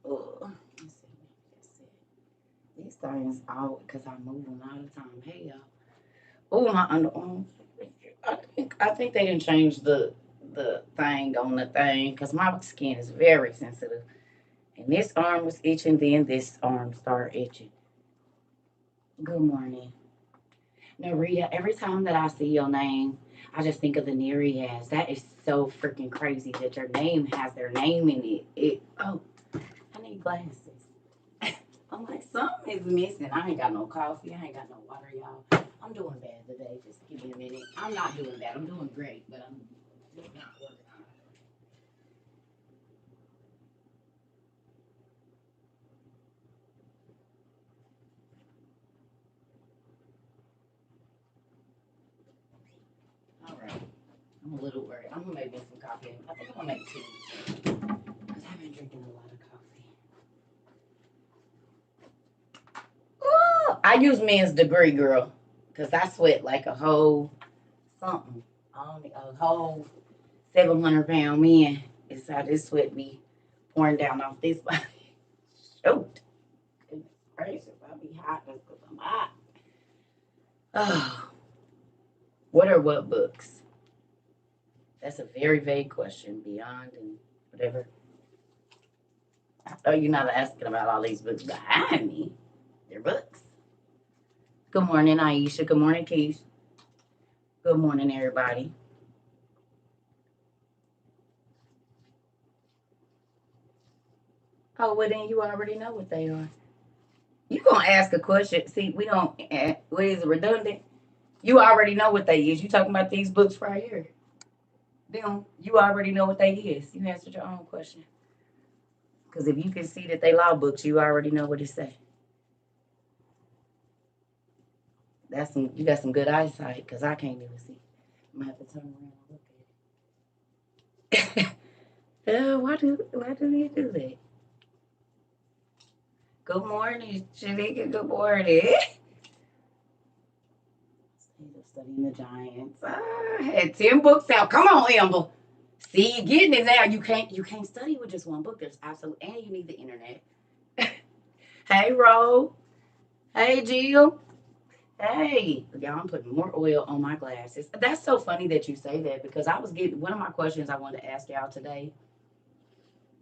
Ugh. Let's see. That's it. These things out because I move them all the time. Hey y'all. Oh, my underarm. I think they didn't change the thing on the thing because my skin is very sensitive. And this arm was itching, then this arm started itching. Good morning. Narita, every time that I see your name, I just think of the Nereids. That is so freaking crazy that your name has their name in it. Oh, I need glasses. I'm like, something is missing. I ain't got no coffee. I ain't got no water, y'all. I'm doing bad today. Just give me a minute. I'm not doing bad. I'm doing great, but I'm just not working on it. All right. I'm a little worried. I'm gonna make me some coffee. I think I'm gonna make tea because I've been drinking a lot of coffee. Ooh, I use men's degree, girl, because I sweat like a whole something. A whole 700-pound man. It's how this sweat be pouring down off this body. Shoot. Goodness gracious, I'll be hot just because I'm hot. Oh, what are what books? That's a very vague question. Beyond and whatever. Oh, you're not asking about all these books behind me. They're books. Good morning, Aisha. Good morning, Keith. Good morning, everybody. Oh, well, then you already know what they are. You gonna ask a question. See, we don't, what is it, redundant? You already know what they is. You talking about these books right here. Them, you already know what they is. You answered your own question. Because if you can see that they law books, you already know what it say. You got some good eyesight, because I can't even see. I'm gonna have to turn around and look at it. Why do you do that? Good morning, Shanika. Good morning. Studying the Giants. I had 10 books out. Come on, Amber. See, you're getting it now. You can't study with just one book. There's absolutely, and you need the internet. Hey, Ro. Hey, Jill. Hey, y'all, I'm putting more oil on my glasses. That's so funny that you say that because I was getting one of my questions I wanted to ask y'all today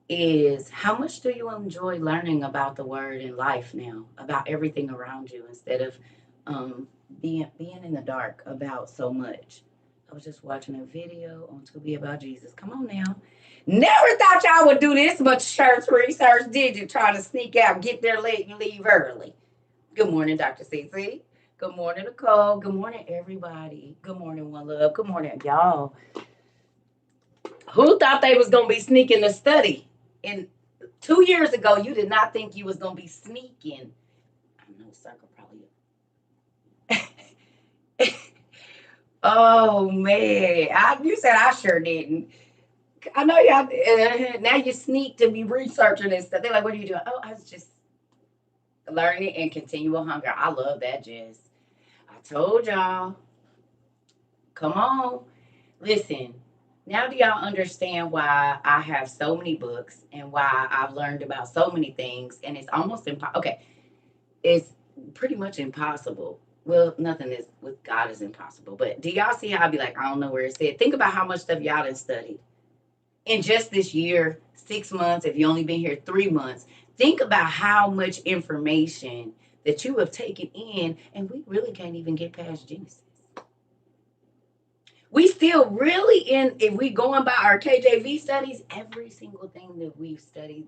is how much do you enjoy learning about the word in life now, about everything around you instead of being in the dark about so much? I was just watching a video on Tubi about Jesus. Come on now. Never thought y'all would do this much church research, did you? Try to sneak out, get there late, and leave early. Good morning, Dr. CC. Good morning, Nicole. Good morning, everybody. Good morning, One Love. Good morning, y'all. Who thought they was gonna be sneaking to study? And 2 years ago, you did not think you was gonna be sneaking. I know CERCA probably. Oh man, you said I sure didn't. I know y'all. Now you sneak to be researching and stuff. They're like, "What are you doing?" Oh, I was just learning and continual hunger. I love that, Jess. I told y'all. Come on, listen. Now do y'all understand why I have so many books and why I've learned about so many things? And it's almost impossible. Okay, it's pretty much impossible. Well, nothing is with God is impossible. But do y'all see how I'd be like, I don't know where it said? Think about how much stuff y'all done studied in just this year, 6 months. If you only been here 3 months, think about how much information that you have taken in, and we really can't even get past Genesis. We still really if we going by our KJV studies, every single thing that we've studied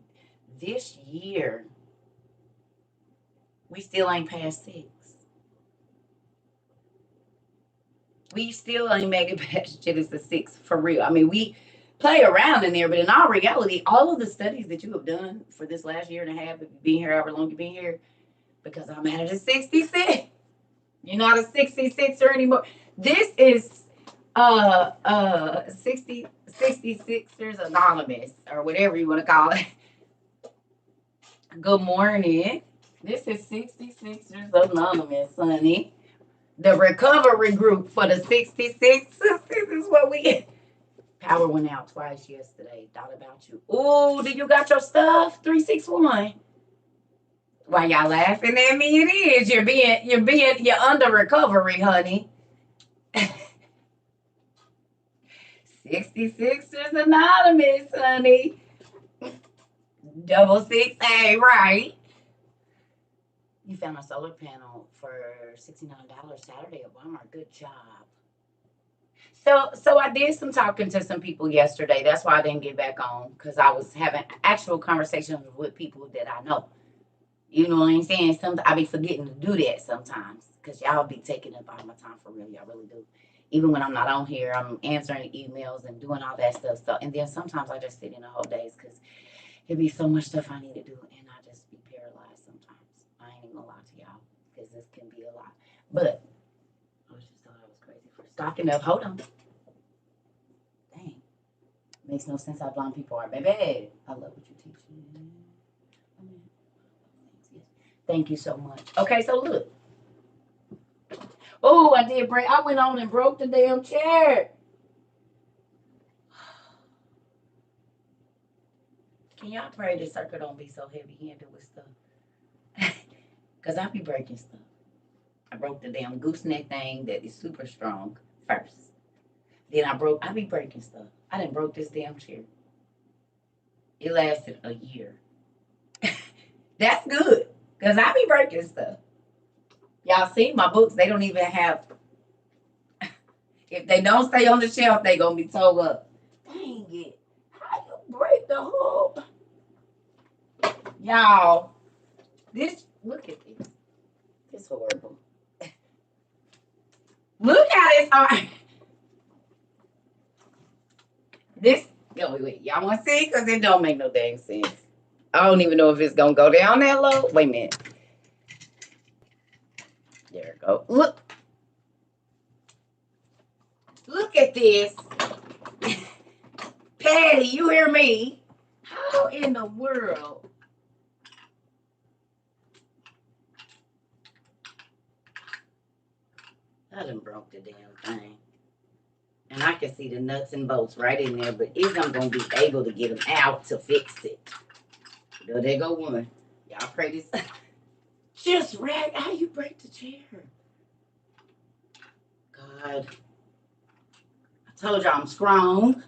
this year, we still ain't past 6. We still ain't made it past Genesis 6 for real. I mean, we play around in there, but in all reality, all of the studies that you have done for this last year and a half, if you've been here however long you've been here, because I'm at a 66. You're not a 66er anymore. This is 66ers Anonymous, or whatever you want to call it. Good morning. This is 66ers Anonymous, honey. The recovery group for the 66. This is what we Power went out twice yesterday. Thought about you. Oh, did you got your stuff? 361. Why y'all laughing at me? It is. You're under recovery, honey. 66ers Anonymous, honey. Double six A, right? You found a solar panel for $69 Saturday at Walmart. Good job. So I did some talking to some people yesterday. That's why I didn't get back on because I was having actual conversations with people that I know. You know what I'm saying? I be forgetting to do that sometimes because y'all be taking up all my time for real. Y'all really do. Even when I'm not on here, I'm answering emails and doing all that stuff. So, and then sometimes I just sit in the whole days because it be so much stuff I need to do, and I just be paralyzed sometimes. I ain't even gonna lie to y'all because this can be a lot. But I was just thought I was crazy for stocking up. Hold on. Dang. Makes no sense how blind people are, baby. I love what you teach me. Thank you so much. Okay, so look. Oh, I did break. I went on and broke the damn chair. Can y'all pray that CERCA don't be so heavy-handed with stuff? Because I be breaking stuff. I broke the damn gooseneck thing that is super strong first. Then I be breaking stuff. I done broke this damn chair. It lasted a year. That's good. Because I be breaking stuff. Y'all see my books, they don't even have, if they don't stay on the shelf, they gonna be tore up. Dang it. How you break the whole, y'all, look at this. It's horrible. Look how this are. Wait. Y'all want to see? Because it don't make no dang sense. I don't even know if it's going to go down that low. Wait a minute. There we go. Look. Look at this. Patty, you hear me? How in the world? I done broke the damn thing. And I can see the nuts and bolts right in there, but is I'm going to be able to get them out to fix it. There go one. Y'all pray this. Just rag. How you break the chair? God. I told y'all I'm strong.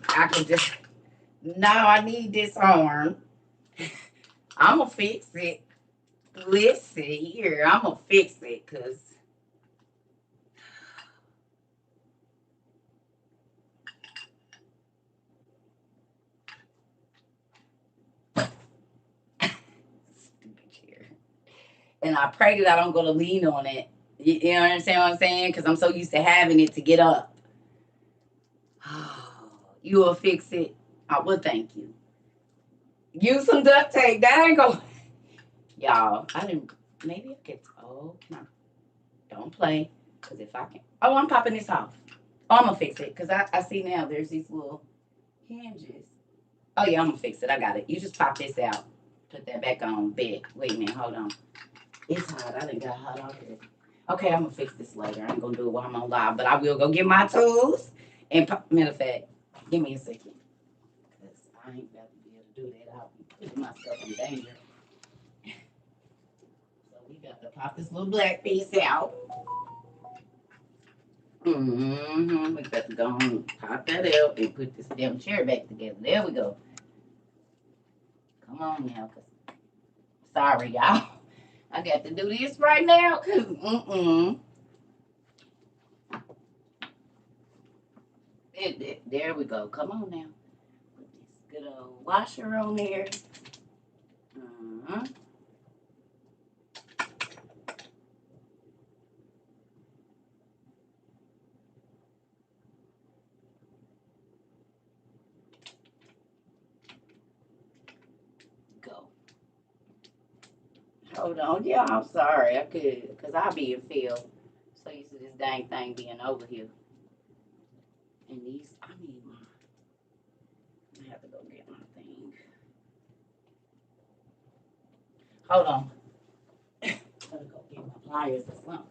I can just, now I need this arm. I'm going to fix it. Listen here, I'm going to fix it because stupid chair. And I pray that I don't go to lean on it. You understand what I'm saying? Because I'm so used to having it to get up. You will fix it. I will thank you. Use some duct tape. That ain't going. Y'all, I didn't. Maybe I could. Oh, no. Don't play. Because if I can. Oh, I'm popping this off. Oh, I'm going to fix it. Because I see now there's these little hinges. Oh, yeah, I'm going to fix it. I got it. You just pop this out. Put that back on. Bed. Wait a minute. Hold on. It's hot. I done got hot already. Okay, I'm going to fix this later. I ain't going to do it while I'm on live. But I will go get my tools. And matter of fact, give me a second. Because I ain't about to be able to do that. I'll be putting myself in danger. So we got to pop this little black piece out. Mm-hmm. We got to go and pop that out and put this damn chair back together. There we go. Come on now. Sorry, y'all. I got to do this right now. There we go. Come on now. Put this good old washer on there. Go. Hold on. Yeah, I'm sorry. I could, because I be in feel. So used to this dang thing being over here. And these, I need my, I have to go get my thing. Hold on. Gotta go get my pliers or something.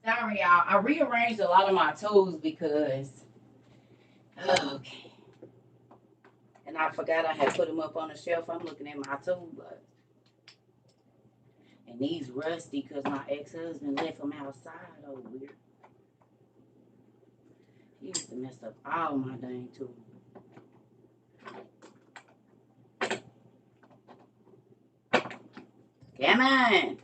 Sorry, y'all. I rearranged a lot of my tools because, okay. And I forgot I had put them up on the shelf. I'm looking at my tool, but. And these rusty because my ex-husband left them outside over here. He used to mess up all my dang tools. Come on.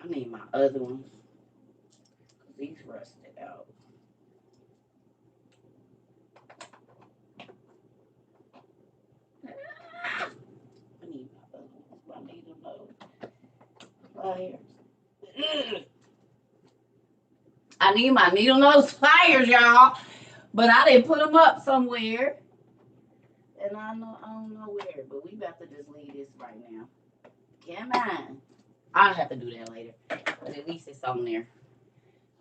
I need my other ones. Because these rusted out. I need my other ones. I need them those pliers. I need my needle nose pliers, y'all. But I didn't put them up somewhere. And I don't know where. But we about to just leave this right now. Come on. I'll have to do that later. But at least it's on there.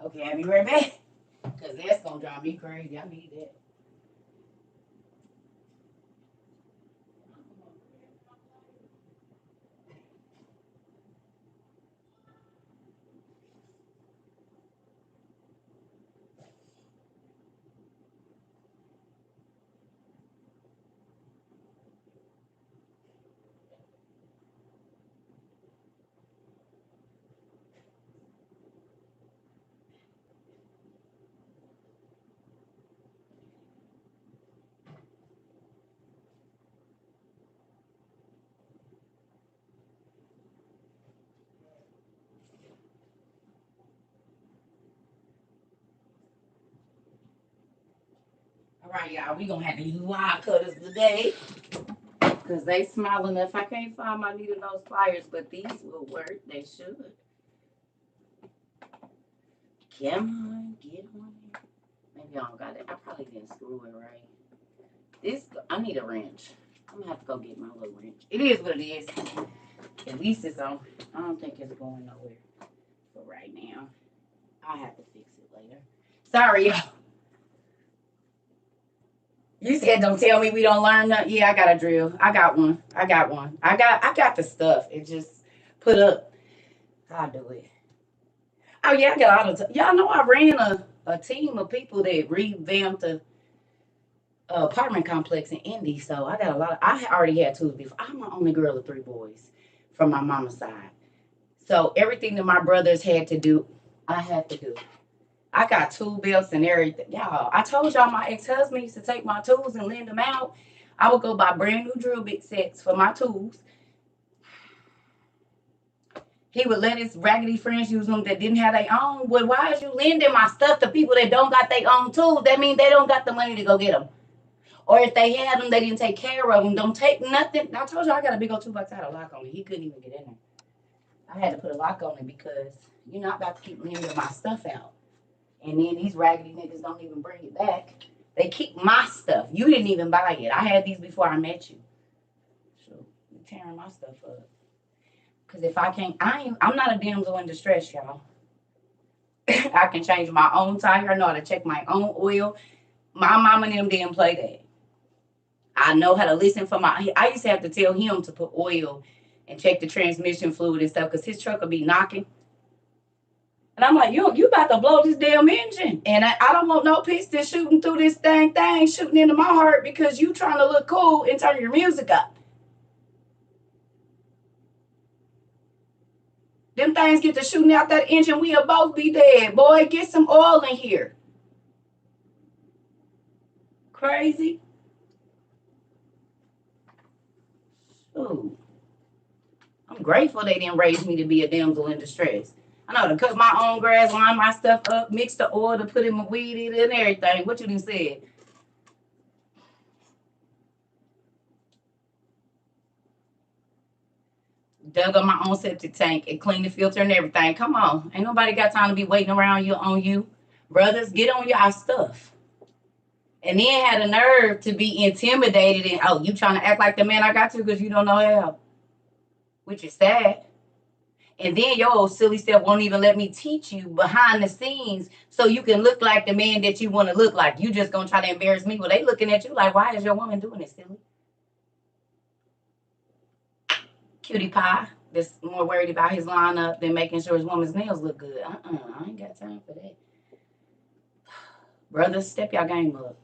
Okay, I'll be right back. Because that's going to drive me crazy. I need that. All right, y'all. We're going to have to use wire cutters today. Because they small enough. I can't find my needle nose pliers, but these will work. They should. Come on, get on here. Maybe I don't got it. I probably didn't screw it right. This, I need a wrench. I'm going to have to go get my little wrench. It is what it is. At least it's on. I don't think it's going nowhere for right now. I'll have to fix it later. Sorry, y'all. You said don't tell me we don't learn nothing. Yeah, I got a drill. I got one. I got the stuff. It just put up. I'll do it. Oh yeah, I got all the y'all know I ran a team of people that revamped the apartment complex in Indy. So I already had tools before. I'm the only girl of three boys from my mama's side. So everything that my brothers had to do, I had to do. I got tool belts and everything. Y'all, I told y'all my ex-husband used to take my tools and lend them out. I would go buy brand new drill bit sets for my tools. He would let his raggedy friends use them that didn't have their own. Well, why is you lending my stuff to people that don't got their own tools? That means they don't got the money to go get them. Or if they had them, they didn't take care of them. Don't take nothing. I told you I got a big old toolbox. I had a lock on it. He couldn't even get in there. I had to put a lock on it because you're not about to keep lending my stuff out. And then these raggedy niggas don't even bring it back. They keep my stuff. You didn't even buy it. I had these before I met you. So you're tearing my stuff up. Because if I can't, I'm not a damsel in distress, y'all. I can change my own tire. I know how to check my own oil. My mama and them didn't play that. I know how to listen for I used to have to tell him to put oil and check the transmission fluid and stuff because his truck would be knocking. And I'm like, you about to blow this damn engine. And I don't want no piston shooting through this thing, shooting into my heart because you trying to look cool and turn your music up. Them things get to shooting out that engine, we'll both be dead. Boy, get some oil in here. Crazy. Ooh. I'm grateful they didn't raise me to be a damsel in distress. I know to cut my own grass, line my stuff up, mix the oil to put in my weed in and everything. What you done said? Dug up my own septic tank and cleaned the filter and everything. Come on. Ain't nobody got time to be waiting around you on you. Brothers, get on y'all stuff. And then had a nerve to be intimidated and, oh, you trying to act like the man I got to because you don't know how. Which is sad. And then your old silly self won't even let me teach you behind the scenes so you can look like the man that you want to look like. You just going to try to embarrass me. Well, they looking at you like, why is your woman doing this, silly? Cutie pie that's more worried about his lineup than making sure his woman's nails look good. I ain't got time for that. Brothers, step your game up.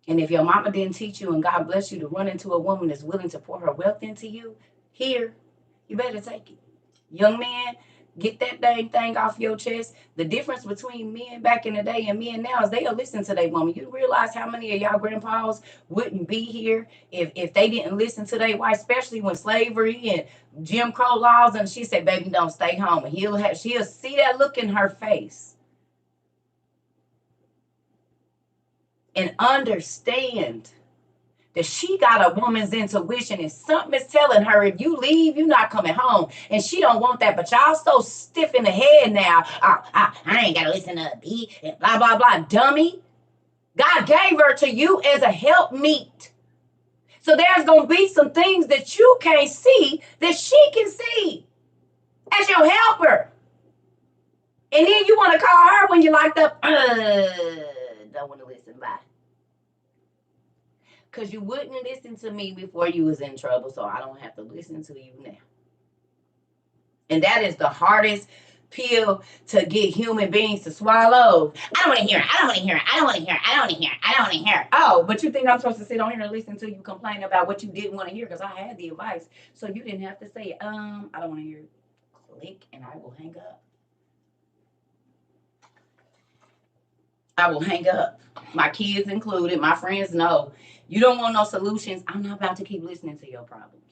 And if your mama didn't teach you and God bless you to run into a woman that's willing to pour her wealth into you, here, you better take it. Young man, get that dang thing off your chest. The difference between men back in the day and men now is they'll listen to their woman. You realize how many of y'all grandpas wouldn't be here if they didn't listen to their wife, especially when slavery and Jim Crow laws, and she said, baby, don't stay home. And she'll see that look in her face and understand that she got a woman's intuition and something is telling her if you leave, you're not coming home. And she don't want that. But y'all so stiff in the head now. I ain't got to listen to a beat and blah, blah, blah. Dummy. God gave her to you as a helpmeet. So there's going to be some things that you can't see that she can see as your helper. And then you want to call her when you're locked up. Don't want to listen. Bye. Because you wouldn't listen to me before you was in trouble, so I don't have to listen to you now. And that is the hardest pill to get human beings to swallow. I don't want to hear it. I don't want to hear it. I don't want to hear it. I don't want to hear it. I don't want to hear it. Oh, but you think I'm supposed to sit on here and listen to you complain about what you didn't want to hear because I had the advice. So you didn't have to say, I don't want to hear it. Click, and I will hang up. I will hang up. My kids included, my friends know. You don't want no solutions. I'm not about to keep listening to your problems.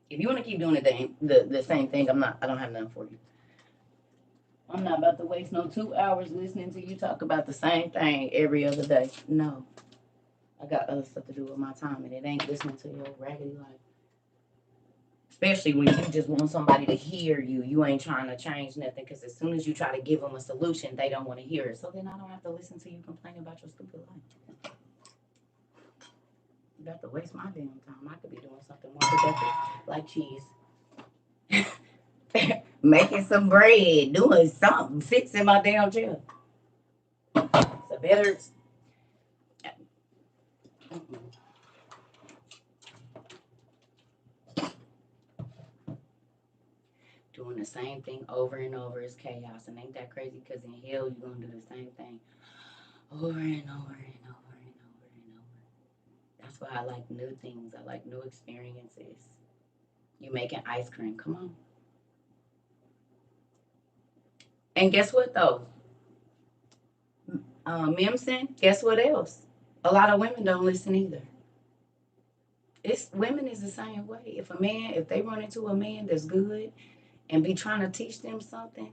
If you want to keep doing the same thing, I don't have nothing for you. I'm not about to waste no 2 hours listening to you talk about the same thing every other day. No. I got other stuff to do with my time, and it ain't listening to your raggedy life. Especially when you just want somebody to hear you. You ain't trying to change nothing because as soon as you try to give them a solution, they don't want to hear it. So then I don't have to listen to you complain about your stupid life. You got to waste my damn time. I could be doing something more productive, like cheese. Making some bread, doing something, fixing my damn chair. It's a better... Doing the same thing over and over is chaos. And ain't that crazy? Because in hell, you're going to do the same thing over and over and over and over and over. That's That's why I like new things. I like new experiences. You making ice cream. Come on. And guess what though? Mimson, guess what else? A lot of women don't listen either. It's women is the same way. If they run into a man that's good and be trying to teach them something,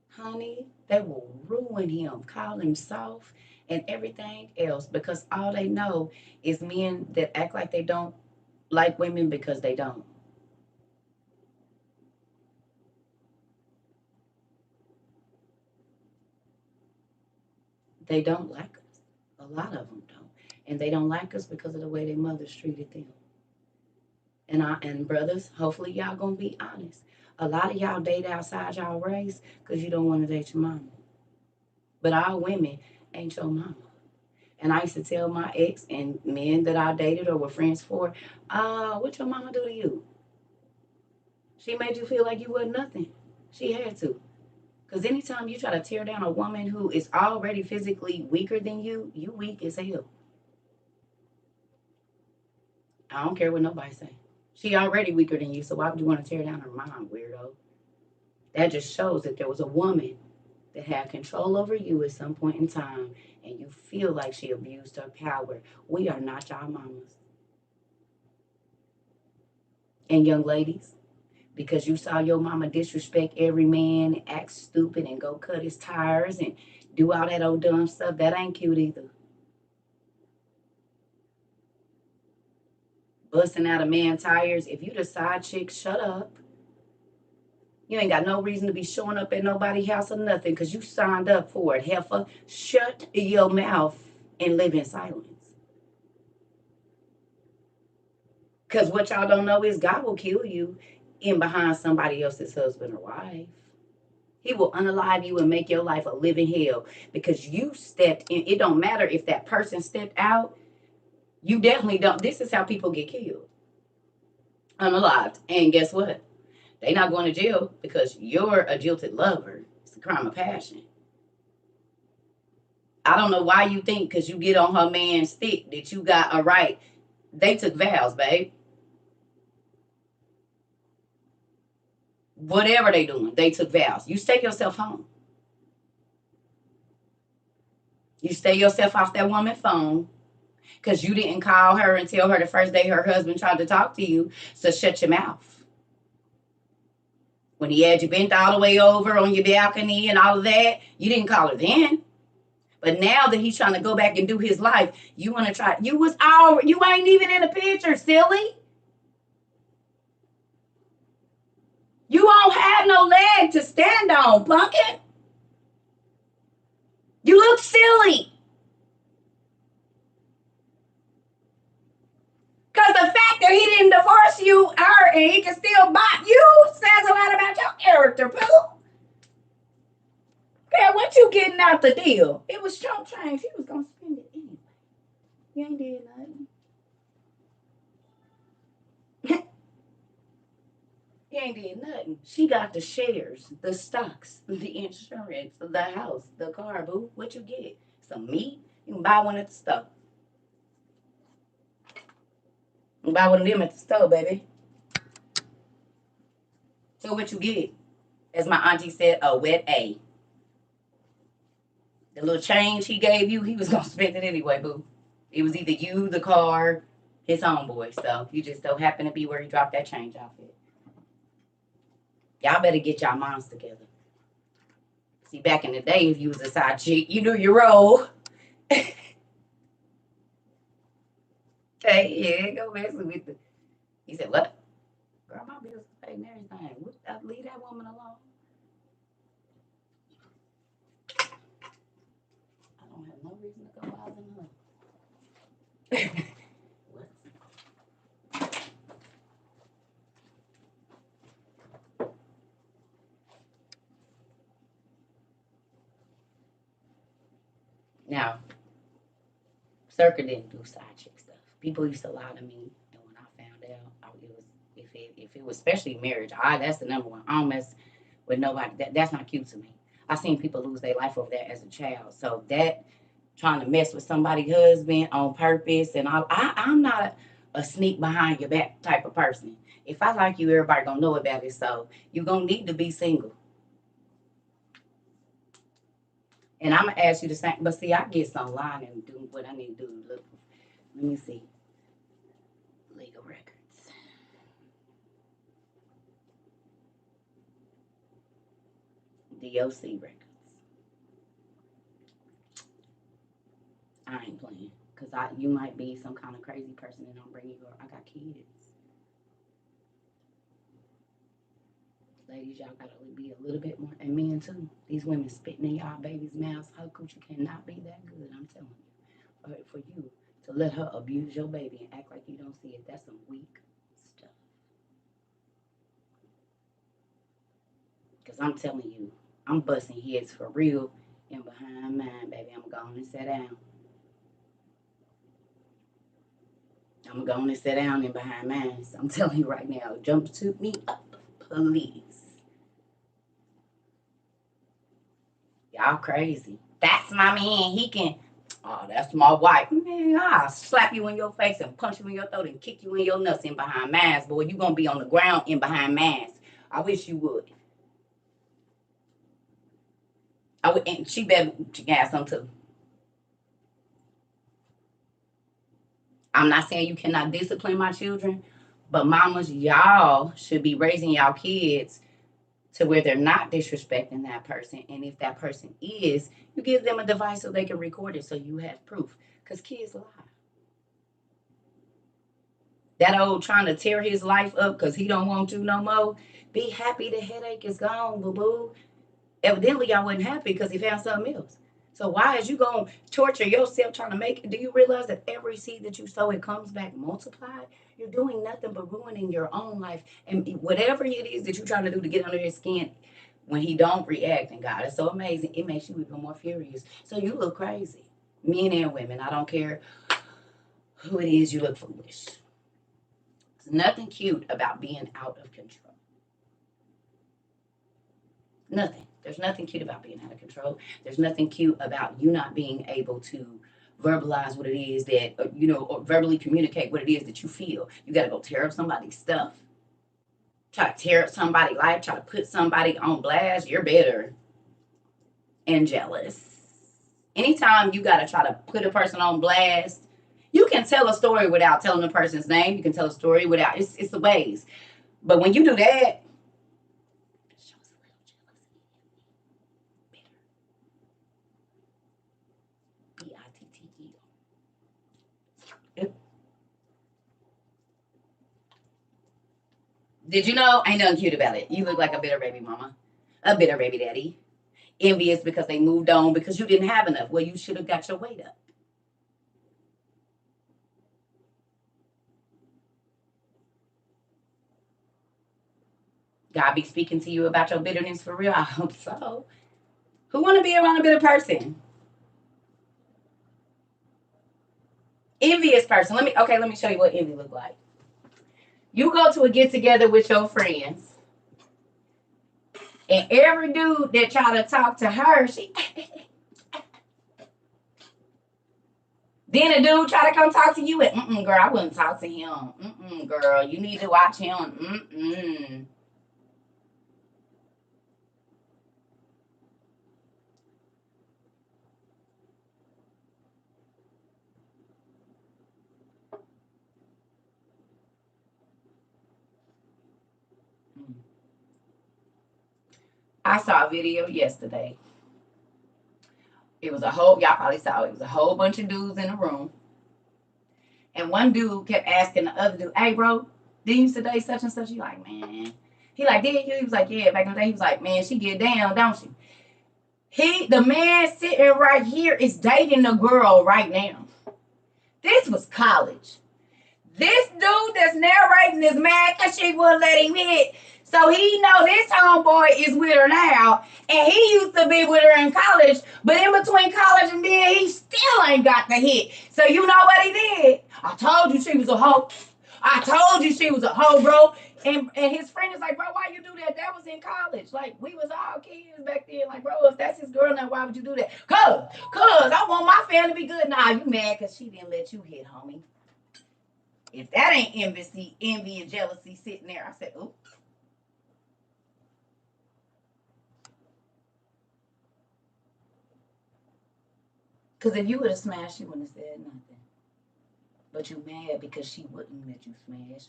honey, they will ruin him, call him soft and everything else because all they know is men that act like they don't like women because they don't. They don't like us. A lot of them don't. And they don't like us because of the way their mothers treated them. And brothers, hopefully y'all gonna be honest. A lot of y'all date outside y'all race because you don't want to date your mama. But our women ain't your mama. And I used to tell my ex and men that I dated or were friends for, what your mama do to you? She made you feel like you wasn't nothing. She had to. Because anytime you try to tear down a woman who is already physically weaker than you weak as hell. I don't care what nobody say. She already weaker than you, so why would you want to tear down her mom, weirdo? That just shows that there was a woman that had control over you at some point in time, and you feel like she abused her power. We are not y'all mamas. And young ladies, because you saw your mama disrespect every man and act stupid and go cut his tires and do all that old dumb stuff, that ain't cute either. Busting out a man's tires, if you the side chick, shut up. You ain't got no reason to be showing up at nobody's house or nothing because you signed up for it. Heifer, shut your mouth and live in silence. Because what y'all don't know is God will kill you in behind somebody else's husband or wife. He will unalive you and make your life a living hell because you stepped in. It don't matter if that person stepped out. You definitely don't. This is how people get killed. Unalived. And guess what? They not going to jail because you're a jilted lover. It's a crime of passion. I don't know why you think because you get on her man's stick that you got a right. They took vows, babe. Whatever they doing, they took vows. You stay yourself home. You stay yourself off that woman's phone because you didn't call her and tell her the first day her husband tried to talk to you. So shut your mouth. When he had you bent all the way over on your balcony and all of that, you didn't call her then. But now that he's trying to go back and do his life, you want to try. You ain't even in the picture, silly. You don't have no leg to stand on, pumpkin. You look silly. Because the fact that he didn't divorce her, and he can still buy you says a lot about your character, poo. Okay, what you getting out the deal? It was Trump change. He was going to spend it anyway. You ain't did nothing. He ain't did nothing. She got the shares, the stocks, the insurance, the house, the car, boo. What you get? Some meat? You can buy one at the store. You can buy one of them at the store, baby. So what you get? As my auntie said, a wet A. The little change he gave you, he was going to spend it anyway, boo. It was either you, the car, his homeboy. So you just don't happen to be where he dropped that change off it. Y'all better get y'all moms together. See, back in the day, if you was a side chick, you knew your role. Hey, yeah, go messing with the. He said, what? Girl, my bills paid and everything. Leave that woman alone. I don't have no reason to go bothering her. What? Now, CERCA didn't do side chick stuff. People used to lie to me, and when I found out, it was if it was especially marriage, that's the number one. I don't mess with nobody. That's not cute to me. I seen people lose their life over that as a child. So that trying to mess with somebody's husband on purpose. And I'm not a sneak behind your back type of person. If I like you, everybody gonna know about it. So you're gonna need to be single. And I'm gonna ask you the same. But see, I get online and do what I need to do. Look, let me see. Legal records. DOC records. I ain't playing. Cause you might be some kind of crazy person and I'm bringing you up. I got kids. Ladies, y'all gotta be a little bit more, and men too. These women spitting in y'all babies' mouths. Her coochie cannot be that good. I'm telling you. For you to let her abuse your baby and act like you don't see it, that's some weak stuff. Cause I'm telling you, I'm busting heads for real and behind mine, baby. I'm going and sit down. I'm going to sit down and behind mine. So I'm telling you right now, jump to me up, please. Y'all crazy. That's my man. He can. Oh, that's my wife. Man, I'll slap you in your face and punch you in your throat and kick you in your nuts in behind mines. Boy, you going to be on the ground in behind mines. I wish you would. I would, and she better got some too. I'm not saying you cannot discipline my children, but mamas, y'all should be raising y'all kids to where they're not disrespecting that person. And if that person is, you give them a device so they can record it so you have proof. Because kids lie. That old trying to tear his life up because he don't want to no more. Be happy the headache is gone, boo-boo. Evidently, y'all wasn't happy because he found something else. So why is you going to torture yourself trying to make it? Do you realize that every seed that you sow, it comes back multiplied? You're doing nothing but ruining your own life. And whatever it is that you're trying to do to get under his skin, when he don't react, and God is so amazing, it makes you even more furious. So you look crazy. Men and women, I don't care who it is, you look foolish. There's nothing cute about being out of control. Nothing. There's nothing cute about being out of control. There's nothing cute about you not being able to verbalize what it is that, or verbally communicate what it is that you feel. You got to go tear up somebody's stuff. Try to tear up somebody's life. Try to put somebody on blast. You're bitter and jealous. Anytime you got to try to put a person on blast, you can tell a story without telling the person's name. You can tell a story without, it's the ways. But when you do that, did you know? Ain't nothing cute about it. You look like a bitter baby mama, a bitter baby daddy. Envious because they moved on because you didn't have enough. Well, you should have got your weight up. God be speaking to you about your bitterness for real? I hope so. Who want to be around a bitter person? Envious person. Let me show you what envy look like. You go to a get together with your friends, and every dude that try to talk to her, she then a dude try to come talk to you and girl, I wouldn't talk to him. Girl, you need to watch him. I saw a video yesterday. It was y'all probably saw it was a whole bunch of dudes in a room. And one dude kept asking the other dude, hey, bro, did you used to date such and such? He like, man. He like, did you? He was like, yeah, back in the day. He was like, man, she get down, don't she? The man sitting right here is dating a girl right now. This was college. This dude that's narrating is mad because she wouldn't let him hit. So he know this homeboy is with her now, and he used to be with her in college, but in between college and then he still ain't got the hit. So you know what he did? I told you she was a hoe. I told you she was a hoe, bro. And his friend is like, bro, why you do that? That was in college. Like, we was all kids back then. Like, bro, if that's his girl now, why would you do that? Cause I want my family to be good. Nah, you mad because she didn't let you hit, homie. If that ain't envy and jealousy sitting there, I said, ooh. Because if you would have smashed, she wouldn't have said nothing. But you mad because she wouldn't let you smash.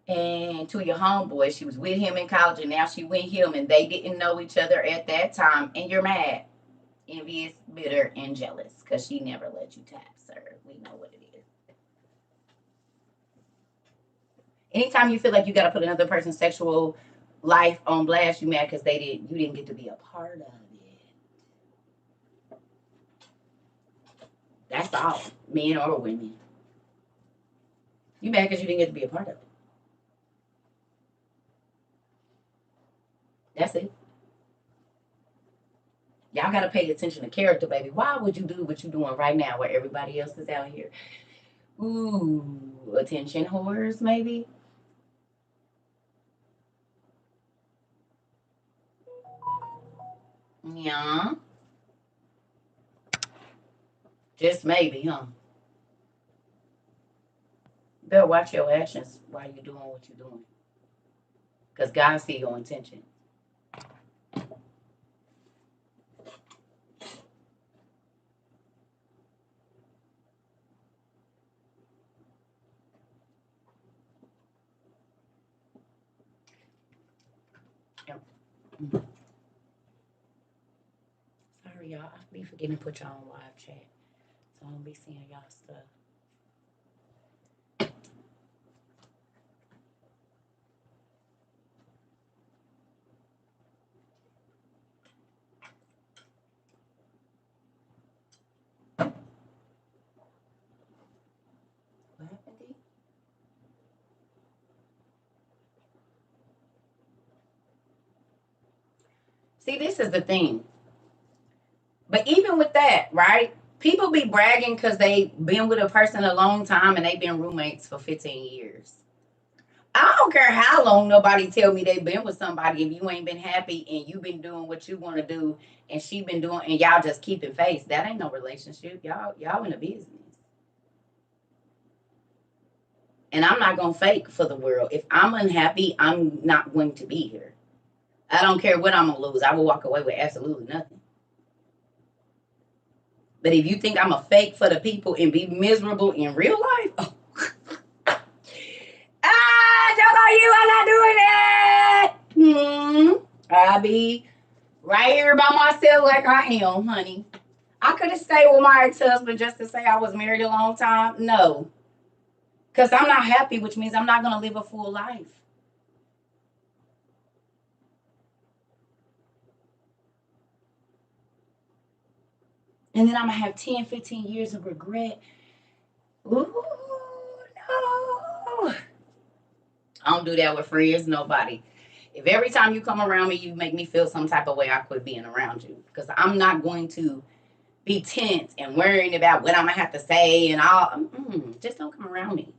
And to your homeboy, she was with him in college and now she with him and they didn't know each other at that time. And you're mad, envious, bitter, and jealous because she never let you tap, sir. We know what it is. Anytime you feel like you got to put another person's sexual life on blast, you mad because you didn't get to be a part of it. That's all, men or women. You mad because you didn't get to be a part of it. That's it. Y'all got to pay attention to character, baby. Why would you do what you're doing right now where everybody else is out here? Ooh, attention whores, maybe? Yeah. Just maybe, huh? Better watch your actions while you're doing what you're doing. Because God see your intention. Sorry, y'all. I be forgetting to put y'all on live chat. So I don't be seeing y'all stuff. What happened, D? See, this is the thing. But even with that, right? People be bragging because they been with a person a long time and they been roommates for 15 years. I don't care how long nobody tell me they been with somebody. If you ain't been happy and you been doing what you want to do and she been doing and y'all just keeping face, that ain't no relationship. Y'all in a business. And I'm not gonna fake for the world. If I'm unhappy, I'm not going to be here. I don't care what I'm gonna lose. I will walk away with absolutely nothing. But if you think I'm a fake for the people and be miserable in real life, oh. Just like you, I'm not doing that. I'll be right here by myself like I am, honey. I could have stayed with my ex-husband just to say I was married a long time. No. Because I'm not happy, which means I'm not going to live a full life. And then I'm going to have 10, 15 years of regret. Ooh, no. I don't do that with friends, nobody. If every time you come around me, you make me feel some type of way, I quit being around you. Because I'm not going to be tense and worrying about what I'm going to have to say and all. Just don't come around me.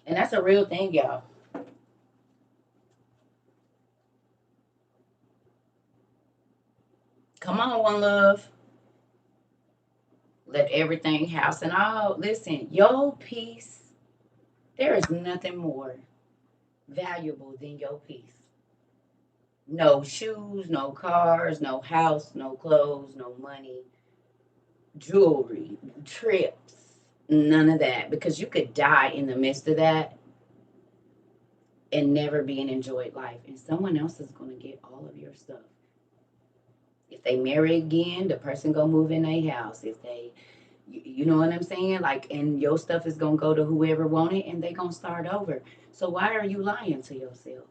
And that's a real thing, y'all. Come on, one love. Let everything house and all. Listen, your peace, there is nothing more valuable than your peace. No shoes, no cars, no house, no clothes, no money, jewelry, trips, none of that. Because you could die in the midst of that and never be an enjoyed life. And someone else is going to get all of your stuff. If they marry again, the person gonna move in their house. If they, you know what I'm saying? Like, and your stuff is gonna go to whoever want it, and they gonna start over. So why are you lying to yourself?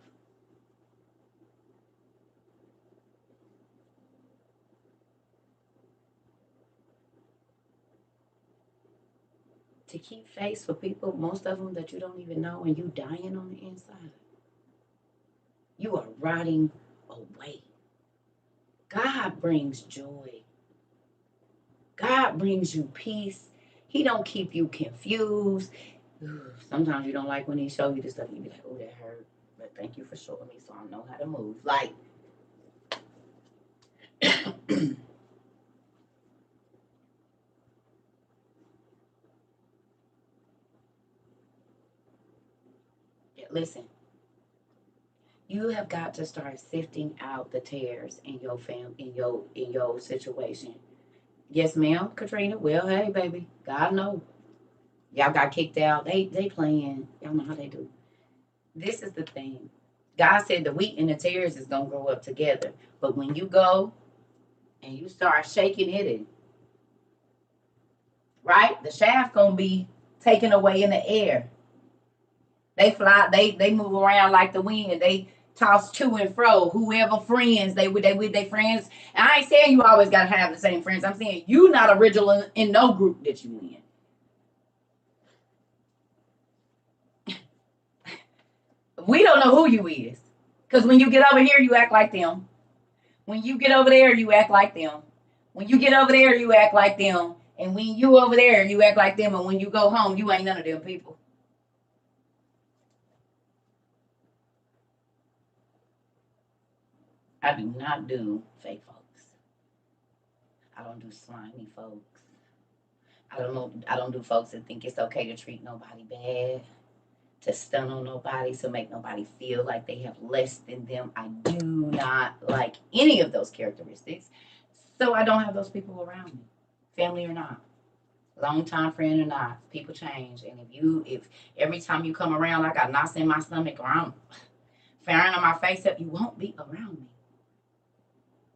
To keep face for people, most of them that you don't even know, and you dying on the inside. You are rotting away. God brings joy. God brings you peace. He don't keep you confused. Sometimes you don't like when he show you this stuff. You be like, oh, that hurt. But thank you for showing me so I know how to move. Like, listen, you have got to start sifting out the tears in your in your situation. Yes, ma'am, Katrina. Well, hey, baby, God knows. Y'all got kicked out. They playing. Y'all know how they do. This is the thing. God said the wheat and the tares is gonna grow up together. But when you go and you start shaking it, and right, the shaft gonna be taken away in the air. They fly. They move around like the wind. They toss to and fro. Whoever friends they with their friends. And I ain't saying you always gotta have the same friends. I'm saying you not original in no group that you in. We don't know who you is. Because when you get over here, you act like them. When you get over there, you act like them. When you get over there, you act like them. And when you over there, you act like them. And when you go home, you ain't none of them people. I do not do fake folks. I don't do slimy folks. I don't know. I don't do folks that think it's okay to treat nobody bad, to stun on nobody, to make nobody feel like they have less than them. I do not like any of those characteristics. So I don't have those people around me, family or not, long time friend or not. People change, and if every time you come around, I got knots in my stomach or I'm firing on my face up, you won't be around me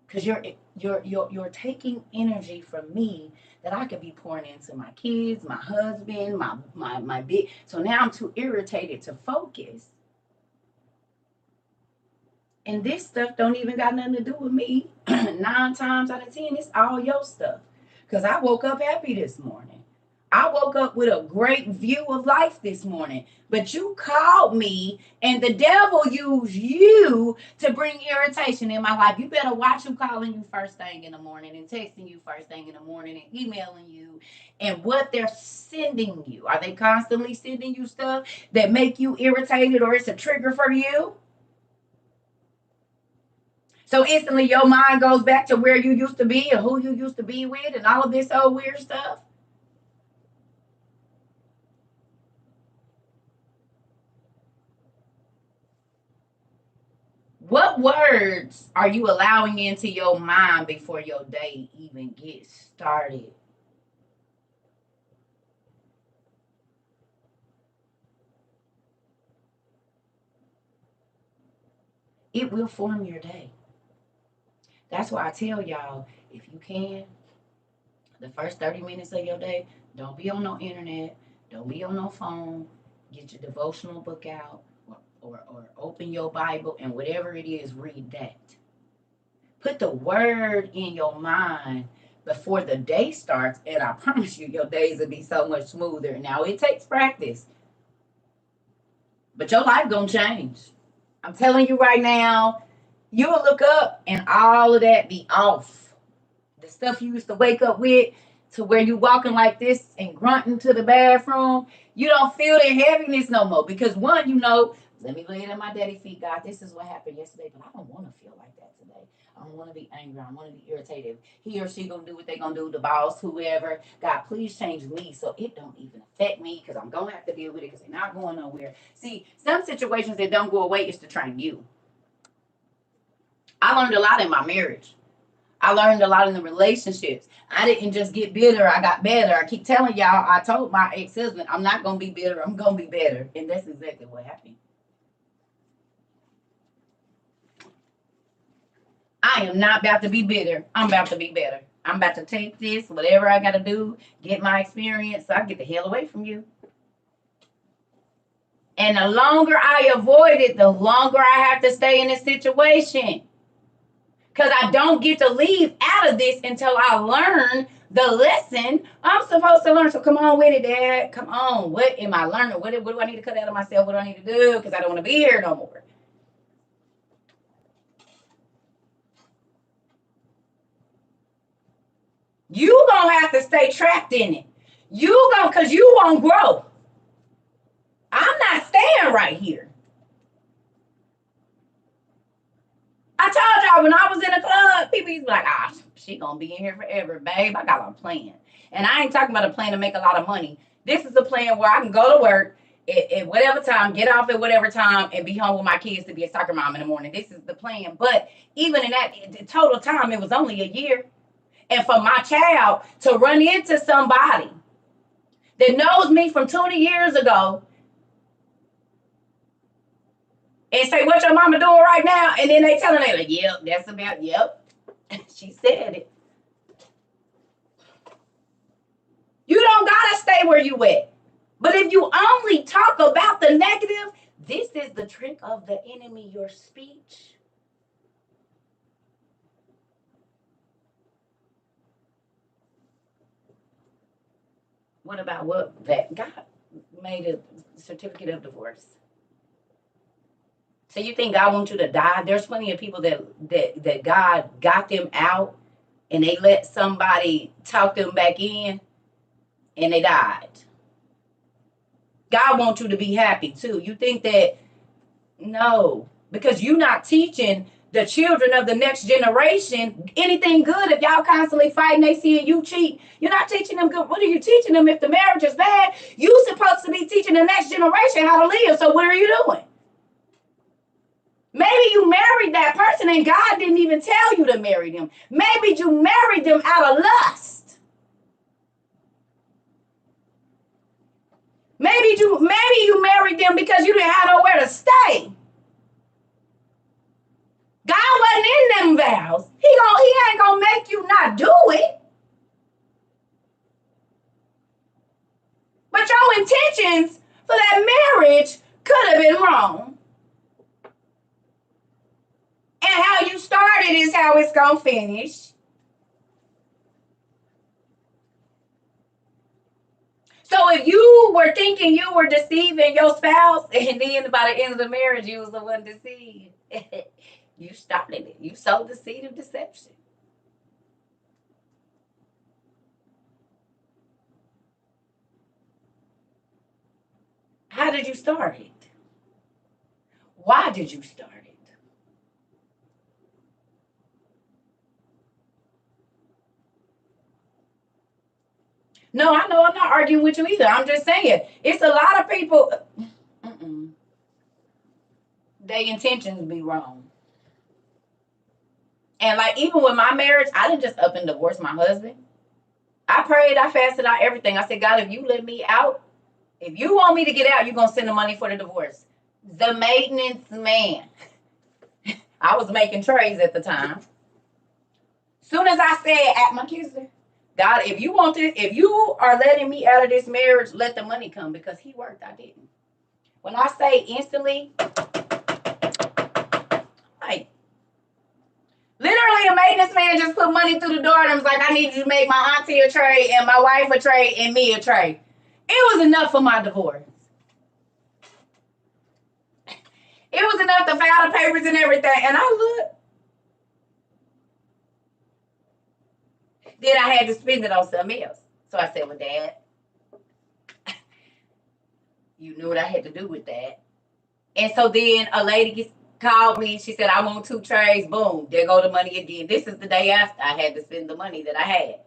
because you're taking energy from me that I could be pouring into my kids, my husband, my big. So now I'm too irritated to focus. And this stuff don't even got nothing to do with me. 9 times out of 10, it's all your stuff. Because I woke up happy this morning. I woke up with a great view of life this morning. But you called me, and the devil used you to bring irritation in my life. You better watch who calling you first thing in the morning and texting you first thing in the morning and emailing you and what they're sending you. Are they constantly sending you stuff that make you irritated or it's a trigger for you? So instantly your mind goes back to where you used to be and who you used to be with and all of this old weird stuff. What words are you allowing into your mind before your day even gets started? It will form your day. That's why I tell y'all, if you can, the first 30 minutes of your day, don't be on no internet, don't be on no phone, get your devotional book out, or open your Bible, and whatever it is, read that. Put the word in your mind before the day starts, and I promise you, your days will be so much smoother. Now, it takes practice, but your life gonna change. I'm telling you right now, you'll look up and all of that be off. The stuff you used to wake up with, to where you walking like this and grunting to the bathroom, you don't feel the heaviness no more. Because one, let me lay it at my daddy feet, God. This is what happened yesterday, but I don't want to feel like that today. I don't want to be angry. I don't want to be irritated. He or she gonna do what they gonna do, the boss, whoever. God, please change me so it don't even affect me because I'm gonna have to deal with it because they're not going nowhere. See, some situations that don't go away is to train you. I learned a lot in my marriage. I learned a lot in the relationships. I didn't just get bitter, I got better. I keep telling y'all, I told my ex-husband, I'm not gonna be bitter, I'm gonna be better. And that's exactly what happened. I am not about to be bitter. I'm about to be better. I'm about to take this, whatever I gotta do, get my experience, so I get the hell away from you. And the longer I avoid it, the longer I have to stay in this situation. Because I don't get to leave out of this until I learn the lesson I'm supposed to learn. So come on with it, Dad. Come on. What am I learning? What do I need to cut out of myself? What do I need to do? Because I don't want to be here no more. You gonna have to stay trapped in it. You gonna, because you won't grow. plan right here. I told y'all when I was in the club, people used to be like, she gonna be in here forever, babe. I got a plan. And I ain't talking about a plan to make a lot of money. This is a plan where I can go to work at whatever time, get off at whatever time, and be home with my kids to be a soccer mom in the morning. This is the plan. But even in that total time, it was only a year. And for my child to run into somebody that knows me from 20 years ago and say, what your mama doing right now? And then they telling her, like, yep, that's about, yep. She said it. You don't gotta stay where you at. But if you only talk about the negative, this is the trick of the enemy, your speech. What about what? That God made a certificate of divorce. So you think God wants you to die? There's plenty of people that God got them out and they let somebody talk them back in and they died. God wants you to be happy too. You think that, no, because you're not teaching the children of the next generation anything good. If y'all constantly fighting, they seeing you cheat, you're not teaching them good. What are you teaching them if the marriage is bad? You're supposed to be teaching the next generation how to live. So what are you doing? Maybe you married that person and God didn't even tell you to marry them. Maybe you married them out of lust. Maybe you married them because you didn't have nowhere to stay. God wasn't in them vows. He ain't gonna make you not do it. But your intentions for that marriage could have been wrong. And how you started is how it's gonna finish. So if you were thinking you were deceiving your spouse, and then by the end of the marriage you was the one deceived, you started it. You sowed the seed of deception. How did you start it? Why did you start it? No, I know I'm not arguing with you either. I'm just saying, it's a lot of people, their intentions be wrong. And like, even with my marriage, I didn't just up and divorce my husband. I prayed, I fasted out everything. I said, God, if you let me out, if you want me to get out, you're going to send the money for the divorce. The maintenance man. I was making trays at the time. Soon as I said at my kisser, God, if you want this, if you are letting me out of this marriage, let the money come, because he worked, I didn't. When I say instantly, like, literally a maintenance man just put money through the door and was like, I need you to make my auntie a tray and my wife a tray and me a tray. It was enough for my divorce. It was enough to file the papers and everything. And I looked. Then I had to spend it on something else. So I said, well, Dad, you knew what I had to do with that. And so then a lady called me. She said, I want 2 trays. Boom. There go the money again. This is the day after I had to spend the money that I had.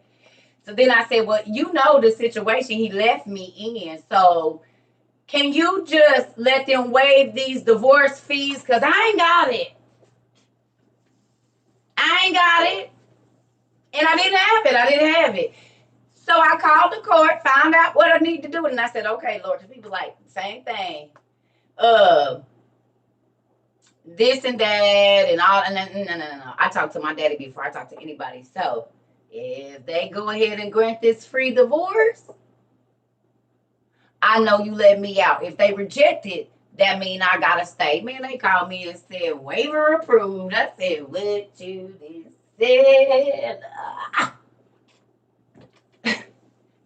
So then I said, well, you know the situation he left me in. So can you just let them waive these divorce fees? Because I ain't got it. I ain't got it. And I didn't have it. So I called the court, found out what I need to do. And I said, okay, Lord, the people like, same thing. This and that and all. And no. I talked to my daddy before I talked to anybody. So if they go ahead and grant this free divorce, I know you let me out. If they reject it, that means I got to stay. Man, they called me and said, waiver approved. I said, what you just said.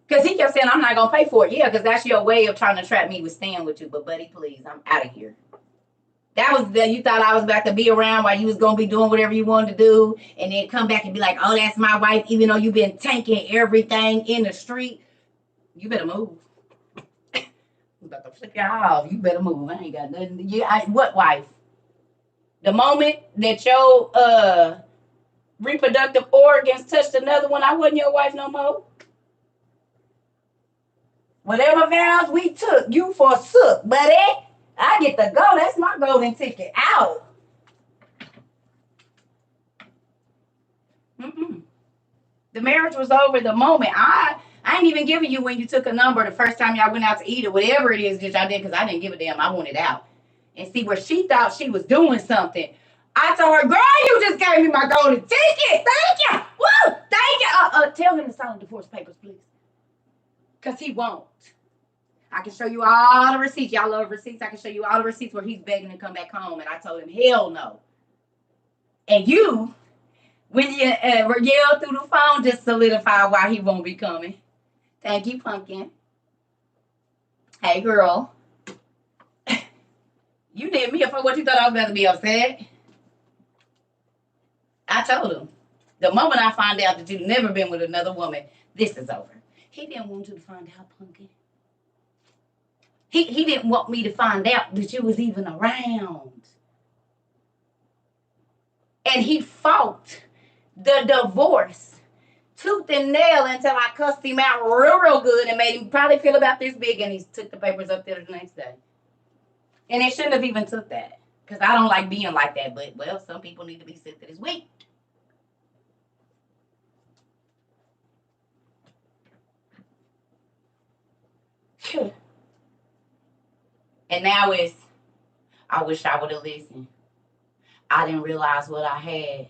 Because he kept saying, I'm not going to pay for it. Yeah, because that's your way of trying to trap me with staying with you. But, buddy, please, I'm out of here. That was that you thought I was about to be around while you was going to be doing whatever you wanted to do. And then come back and be like, oh, that's my wife. Even though you've been tanking everything in the street. You better move. about to flip you off. You better move. I ain't got nothing. What wife? The moment that your reproductive organs touched another one, I wasn't your wife no more. Whatever vows we took, you forsook, buddy. I get to go. That's my golden ticket out. Mm-mm. The marriage was over the moment. I ain't even giving you when you took a number the first time y'all went out to eat or whatever it is that y'all did because I didn't give a damn. I wanted out. And see where she thought she was doing something. I told her, girl, you just gave me my golden ticket. Thank you. Woo! Thank you. Tell him to sign the divorce papers, please. Because he won't. I can show you all the receipts. Y'all love receipts. I can show you all the receipts where he's begging to come back home. And I told him, hell no. And you, when you yell through the phone, just solidify why he won't be coming. Thank you, Pumpkin. Hey, girl. You did me for what you thought I was going to be upset. I told him, the moment I find out that you've never been with another woman, this is over. He didn't want you to find out, Pumpkin. He didn't want me to find out that you was even around. And he fought the divorce tooth and nail until I cussed him out real good and made him probably feel about this big, and he took the papers up there the next day. And it shouldn't have even took that because I don't like being like that. But, well, some people need to be sick this week. And now it's, I wish I would have listened. I didn't realize what I had.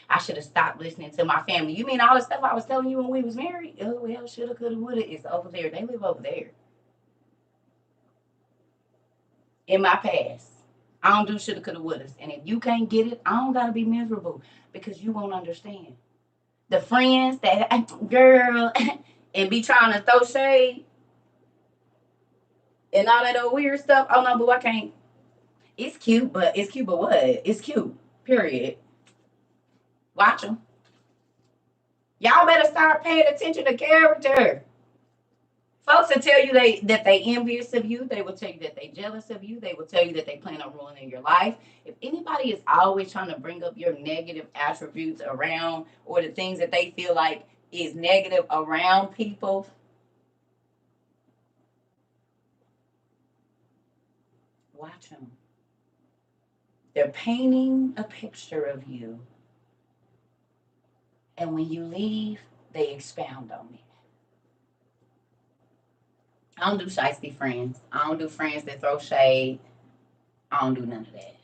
I should have stopped listening to my family. You mean all the stuff I was telling you when we was married? Oh, well, shoulda, coulda, woulda. It's over there. They live over there. In my past. I don't do shoulda, coulda, wouldas. And if you can't get it, I don't got to be miserable because you won't understand. The friends that, girl, and be trying to throw shade and all that old weird stuff. Oh, no, boo, I can't. It's cute, but what? It's cute, period. Watch them. Y'all better start paying attention to character. Folks will tell you that they envious of you. They will tell you that they jealous of you. They will tell you that they plan on ruining your life. If anybody is always trying to bring up your negative attributes around or the things that they feel like is negative around people, watch them. They're painting a picture of you. And when you leave, they expound on it. I don't do shiesty friends. I don't do friends that throw shade. I don't do none of that.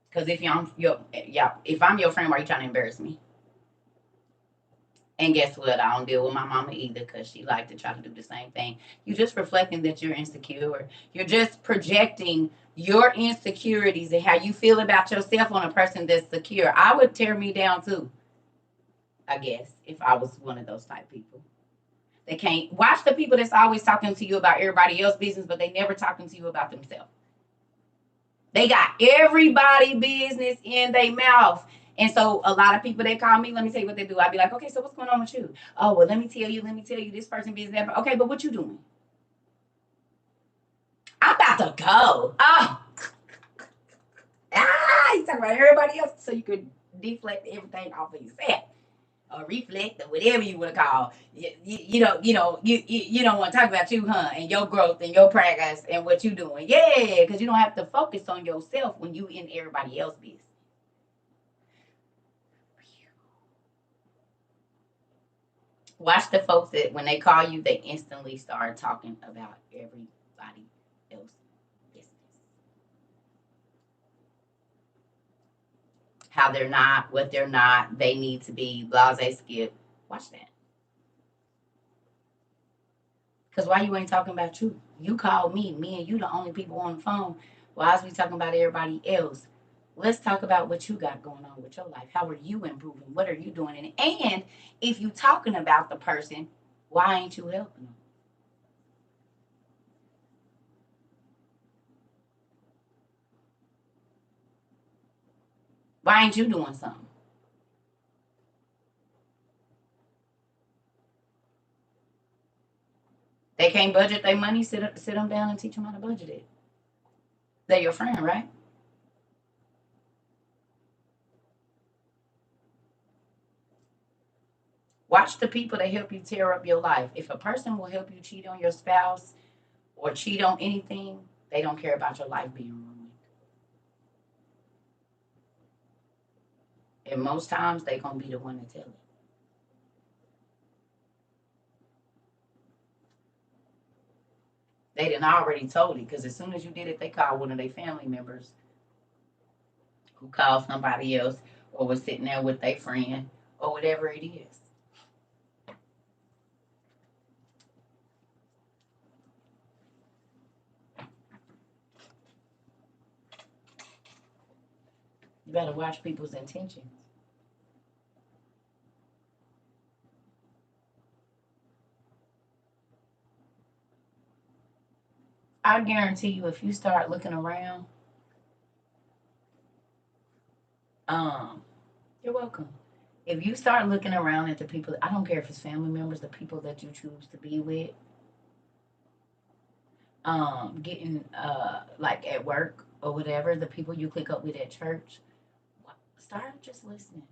Because if I'm your friend, why are you trying to embarrass me? And guess what? I don't deal with my mama either because she liked to try to do the same thing. You're just reflecting that you're insecure. You're just projecting your insecurities and how you feel about yourself on a person that's secure. I would tear me down too, I guess, if I was one of those type people. They can't watch the people that's always talking to you about everybody else's business, but they never talking to you about themselves. They got everybody business in their mouth. And so a lot of people that call me, let me tell you what they do. I'd be like, okay, so what's going on with you? Oh, well, let me tell you this person business. Okay, but what you doing? I'm about to go. Oh. You talking about everybody else so you could deflect everything off of yourself. Or reflect or whatever you want to call. You don't want to talk about you, huh? And your growth and your progress and what you doing. Yeah, because you don't have to focus on yourself when you in everybody else's business. Watch the folks that when they call you, they instantly start talking about everybody else's business. How they're not, what they're not, they need to be, blase skip. Watch that. Because why you ain't talking about you? You called me and you the only people on the phone. Why is we talking about everybody else? Let's talk about what you got going on with your life. How are you improving? What are you doing in it? And if you talking about the person, why ain't you helping them? Why ain't you doing something? They can't budget their money, sit them down and teach them how to budget it. They're your friend, right? Watch the people that help you tear up your life. If a person will help you cheat on your spouse or cheat on anything, they don't care about your life being ruined. And most times they gonna be the one to tell it. They didn't already told it because as soon as you did it, they called one of their family members who called somebody else or was sitting there with their friend or whatever it is. You better watch people's intentions. I guarantee you, if you start looking around, um, you're welcome. If you start looking around at the people, I don't care if it's family members, the people that you choose to be with, getting like at work or whatever, the people you click up with at church, start just listening.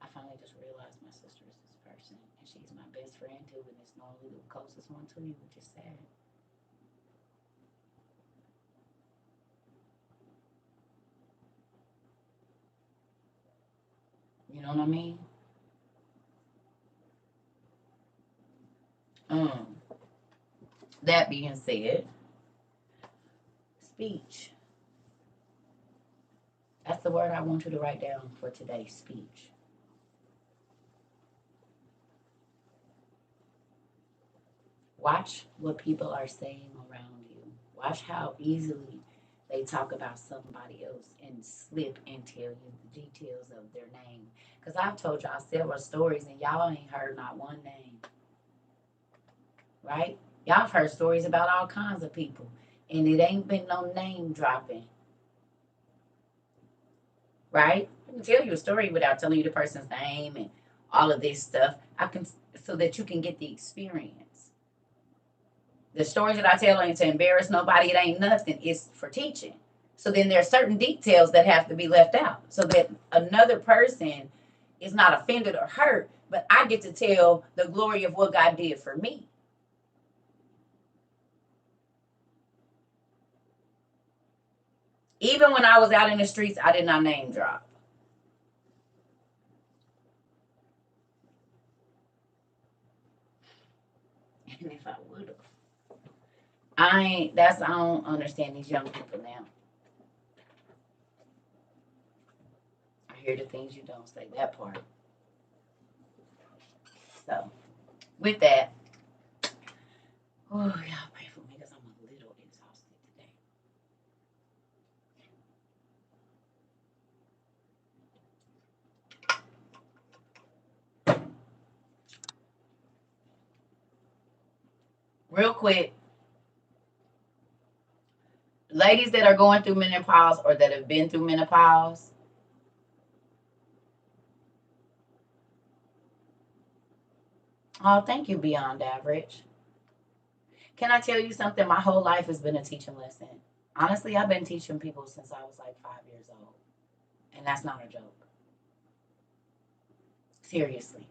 I finally just realized my sister is this person, and she's my best friend too, and it's normally the closest one to you, which is sad. You know what I mean? Um, that being said, speech. That's the word I want you to write down for today's speech. Watch what people are saying around you. Watch how easily they talk about somebody else and slip and tell you the details of their name. Because I've told y'all several stories and y'all ain't heard not one name, right? Y'all have heard stories about all kinds of people and it ain't been no name dropping, right? I can tell you a story without telling you the person's name and all of this stuff. I can so that you can get the experience. The stories that I tell ain't to embarrass nobody. It ain't nothing. It's for teaching. So then there are certain details that have to be left out so that another person is not offended or hurt, but I get to tell the glory of what God did for me. Even when I was out in the streets, I did not name drop. And if I would have, I don't understand these young people now. I hear the things you don't say, that part. So with that, oh y'all pray for me because I'm a little exhausted today. Real quick, ladies that are going through menopause or that have been through menopause, oh, thank you, Beyond Average. Can I tell you something? My whole life has been a teaching lesson. Honestly, I've been teaching people since I was like 5 years old. And that's not a joke. Seriously.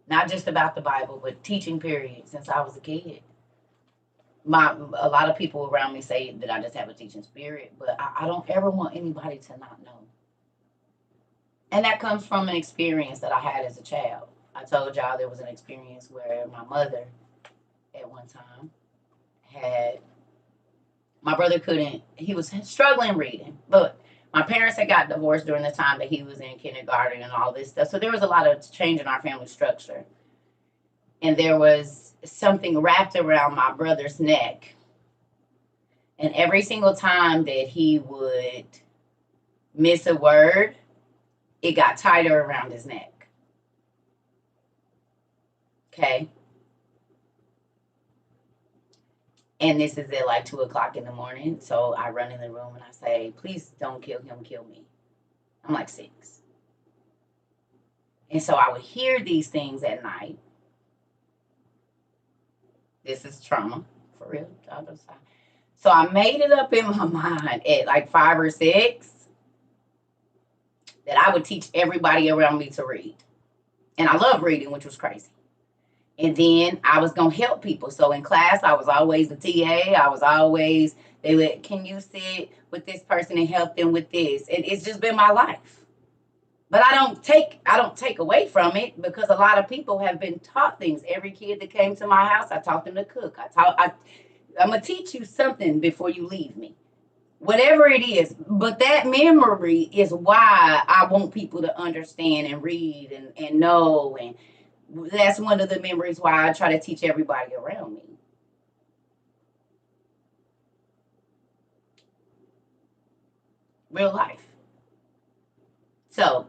Not just about the Bible, but teaching period since I was a kid. A lot of people around me say that I just have a teaching spirit, but I don't ever want anybody to not know. And that comes from an experience that I had as a child. I told y'all there was an experience where my mother at one time had my brother couldn't, he was struggling reading, but my parents had got divorced during the time that he was in kindergarten and all this stuff. So there was a lot of change in our family structure. And there was something wrapped around my brother's neck. And every single time that he would miss a word, it got tighter around his neck. Okay. And this is at like 2 o'clock in the morning. So I run in the room and I say, please don't kill him, kill me. I'm like 6. And so I would hear these things at night. This is trauma. For real. So I made it up in my mind at like 5 or 6 that I would teach everybody around me to read. And I love reading, which was crazy. And then I was going to help people. So in class, I was always the TA. I was always, they would, can you sit with this person and help them with this? And it's just been my life. But I don't take away from it, because a lot of people have been taught things. Every kid that came to my house, I taught them to cook. I'm going to teach you something before you leave me. Whatever it is. But that memory is why I want people to understand and read and know. And that's one of the memories why I try to teach everybody around me. Real life. So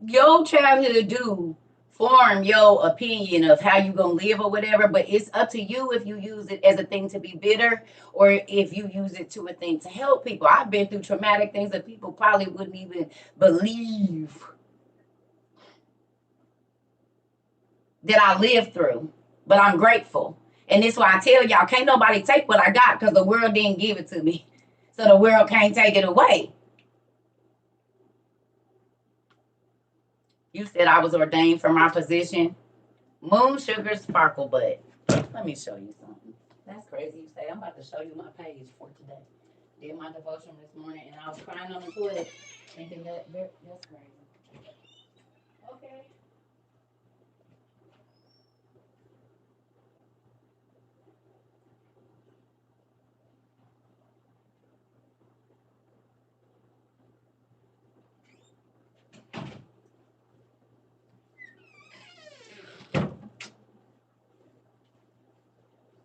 your childhood do form your opinion of how you gonna live or whatever, but it's up to you if you use it as a thing to be bitter or if you use it to a thing to help people. I've been through traumatic things that people probably wouldn't even believe that I lived through, but I'm grateful. And this is why I tell y'all, can't nobody take what I got, because the world didn't give it to me. So the world can't take it away. You said I was ordained for my position. Moon sugar sparkle butt. Let me show you something. That's crazy. You say I'm about to show you my page for today. Did my devotion this morning and I was crying on the toilet thinking that's crazy. Okay.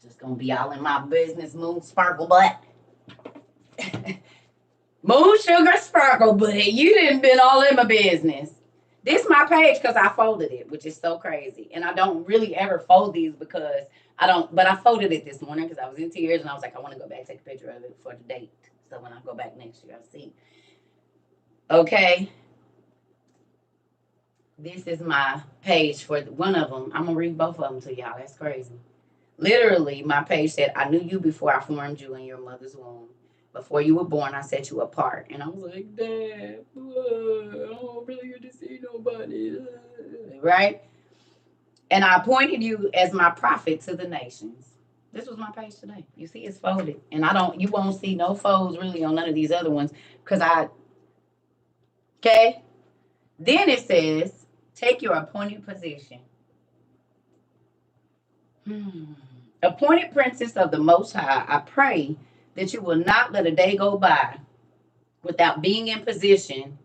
Just gonna be all in my business, moon sparkle butt. Moon sugar sparkle butt. You didn't been all in my business. This is my page because I folded it, which is so crazy. And I don't really ever fold these because I don't, but I folded it this morning because I was in tears and I was like, I want to go back, take a picture of it for the date. So when I go back next year, I'll see. Okay. This is my page for one of them. I'm going to read both of them to y'all. That's crazy. Literally, my page said, I knew you before I formed you in your mother's womb. Before you were born, I set you apart. And I was like, Dad, I don't really get to see nobody. Right? And I appointed you as my prophet to the nations. This was my page today. You see, it's folded. And you won't see no folds really on none of these other ones because okay? Then it says, take your appointed position. Appointed princess of the Most High, I pray that you will not let a day go by without being in the position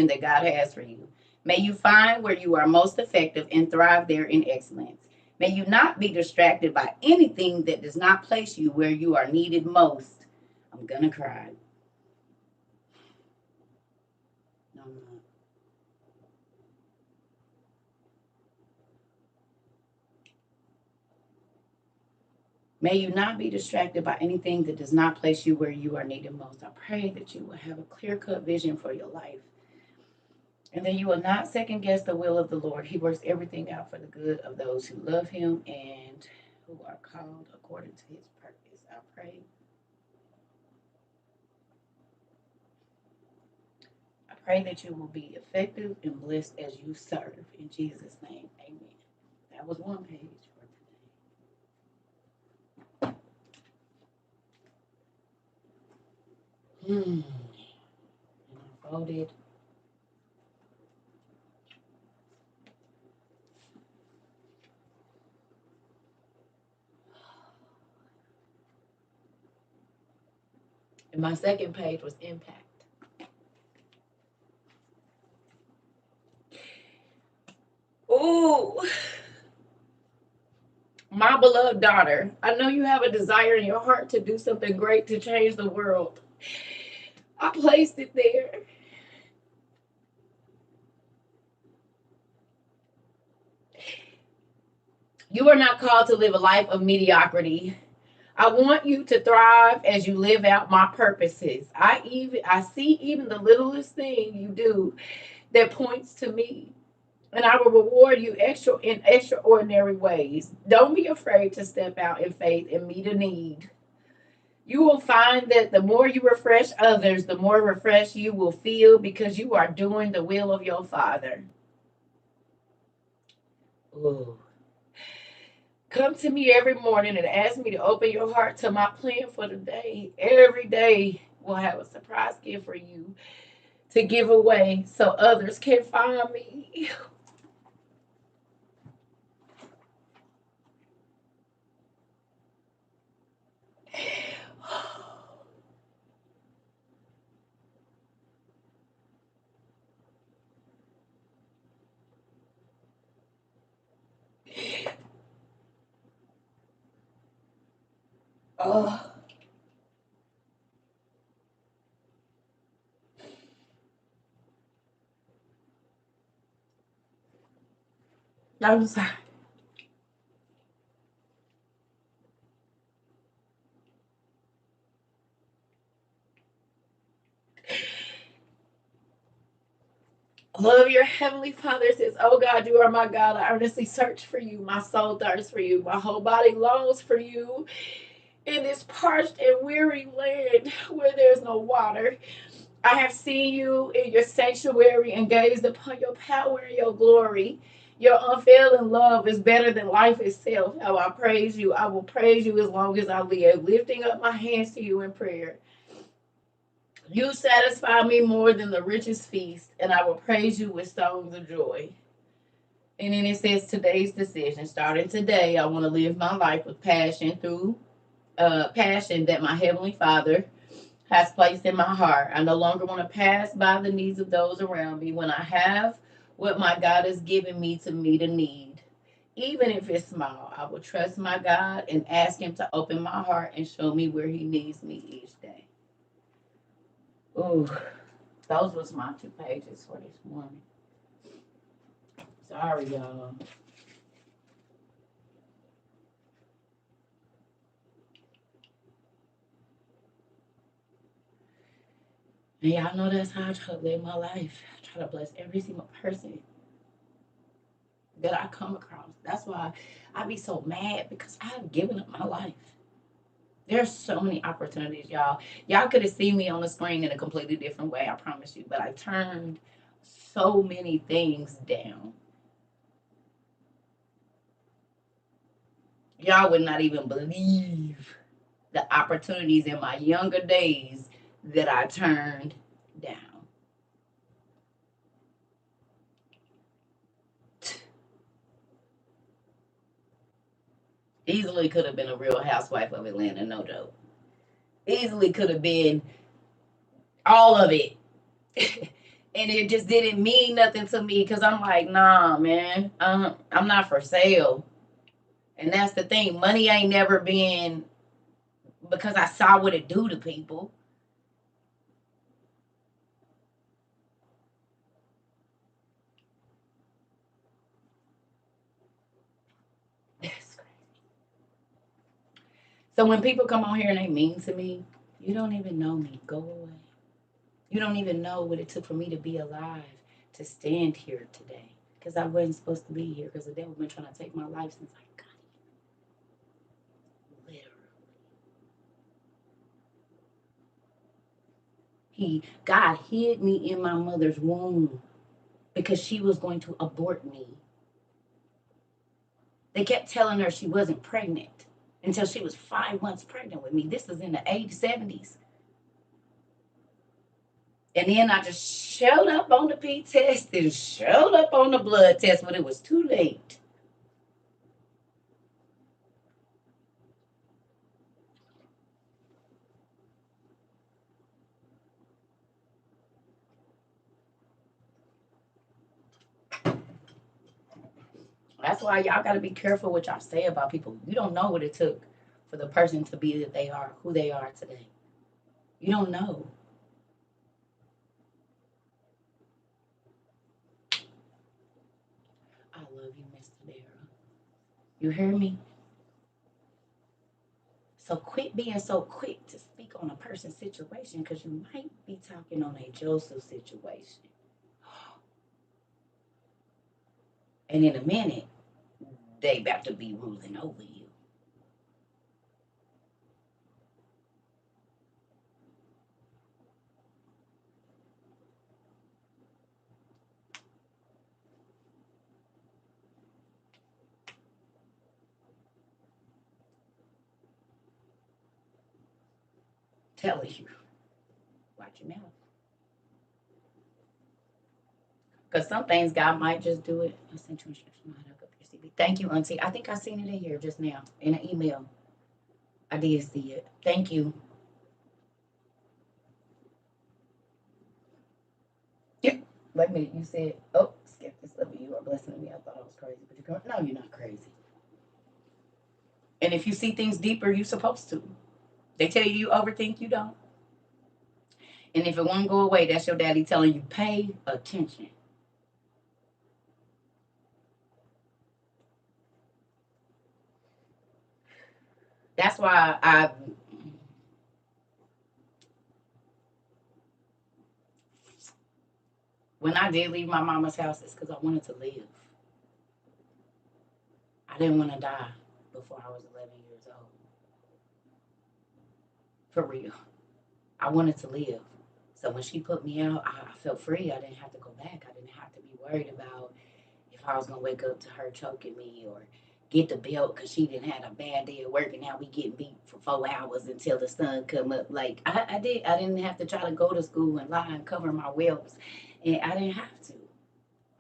that God has for you. May you find where you are most effective and thrive there in excellence. May you not be distracted by anything that does not place you where you are needed most. I'm gonna cry. No, I'm not. May you not be distracted by anything that does not place you where you are needed most. I pray that you will have a clear-cut vision for your life and that you will not second guess the will of the Lord. He works everything out for the good of those who love him and who are called according to his purpose. I pray that you will be effective and blessed as you serve. In Jesus' name, amen. That was one page for today. And I folded. And my second page was impact. Ooh. My beloved daughter, I know you have a desire in your heart to do something great to change the world. I placed it there. You are not called to live a life of mediocrity. I want you to thrive as you live out my purposes. I see even the littlest thing you do that points to me. and I will reward you in extraordinary ways. Don't be afraid to step out in faith and meet a need. You will find that the more you refresh others, the more refreshed you will feel because you are doing the will of your Father. Ooh. Come to me every morning and ask me to open your heart to my plan for the day. Every day will have a surprise gift for you to give away so others can find me. Oh, I'm sorry. Love your heavenly Father says, "Oh God, you are my God. I earnestly search for you. My soul thirsts for you. My whole body longs for you in this parched and weary land where there's no water. I have seen you in your sanctuary and gazed upon your power and your glory. Your unfailing love is better than life itself. How I praise you. I will praise you as long as I live, lifting up my hands to you in prayer. You satisfy me more than the richest feast, and I will praise you with songs of joy." And then it says today's decision. Starting today, I want to live my life with passion through passion that my Heavenly Father has placed in my heart. I no longer want to pass by the needs of those around me when I have what my God has given me to meet a need. Even if it's small, I will trust my God and ask Him to open my heart and show me where He needs me each day. Ooh, those was my 2 pages for this morning. Sorry, y'all. And y'all know that's how I try to live my life. I try to bless every single person that I come across. That's why I be so mad because I've given up my life. There's so many opportunities, y'all. Y'all could have seen me on the screen in a completely different way, I promise you. But I turned so many things down. Y'all would not even believe the opportunities in my younger days that I turned down. Easily could have been a real housewife of Atlanta, no joke. Easily could have been all of it. And it just didn't mean nothing to me because I'm like, nah, man, I'm not for sale. And that's the thing. Money ain't never been because I saw what it do to people. So when people come on here and they mean to me, you don't even know me. Go away. You don't even know what it took for me to be alive, to stand here today. Because I wasn't supposed to be here because the devil been trying to take my life since I got it. Literally. God hid me in my mother's womb because she was going to abort me. They kept telling her she wasn't pregnant until she was 5 months pregnant with me. This was in the 80s, 70s. And then I just showed up on the P test and showed up on the blood test when it was too late. That's why y'all got to be careful what y'all say about people. You don't know what it took for the person to be that they are, who they are today. You don't know. I love you, Mr. Darrell. You hear me? So quit being so quick to speak on a person's situation because you might be talking on a Joseph situation. And in a minute, they about to be ruling over you. Telling you, watch your mouth. Because some things God might just do it. I sent you instructions on how to hook up your CB. Thank you, Auntie. I think I seen it in here just now in an email. I did see it. Thank you. Yep. Wait a minute. You said, oh, skeptics of you are blessing me. I thought I was crazy, but you're no, you're not crazy. And if you see things deeper, you're supposed to. They tell you overthink, you don't. And if it won't go away, that's your daddy telling you, pay attention. That's why when I did leave my mama's house, it's because I wanted to live. I didn't want to die before I was 11 years old. For real. I wanted to live. So when she put me out, I felt free. I didn't have to go back. I didn't have to be worried about if I was going to wake up to her choking me or get the belt because she didn't have a bad day at work and now we getting beat for 4 hours until the sun come up. Like I didn't have to try to go to school and lie and cover my whelps. And I didn't have to.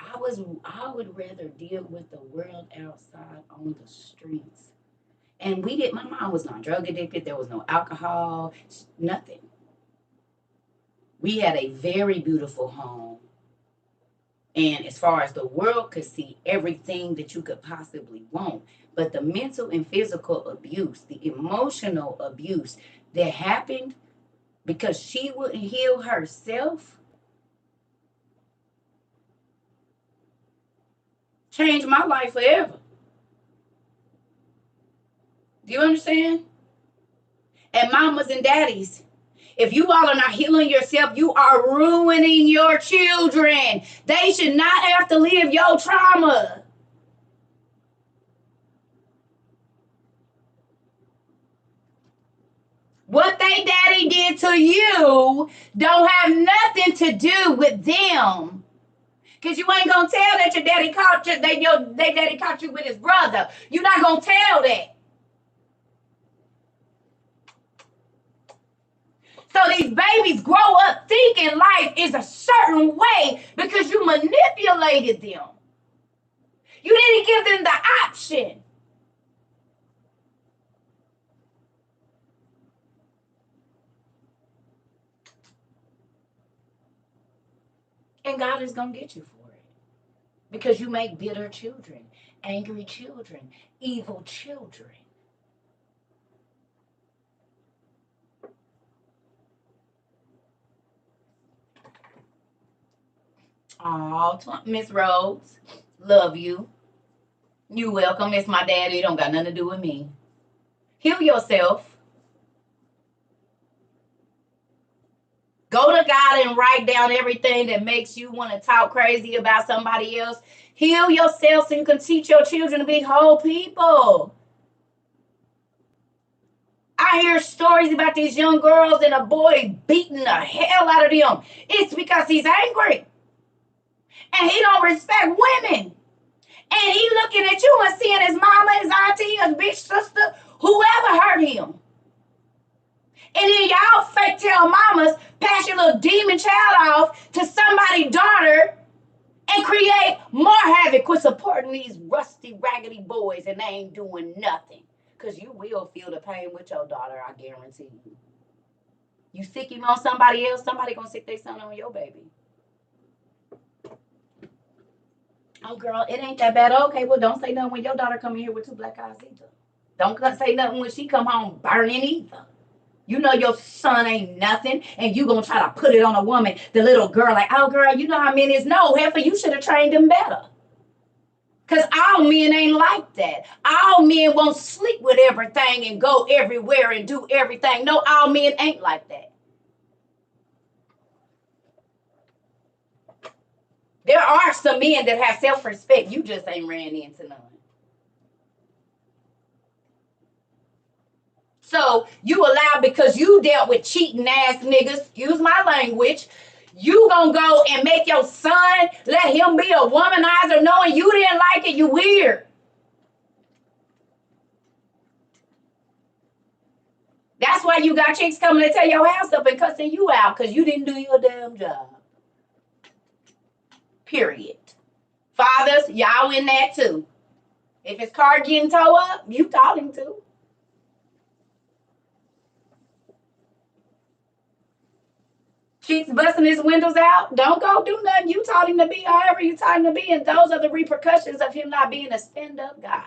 I would rather deal with the world outside on the streets. And my mom was not drug addicted. There was no alcohol, nothing. We had a very beautiful home. And as far as the world could see, everything that you could possibly want. But the mental and physical abuse, the emotional abuse that happened because she wouldn't heal herself, changed my life forever. Do you understand? And mamas and daddies, if you all are not healing yourself, you are ruining your children. They should not have to live your trauma. What they daddy did to you don't have nothing to do with them. Because you ain't going to tell that your daddy caught you, they daddy caught you with his brother. You're not going to tell that. So these babies grow up thinking life is a certain way because you manipulated them. You didn't give them the option. And God is going to get you for it. Because you make bitter children, angry children, evil children. Oh, Miss Rhodes, love you. You welcome. It's my daddy. It don't got nothing to do with me. Heal yourself. Go to God and write down everything that makes you want to talk crazy about somebody else. Heal yourself so you can teach your children to be whole people. I hear stories about these young girls and a boy beating the hell out of them. It's because he's angry. And he don't respect women. And he looking at you and seeing his mama, his auntie, his big sister, whoever hurt him. And then y'all fake tell mamas pass your little demon child off to somebody's daughter and create more havoc with supporting these rusty, raggedy boys and they ain't doing nothing. Because you will feel the pain with your daughter, I guarantee you. You sick him on somebody else, somebody gonna sick their son on your baby. Oh, girl, it ain't that bad. Okay, well, don't say nothing when your daughter come in here with 2 black eyes either. Don't say nothing when she come home burning either. You know your son ain't nothing, and you gonna try to put it on a woman, the little girl, like, oh, girl, you know how men is. No, heifer, you should have trained them better. Because all men ain't like that. All men won't sleep with everything and go everywhere and do everything. No, all men ain't like that. There are some men that have self-respect. You just ain't ran into none. So you allow, because you dealt with cheating ass niggas, excuse my language, you gonna go and make your son let him be a womanizer knowing you didn't like it? You weird. That's why you got chicks coming to tear your house up and cussing you out because you didn't do your damn job. Period. Fathers, y'all in that too. If his car getting towed up, you taught him to. Chicks busting his windows out, don't go do nothing. You taught him to be however you taught him to be, and those are the repercussions of him not being a stand-up guy.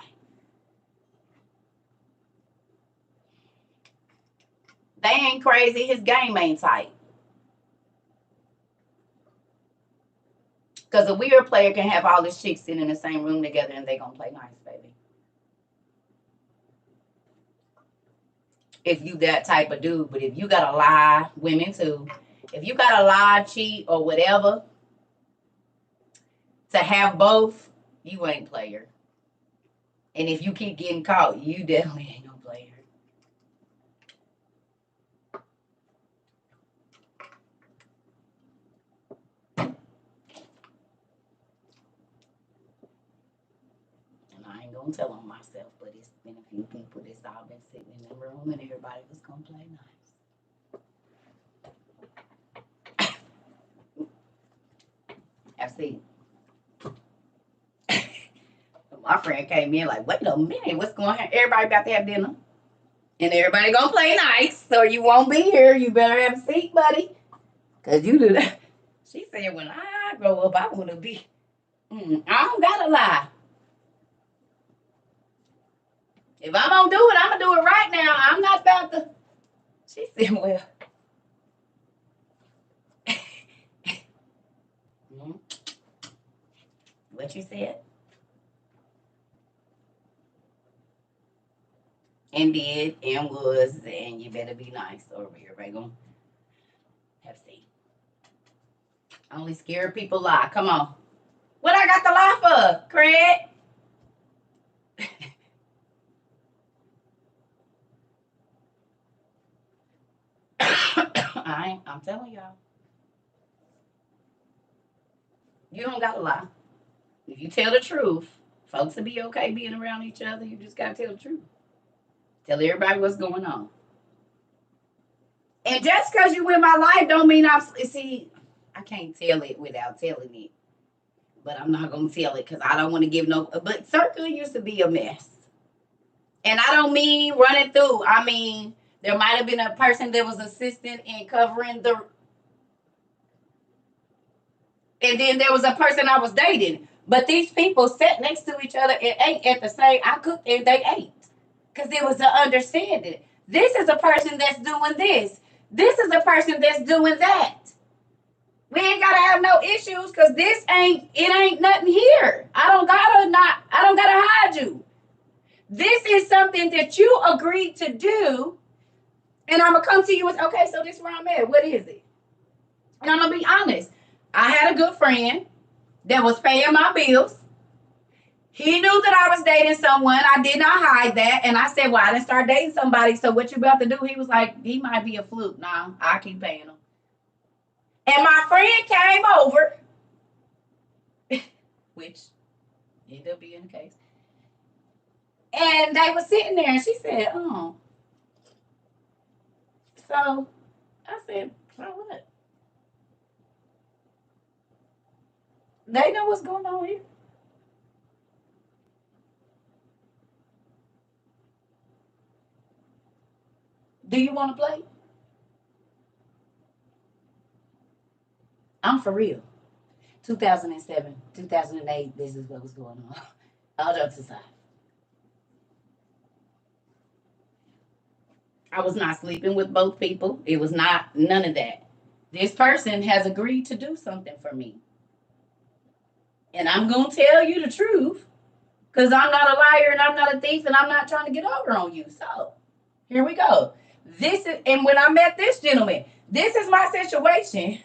They ain't crazy. His game ain't tight. Because a weird player can have all his chicks sitting in the same room together and they gonna play nice, baby. If you that type of dude. But if you gotta lie, women too, if you gotta lie, cheat, or whatever to have both, you ain't player. And if you keep getting caught, you definitely ain't no player. I ain't gonna tell on myself, but it's been a few people that's all been sitting in the room and everybody was gonna play nice. I see. My friend came in like, wait a minute, what's going on? Everybody about to have dinner. And everybody gonna play nice, so you won't be here. You better have a seat, buddy. Cause you do that. She said, when I grow up, I wanna be. I don't gotta lie. If I'm gonna do it, I'm gonna do it right now. I'm not about to. She said, well. What you said? And did and was, and you better be nice or everybody gonna have seat. Only scared people lie. Come on. What I got to lie for, Craig? I'm telling y'all. You don't gotta lie. If you tell the truth, folks will be okay being around each other. You just gotta tell the truth. Tell everybody what's going on. And just because you in my life don't mean see, I can't tell it without telling it. But I'm not gonna tell it because I don't want to give no. But CERCA used to be a mess. And I don't mean running through. I mean, there might have been a person that was assistant in covering the. And then there was a person I was dating. But these people sat next to each other and ate at the same. I cooked and they ate. Because there was an understanding. This is a person that's doing this. This is a person that's doing that. We ain't gotta have no issues because it ain't nothing here. I don't gotta hide you. This is something that you agreed to do, and I'm gonna come to you and say, okay, so this is where I'm at. What is it? And I'm gonna be honest. I had a good friend that was paying my bills. He knew that I was dating someone. I did not hide that. And I said, well, I didn't start dating somebody. So what you about to do? He was like, he might be a fluke. Nah, I keep paying him. And my friend came over, which ended up being the case. And they were sitting there and she said, oh. So I said, so what? They know what's going on here. Do you want to play? I'm for real. 2007, 2008, this is what was going on. All jokes aside. I was not sleeping with both people. It was not none of that. This person has agreed to do something for me. And I'm going to tell you the truth because I'm not a liar and I'm not a thief and I'm not trying to get over on you. So here we go. And when I met this gentleman, this is my situation.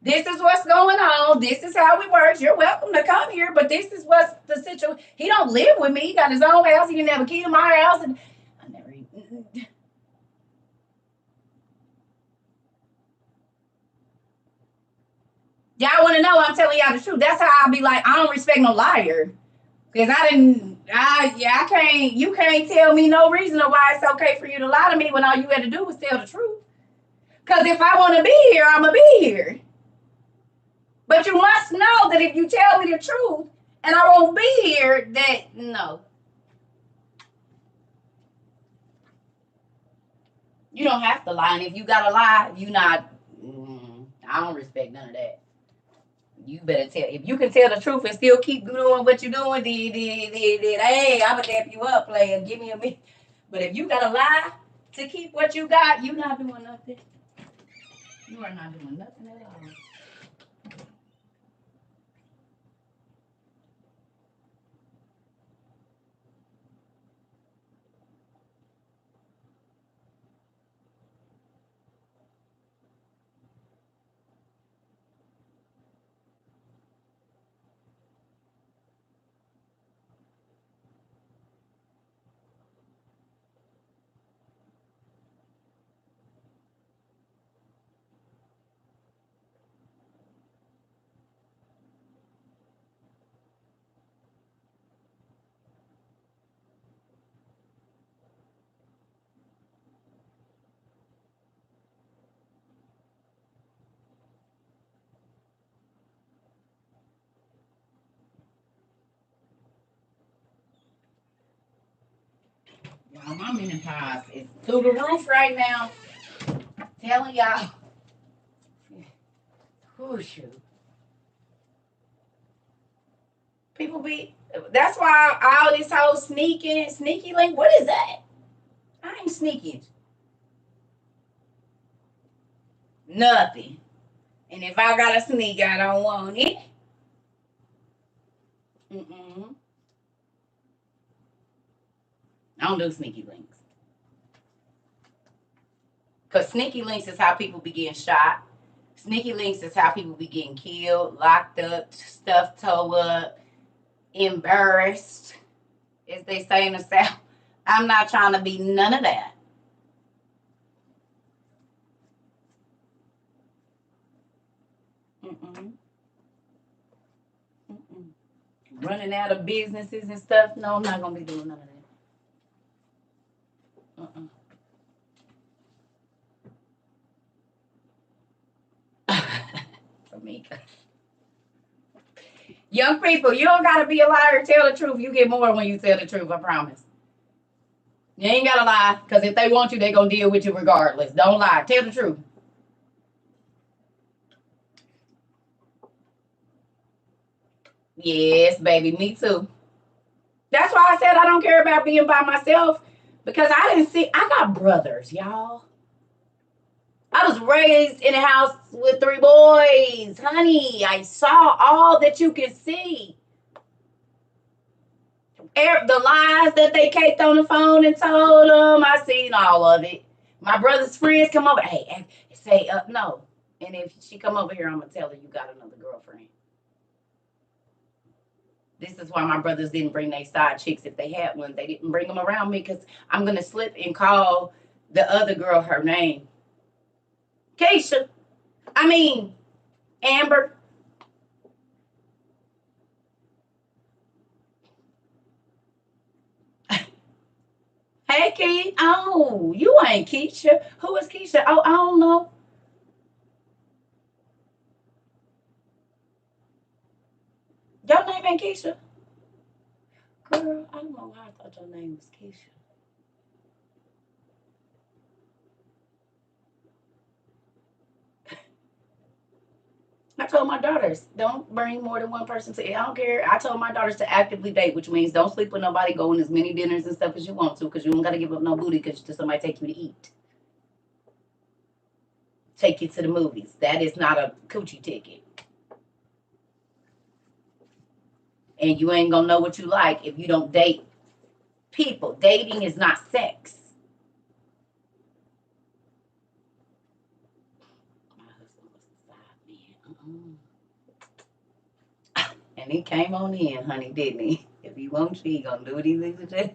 This is what's going on. This is how it works. You're welcome to come here, but this is what's the situation. He don't live with me. He got his own house. He didn't have a key in my house, and I never even. Y'all want to know? I'm telling y'all the truth. That's how I'll be like, I don't respect no liar. Because I can't, you can't tell me no reason of why it's okay for you to lie to me when all you had to do was tell the truth. Because if I want to be here, I'm going to be here. But you must know that if you tell me the truth and I won't be here, that no. You don't have to lie. And if you got to lie, you not, I don't respect none of that. You better tell. If you can tell the truth and still keep doing what you're doing, then hey, I'm going to dap you up, player. Give me a minute. But if you got to lie to keep what you got, you're not doing nothing. You are not doing nothing at all. Y'all, my menopause is through the roof right now. Telling y'all. Oh, shoot. People be, that's why all this whole sneaky link, what is that? I ain't sneaking. Nothing. And if I got to sneak, I don't want it. Mm-mm. I don't do sneaky links. Because sneaky links is how people be getting shot. Sneaky links is how people be getting killed, locked up, stuff towed up, embarrassed, as they say in the South. I'm not trying to be none of that. Mm-mm. Mm-mm. Running out of businesses and stuff. No, I'm not going to be doing none of that. Uh-uh. Tamika. Young people, you don't gotta be a liar. Tell the truth. You get more when you tell the truth. I promise. You ain't gotta lie, because if they want you, they gonna deal with you regardless. Don't lie. Tell the truth. Yes, baby. Me too. That's why I said I don't care about being by myself, because I didn't see. I got brothers, y'all. I was raised in a house with 3 boys, honey. I saw all that you can see. The lies that they caked on the phone and told them, I seen all of it. My brother's friends come over, hey, say, no. And if she come over here, I'm going to tell her you got another girlfriend. This is why my brothers didn't bring their side chicks if they had one. They didn't bring them around me because I'm going to slip and call the other girl her name. Keisha. I mean, Amber. Hey, Key. Oh, you ain't Keisha. Who is Keisha? Oh, I don't know. Your name ain't Keisha? Girl, I don't know why I thought your name was Keisha. I told my daughters, don't bring more than one person to it. I don't care. I told my daughters to actively date, which means don't sleep with nobody, go on as many dinners and stuff as you want to, because you don't got to give up no booty because somebody take you to eat. Take you to the movies. That is not a coochie ticket. And you ain't going to know what you like if you don't date people. Dating is not sex. My husband was a side man. And he came on in, honey, didn't he? If he wants you, he gonna do what he needs to do.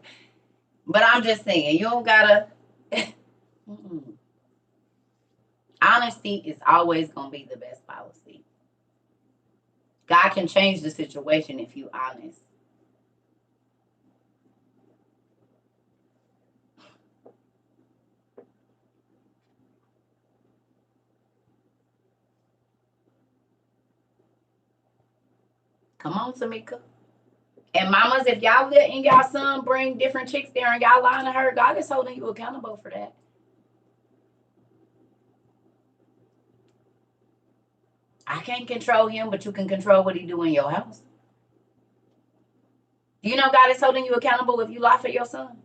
But I'm just saying, you don't gotta. Honesty is always gonna be the best policy. God can change the situation if you honest. Come on, Tamika. And mamas, if y'all letting y'all son bring different chicks there and y'all lying to her, God is holding you accountable for that. I can't control him, but you can control what he do in your house. You know God is holding you accountable if you lie for your son.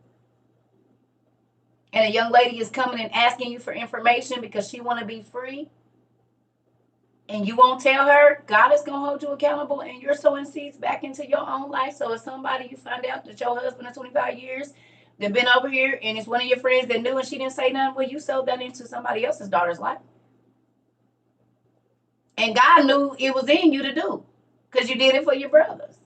And a young lady is coming and asking you for information because she want to be free, and you won't tell her, God is going to hold you accountable, and you're sowing seeds back into your own life. So if somebody, you find out that your husband of 25 years, they've been over here, and it's one of your friends that knew and she didn't say nothing, well, you sowed that into somebody else's daughter's life. And God knew it was in you to do because you did it for your brothers.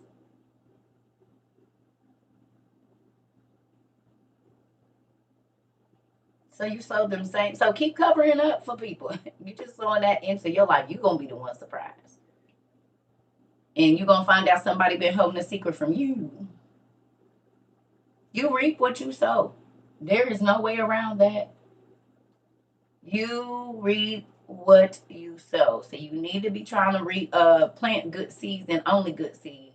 So you sowed them same. So keep covering up for people. You just sowing that into your life. You're going to be the one surprised. And you're going to find out somebody been holding a secret from you. You reap what you sow. There is no way around that. You reap what you sow. So you need to be trying to plant good seeds and only good seeds.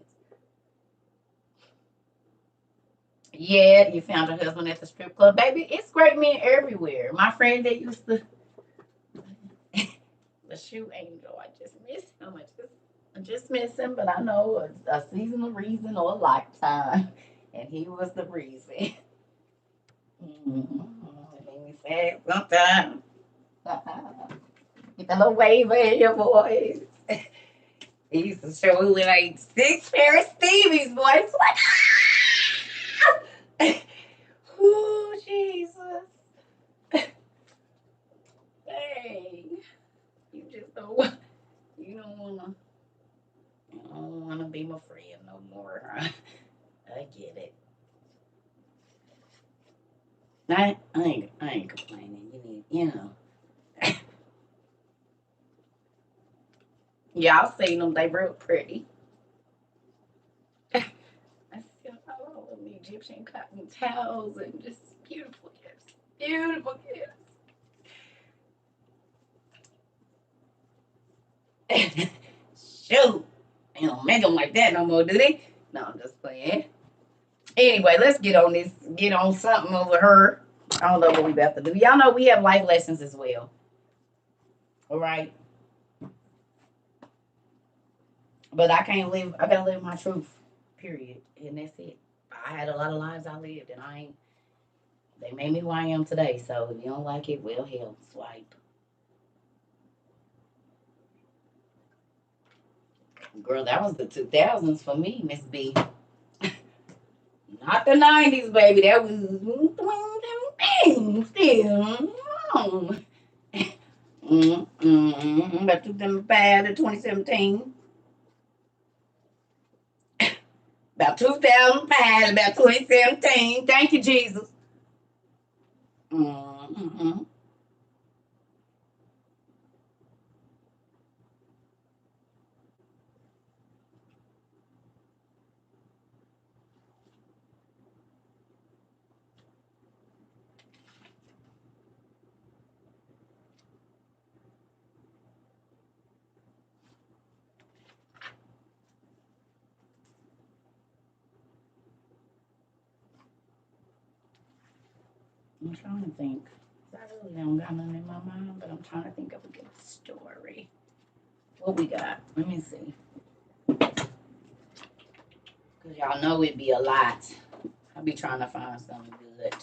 Yeah, you found your husband at the strip club. Baby, it's great men everywhere. My friend that used to the shoe angel, I just miss him. I just miss him, but I know a seasonal reason or a lifetime. And he was the reason. Mm-hmm. It made me sad sometimes. Get a little wave in your voice. He used to show me like 6 pair of Stevie's voice. Like, oh, Jesus. Dang. You just don't, you don't want to, I don't want to be my friend no more. I get it. I ain't complaining. You know. Y'all seen them. They real pretty. I still all of the Egyptian cotton towels and just beautiful gifts. Beautiful gifts. Shoot. They don't make them like that no more, do they? No, I'm just playing. Anyway, let's get on something over her. I don't know what we about to do. Y'all know we have life lessons as well. All right. But I gotta live my truth. Period. And that's it. I had a lot of lives I lived and they made me who I am today. So if you don't like it, well hell, swipe. Girl, that was the 2000s for me, Miss B. Not the 90s, baby. That was still. About 2005 to 2017. About 2005, about 2017. Thank you, Jesus. Mm-hmm. I'm trying to think. I really don't got nothing in my mind, but I'm trying to think of a good story. What we got? Let me see. Because y'all know it'd be a lot. I'll be trying to find something good.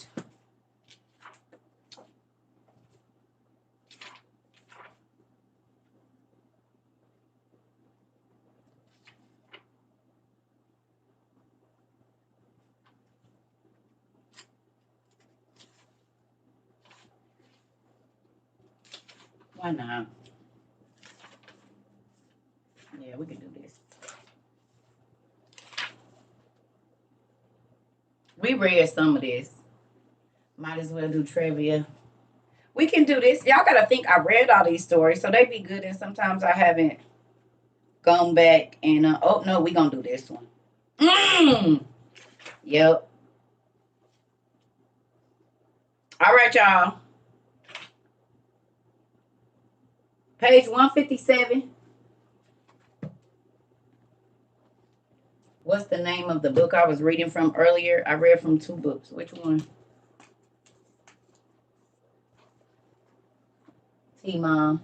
Why not? Yeah, we can do this. We read some of this. Might as well do trivia. We can do this. Y'all gotta think I read all these stories, so they be good, and sometimes I haven't gone back and oh no, we gonna do this one. Yep. All right, y'all. Page 157. What's the name of the book I was reading from earlier? I read from two books. Which one? T-Mom.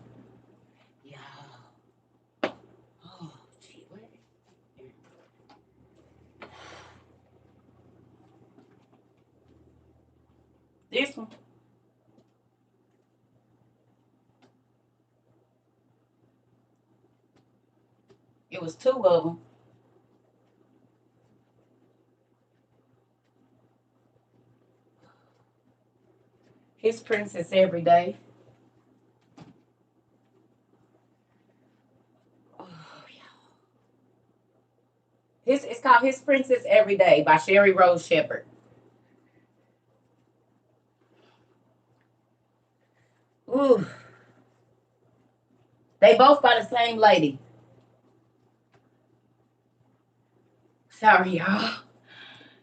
Yeah. Oh, gee, what? This one. It was two of them. His Princess Every Day. Oh, yeah. It's called His Princess Every Day by Sherry Rose Shepherd. Ooh. They both by the same lady. Sorry, y'all.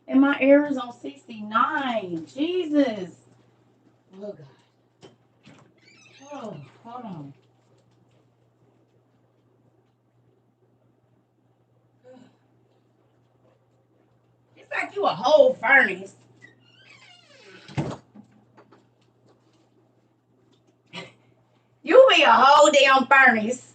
And my air is on 69. Jesus. Oh, God. Oh, hold on. It's like you a whole furnace. You be a whole damn furnace.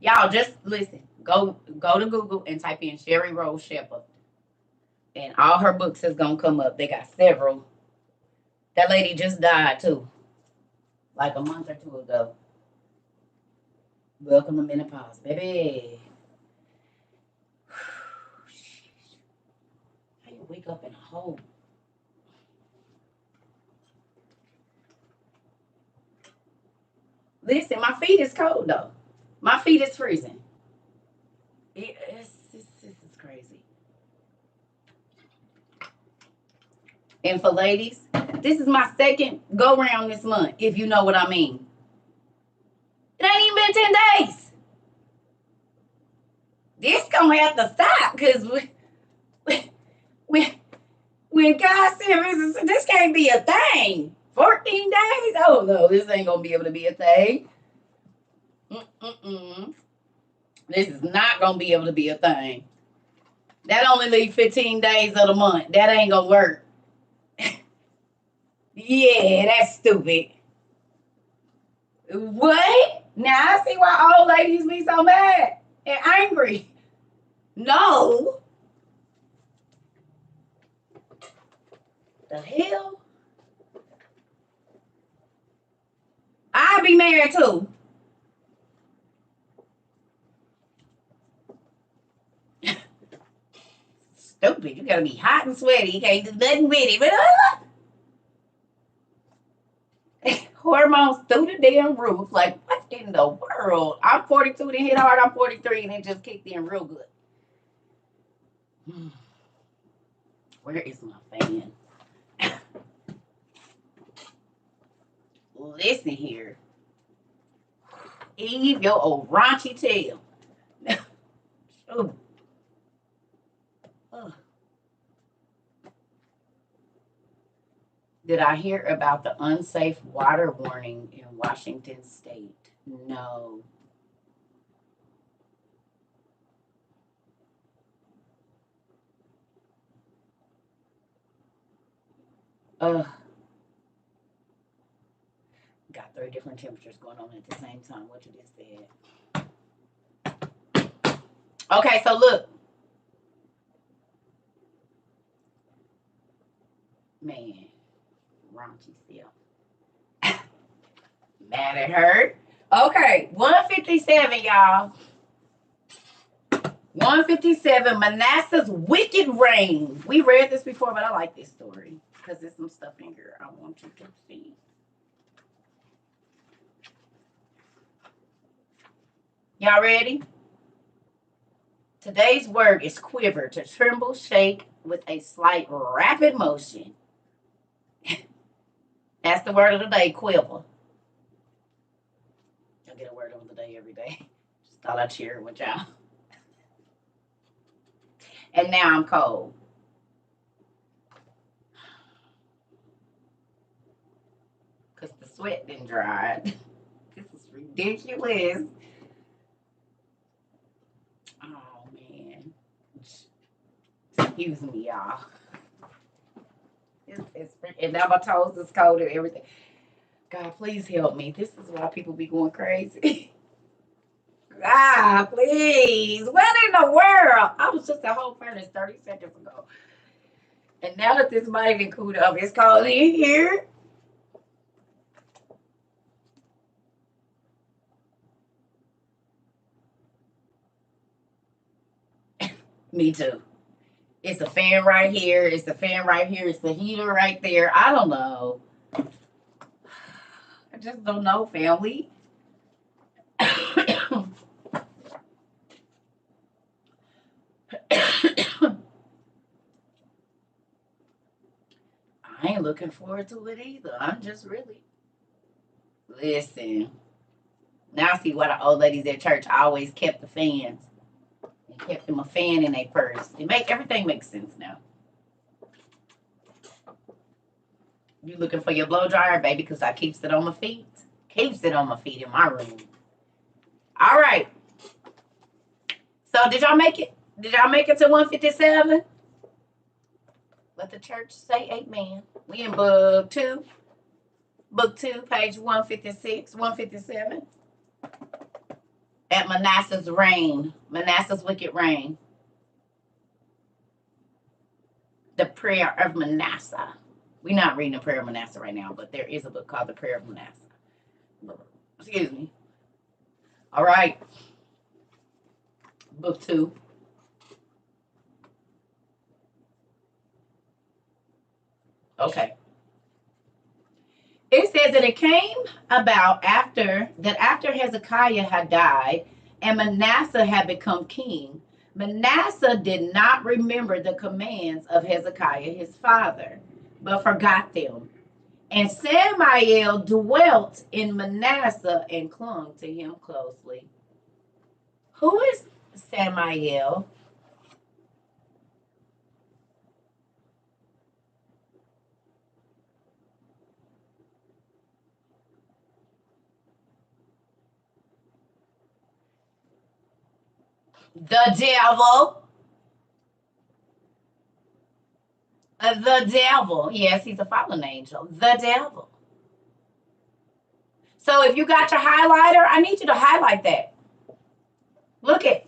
Y'all just listen. Go to Google and type in Sherry Rose Shepherd. And all her books is gonna come up. They got several. That lady just died too. Like a month or two ago. Welcome to menopause, baby. How you wake up in a hole? Listen, my feet is cold though. My feet is freezing. This is crazy. And for ladies, this is my second go round this month, if you know what I mean. It ain't even been 10 days. This gonna have to stop because when God said this can't be a thing. 14 days? Oh no, this ain't gonna be able to be a thing. This is not gonna be able to be a thing. That only leaves 15 days of the month. That ain't gonna work. Yeah, that's stupid. What? Now I see why old ladies be so mad and angry. No. The hell? I'll be married too. Stupid. You gotta be hot and sweaty. You can't do nothing with it. Hormones through the damn roof. Like, what in the world? I'm 42, then hit hard. I'm 43, and it just kicked in real good. Where is my fan? Listen here. Eve, your old raunchy tail. Oh. Did I hear about the unsafe water warning in Washington State? No. Got 3 different temperatures going on at the same time. What you just said. Okay, so look. Man, raunchy still. Mad at her. Okay, 157, y'all. 157, Manasseh's Wicked Reign. We read this before, but I like this story because there's some stuff in here I want you to see. Y'all ready? Today's word is quiver, to tremble, shake with a slight rapid motion. That's the word of the day, quiver. I get a word of the day every day. Just thought I'd share it with y'all. And now I'm cold. Because the sweat didn't dry. This is ridiculous. Oh, man. Excuse me, y'all. And now my toes is cold and everything. God, please help me. This is why people be going crazy. Please. What in the world? I was just a whole furnace 30 seconds ago. And now that this might even cooled up, it's cold in here. Me too. It's a fan right here. It's the fan right here. It's the heater right there. I don't know. I just don't know, family. I ain't looking forward to it either. I'm just really. Listen. Now I see why the old ladies at church always kept the fans. They kept them a fan in their purse. Everything makes sense now. You looking for your blow dryer, baby? Because I keeps it on my feet. Keeps it on my feet in my room. All right. So did y'all make it? Did y'all make it to 157? Let the church say amen. We in book 2. Book 2, page 156, 157. At Manasseh's reign. Manasseh's wicked reign. The prayer of Manasseh. We're not reading the prayer of Manasseh right now, but there is a book called the prayer of Manasseh. Excuse me. All right. Book 2. Okay. It says that it came about after Hezekiah had died and Manasseh had become king. Manasseh did not remember the commands of Hezekiah his father, but forgot them. And Samael dwelt in Manasseh and clung to him closely. Who is Samael? The devil. The devil. Yes, he's a fallen angel. The devil. So if you got your highlighter, I need you to highlight that. Look at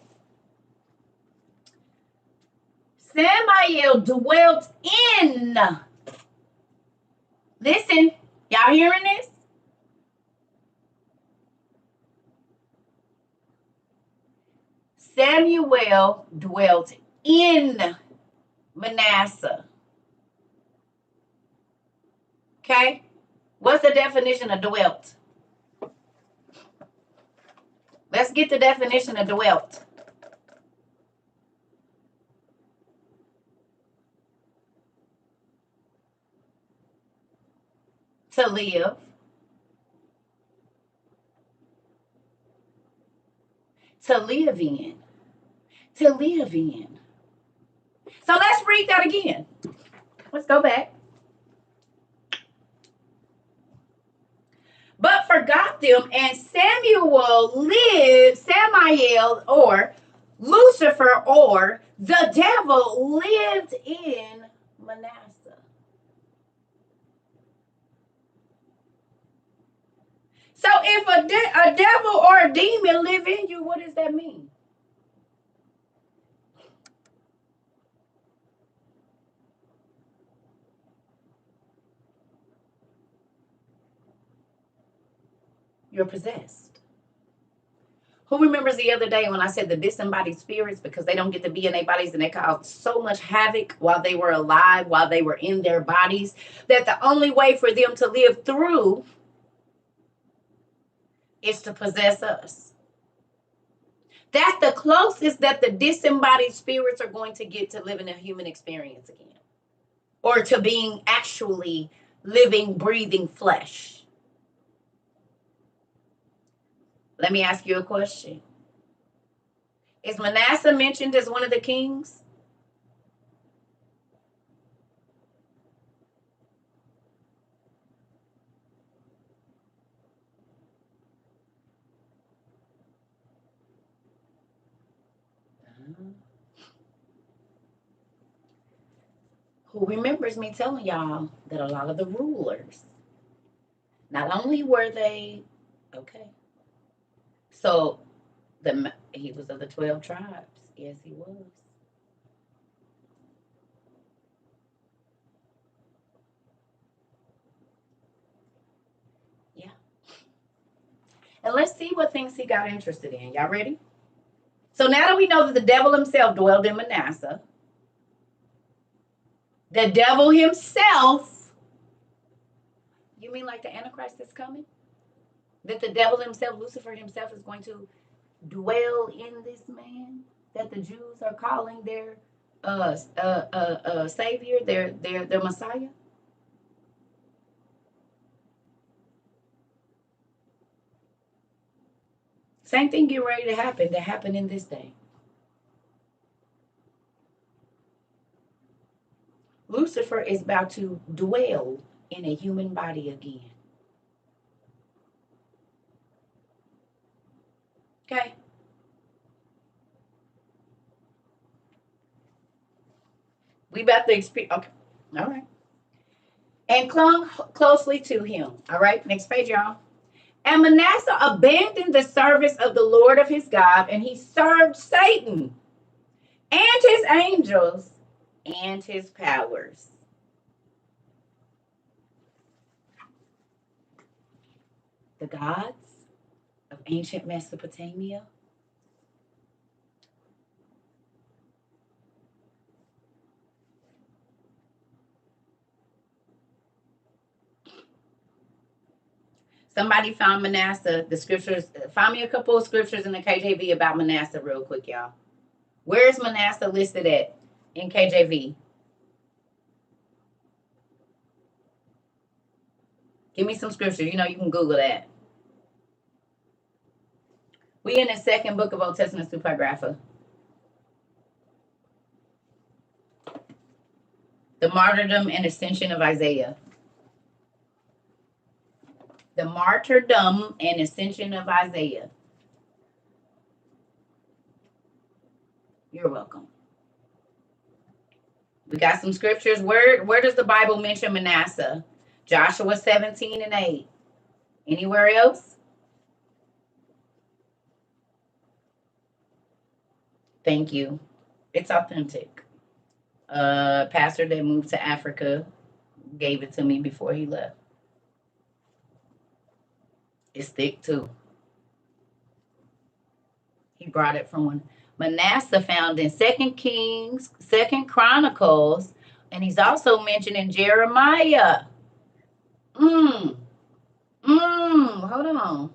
Samael dwelt in. Listen, y'all hearing this? Samuel dwelt in Manasseh. Okay? What's the definition of dwelt? Let's get the definition of dwelt. To live. To live in. To live in. So let's read that again. Let's go back. But forgot them, and Samael or Lucifer or the devil lived in Manasseh. So if a devil or a demon live in you, what does that mean? You're possessed. Who remembers the other day when I said the disembodied spirits, because they don't get to be in their bodies and they caused so much havoc while they were alive, while they were in their bodies, that the only way for them to live through is to possess us. That's the closest that the disembodied spirits are going to get to living a human experience again, or to being actually living, breathing flesh. Let me ask you a question. Is Manasseh mentioned as one of the kings? Who remembers me telling y'all that a lot of the rulers, not only were they okay, so he was of the 12 tribes. Yes, he was. Yeah. And let's see what things he got interested in. Y'all ready? So now that we know that the devil himself dwelled in Manasseh, the devil himself, you mean like the Antichrist that's coming? That the devil himself, Lucifer himself, is going to dwell in this man that the Jews are calling their savior, their Messiah? Same thing get ready to happen in this day. Lucifer is about to dwell in a human body again. Okay? We about to experience. Okay. All right. And clung closely to him. All right. Next page, y'all. And Manasseh abandoned the service of the Lord of his God, and he served Satan and his angels and his powers. The gods of ancient Mesopotamia. Somebody found Manasseh, the scriptures. Find me a couple of scriptures in the KJV about Manasseh, real quick, y'all. Where is Manasseh listed at in KJV? Give me some scripture. You know, you can Google that. We in the second book of Old Testament Supergrapha. The martyrdom and ascension of Isaiah. The martyrdom and ascension of Isaiah. You're welcome. We got some scriptures. Where does the Bible mention Manasseh? Joshua 17 and 8. Anywhere else? Thank you. It's authentic. Pastor that moved to Africa gave it to me before he left. It's thick too. He brought it from one. Manasseh found in Second Kings, Second Chronicles, and he's also mentioned in Jeremiah. Hold on.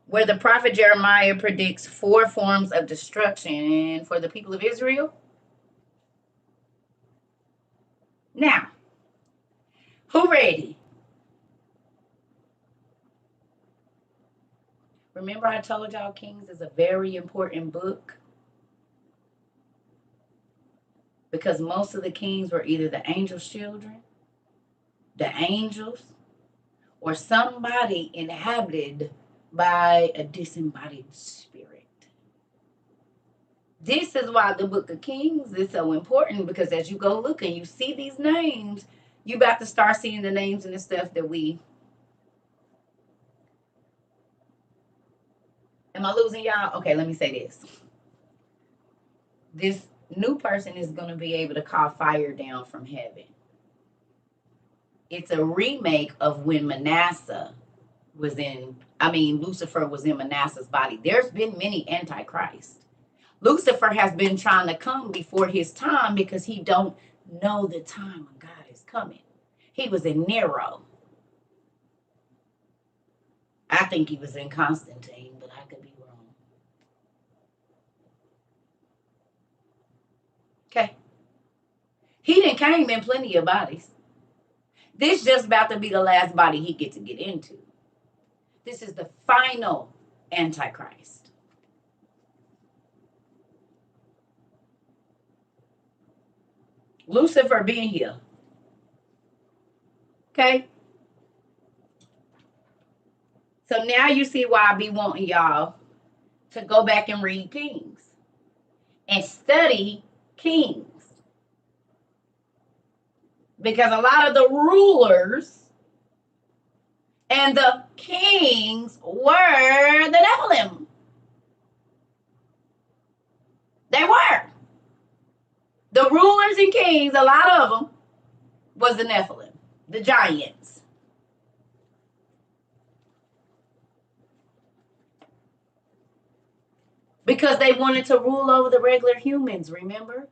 Where the prophet Jeremiah predicts 4 forms of destruction for the people of Israel. Now, who ready? Remember I told y'all Kings is a very important book? Because most of the kings were either the angel's children, the angels, or somebody inhabited by a disembodied spirit. This is why the book of Kings is so important, because as you go look and you see these names, you about to start seeing the names and the stuff that we... Am I losing y'all? Okay, let me say this. This new person is going to be able to call fire down from heaven. It's a remake of when Lucifer was in Manasseh's body. There's been many antichrists. Lucifer has been trying to come before his time because he don't know the time when God is coming. He was in Nero. I think he was in Constantine, but I could be wrong. Okay. He done came in plenty of bodies. This just about to be the last body he get to get into. This is the final Antichrist. Lucifer being here. Okay? So now you see why I be wanting y'all to go back and read Kings and study Kings. Because a lot of the rulers and the kings were the Nephilim. They were. The rulers and kings, a lot of them, was the Nephilim, the giants. Because they wanted to rule over the regular humans, remember?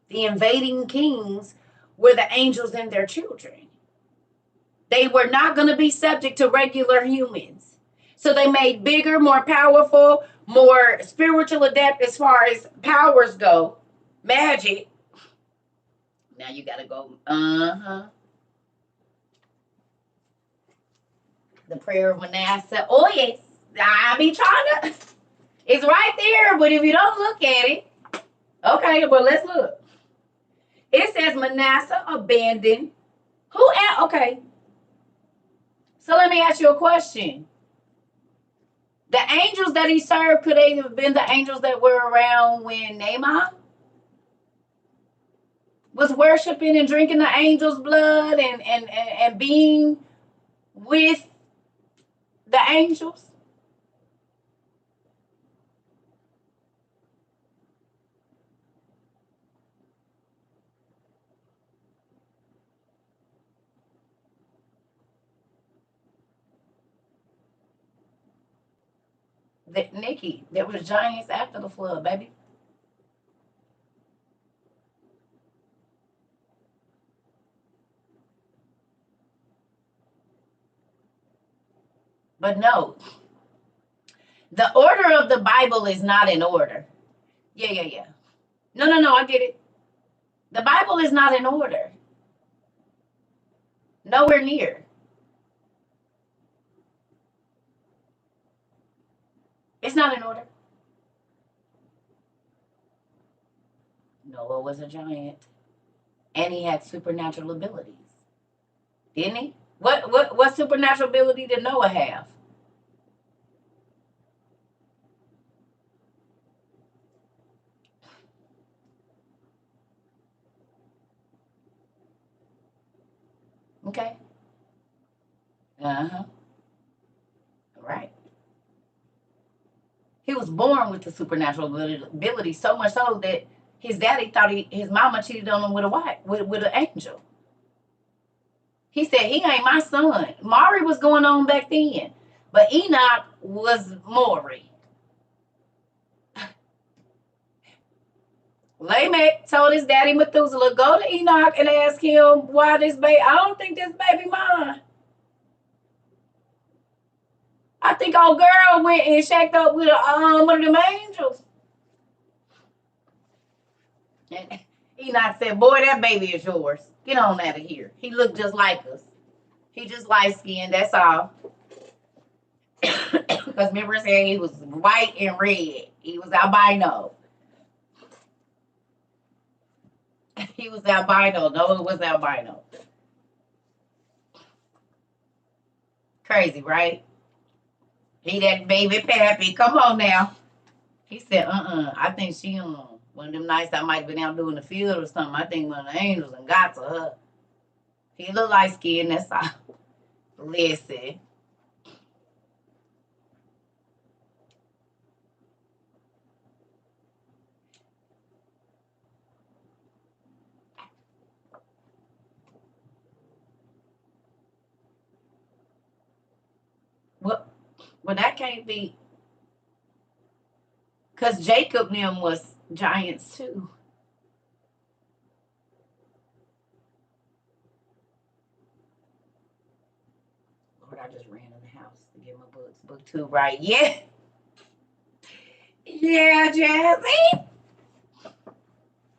The invading kings were the angels and their children. They were not going to be subject to regular humans. So they made bigger, more powerful, more spiritual adept as far as powers go. Magic. Now you got to go, The prayer of Manasseh. Oh, yes. I be trying to. It's right there, but if you don't look at it. Okay, but let's look. It says Manasseh abandoned. Who at? Okay. So let me ask you a question. The angels that he served, could they have been the angels that were around when Naaman was worshiping and drinking the angels' blood and being with the angels? Nikki, there was giants after the flood, baby. But no, the order of the Bible is not in order. Yeah. No, I get it. The Bible is not in order. Nowhere near. It's not in order. Noah was a giant. And he had supernatural abilities. Didn't he? What supernatural ability did Noah have? Okay. Uh-huh. Right. He was born with the supernatural ability, so much so that his daddy thought his mama cheated on him with a wife, with an angel. He said, he ain't my son. Maury was going on back then. But Enoch was Maury. Lamech told his daddy Methuselah, go to Enoch and ask him why this baby, I don't think this baby mine. I think old girl went and shacked up with one of them angels. And Enoch said, boy, that baby is yours. Get on out of here. He looked just like us. He just light skinned, that's all. Because remember I said he was white and red. He was albino. He was albino. Noah was albino. Crazy, right? He that baby pappy. Come on now. He said, I think she one of them nights I might have been out doing the field or something. I think one of the angels and got to her. He look like skin, that's all. Listen. Well, that can't be. Because Jacob them was giants too. Lord, I I just ran in the house to get my books. Book 2, right? Yeah. Yeah, Jazzy.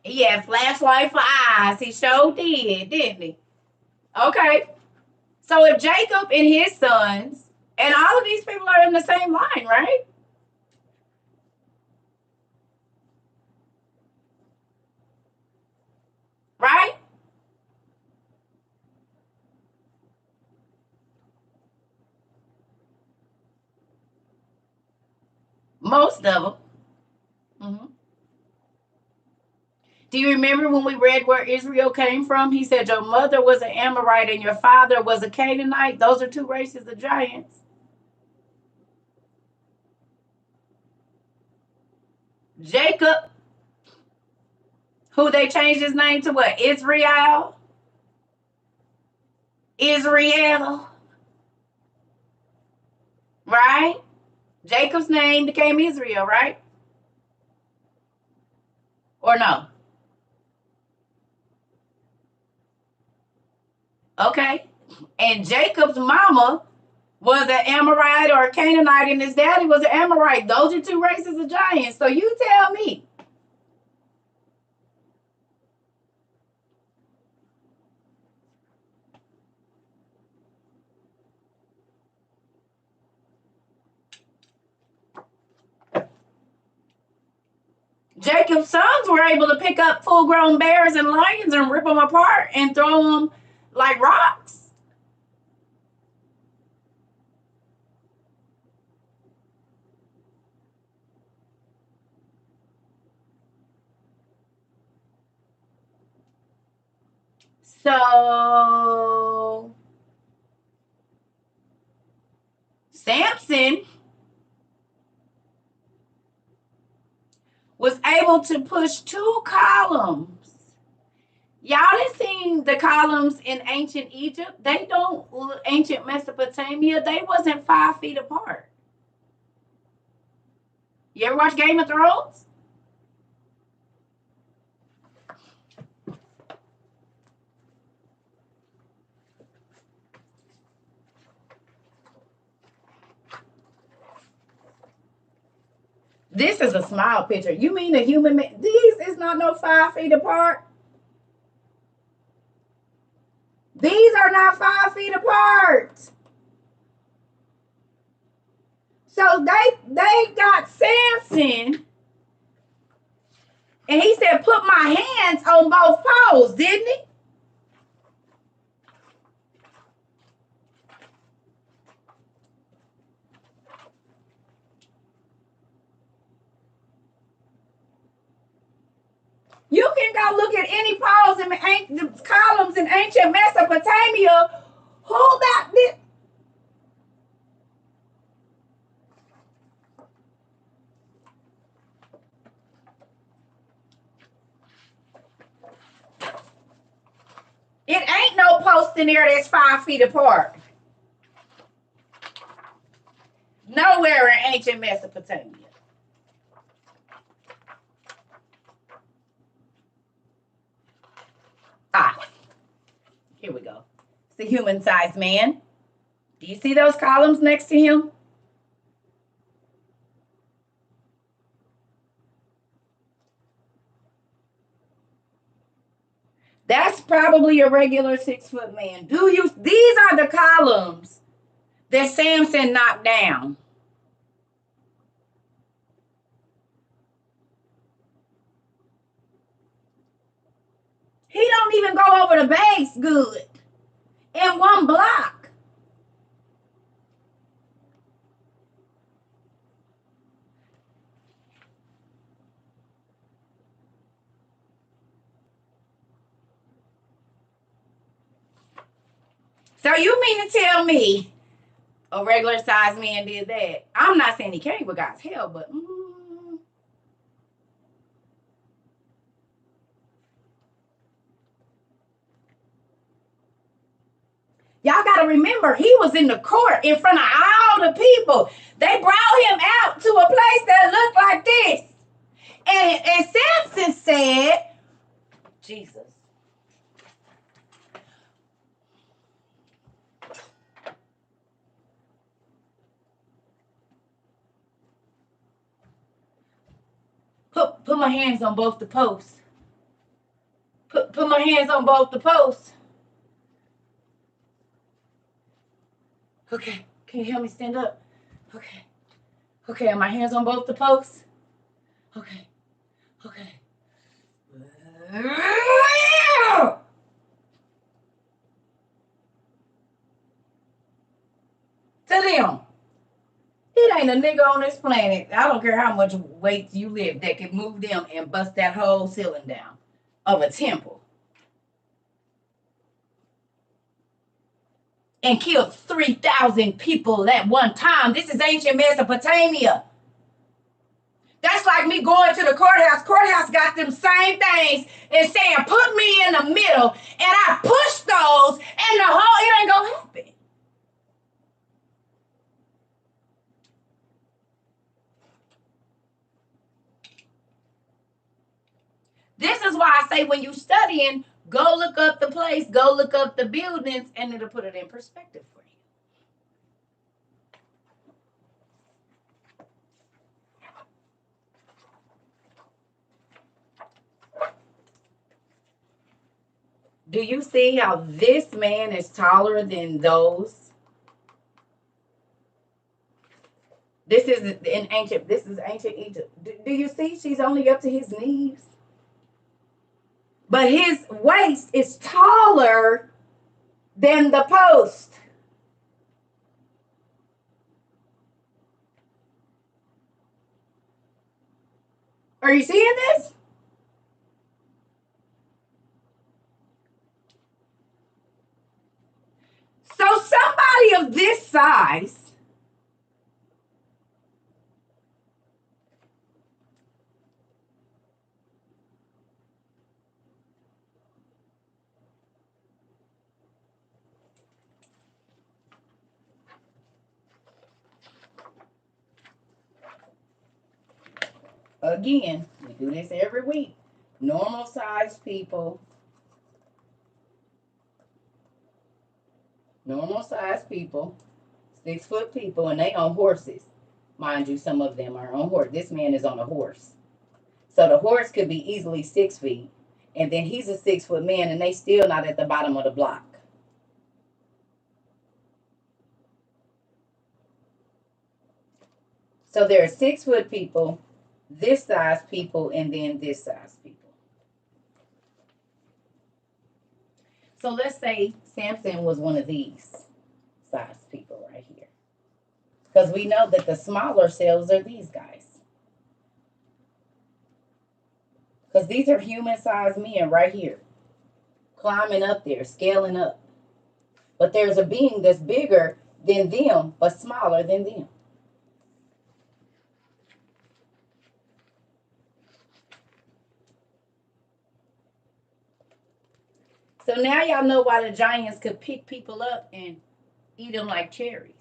Yeah, flashlight for eyes. He sure did, didn't he? Okay. So if Jacob and his sons, and all of these people are in the same line, right? Right? Most of them. Hmm. Do you remember when we read where Israel came from? He said, your mother was an Amorite and your father was a Canaanite. Those are two races of giants. Jacob, who they changed his name to what? Israel? Israel, right? Jacob's name became Israel, right? Or no? Okay. And Jacob's mama was an Amorite or a Canaanite, and his daddy was an Amorite. Those are two races of giants. So you tell me. Jacob's sons were able to pick up full grown bears and lions and rip them apart and throw them like rocks. So Samson was able to push 2 columns. Y'all done seen the columns in ancient Egypt? They don't, ancient Mesopotamia, they wasn't 5 feet apart. You ever watch Game of Thrones? This is a small picture. You mean a human? These is not no 5 feet apart. These are not 5 feet apart. So they got Samson, and he said, "Put my hands on both poles," didn't he? You can go look at any poles in the columns in ancient Mesopotamia. Who that? It ain't no post in there that's 5 feet apart. Nowhere in ancient Mesopotamia. Ah, here we go. It's a human-sized man. Do you see those columns next to him? That's probably a regular 6 foot man. These are the columns that Samson knocked down. He don't even go over the base good in one block. So you mean to tell me a regular sized man did that? I'm not saying he came with God's help, but y'all got to remember, he was in the court in front of all the people. They brought him out to a place that looked like this. And Samson said, Jesus. Put my hands on both the posts. Put my hands on both the posts. Okay. Can you help me stand up? Okay. Okay, are my hands on both the posts? Okay. Okay. To them. It ain't a nigga on this planet, I don't care how much weight you lift, that can move them and bust that whole ceiling down of a temple. And killed 3,000 people at one time. This is ancient Mesopotamia. That's like me going to the courthouse. Courthouse got them same things and saying, put me in the middle, and I push those, and the whole, it ain't gonna happen. This is why I say when you studying, go look up the place, go look up the buildings, and it'll put it in perspective for you. Do you see how this man is taller than those? This is ancient Egypt. Do you see she's only up to his knees? But his waist is taller than the post. Are you seeing this? So somebody of this size again, we do this every week. Normal sized people. Normal sized people. 6 foot people, and they on horses. Mind you, some of them are on horse. This man is on a horse. So the horse could be easily 6 feet. And then he's a 6 foot man, and they still not at the bottom of the block. So there are 6 foot people, this size people, and then this size people. So let's say Samson was one of these size people right here. Because we know that the smaller cells are these guys. Because these are human-sized men right here. Climbing up there, scaling up. But there's a being that's bigger than them, but smaller than them. So now y'all know why the giants could pick people up and eat them like cherries.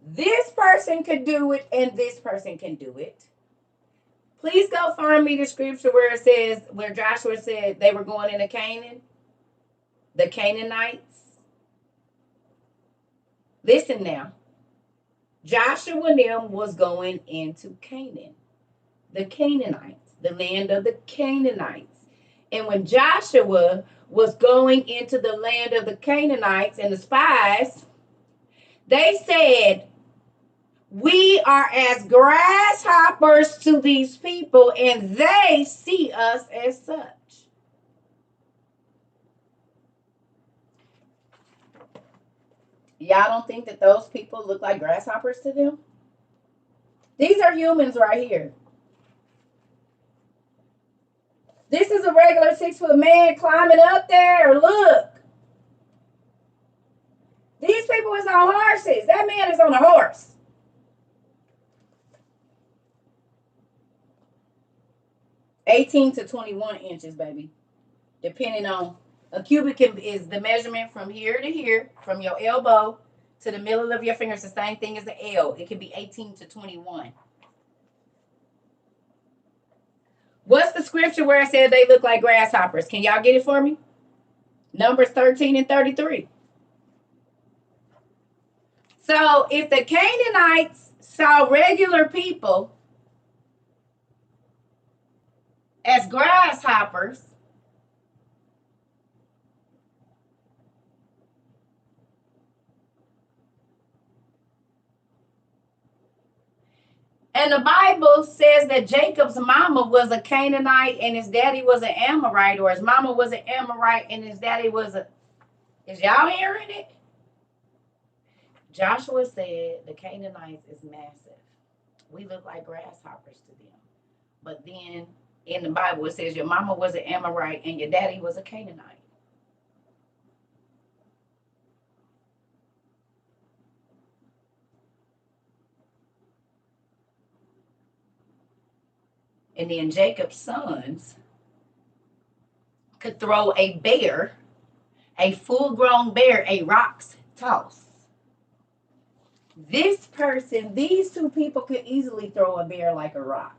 This person could do it, and this person can do it. Please go find me the scripture where it says, where Joshua said they were going into Canaan. The Canaanites. Listen now. Joshua and them was going into Canaan. The Canaanites. The land of the Canaanites. And when Joshua was going into the land of the Canaanites and the spies, they said, we are as grasshoppers to these people, and they see us as such. Y'all don't think that those people look like grasshoppers to them? These are humans right here. This is a regular 6 foot man climbing up there. Look. These people is on horses. That man is on a horse. (18 to 21 inches, baby. Depending on, a cubit is the measurement from here to here, from your elbow to the middle of your finger. It's the same thing as the L. It can be 18 to 21. What's the scripture where it said they look like grasshoppers? Can y'all get it for me? Numbers 13 and 33. So if the Canaanites saw regular people as grasshoppers. And the Bible says that Jacob's mama was a Canaanite and his daddy was an Amorite, or his mama was an Amorite and his daddy was a. Is y'all hearing it? Joshua said the Canaanites is massive. We look like grasshoppers to them. But then in the Bible it says your mama was an Amorite and your daddy was a Canaanite. And then Jacob's sons could throw a bear, a full-grown bear, a roc's toss. This person, these two people could easily throw a bear like a rock.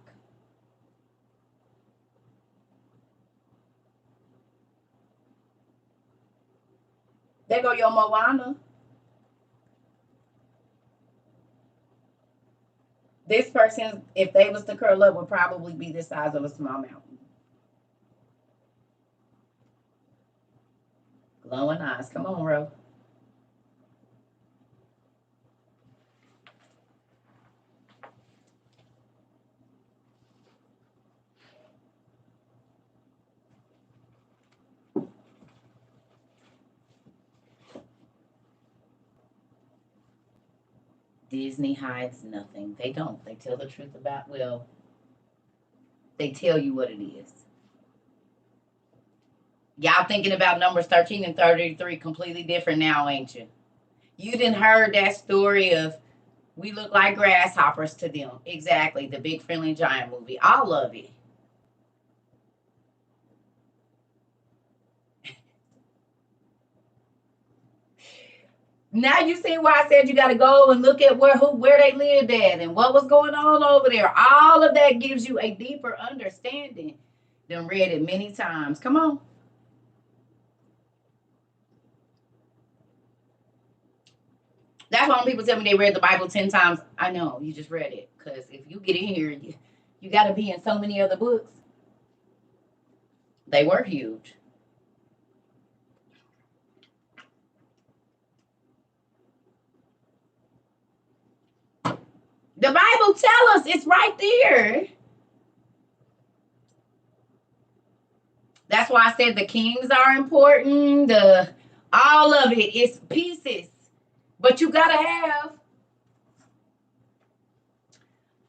There go your Moana. This person, if they was to curl up, would probably be the size of a small mountain. Glowing eyes. Come on, Ro. Disney hides nothing. They don't. They tell the truth about, well, they tell you what it is. Y'all thinking about numbers 13 and 33 completely different now, ain't you? You didn't heard that story of we look like grasshoppers to them. Exactly. The Big Friendly Giant movie. All of it. Now you see why I said you got to go and look at where they lived at and what was going on over there. All of that gives you a deeper understanding than read it many times. Come on. That's why when people tell me they read the Bible 10 times, I know you just read it. Because if you get in here, you got to be in so many other books. They were huge. The Bible tells us it's right there. That's why I said the kings are important. All of it is pieces. But you got to have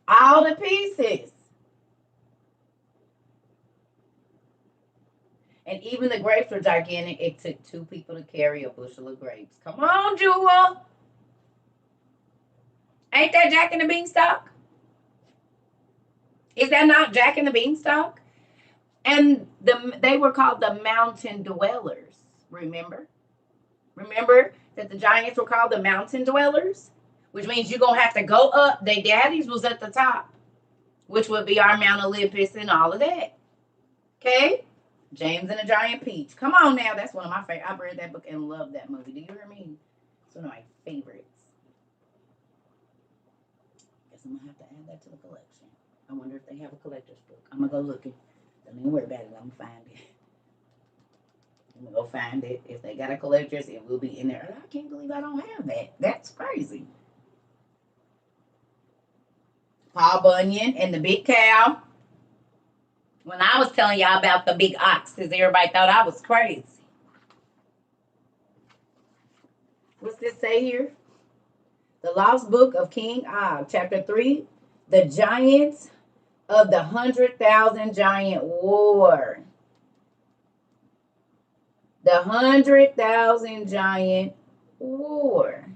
all the pieces. And even the grapes were gigantic. It took 2 people to carry a bushel of grapes. Come on, Jewel. Ain't that Jack and the Beanstalk? Is that not Jack and the Beanstalk? And they were called the mountain dwellers. Remember? Remember that the giants were called the mountain dwellers? Which means you're going to have to go up. Their daddies was at the top, which would be our Mount Olympus and all of that. Okay? James and the Giant Peach. Come on now. That's one of my favorites. I've read that book and love that movie. Do you hear me? It's one of my favorites. Guess I'm going to have to add that to the collection. I wonder if they have a collector's book. I'm going to go looking. Don't even worry about it. I'm going to find it. I'm going to go find it. If they got a collector's, it will be in there. I can't believe I don't have that. That's crazy. Paul Bunyan and the Big Cow. When I was telling y'all about the big oxes, everybody thought I was crazy. What's this say here? The Lost Book of King Og, chapter 3, the giants of the 100,000 giant war. The 100,000 giant war.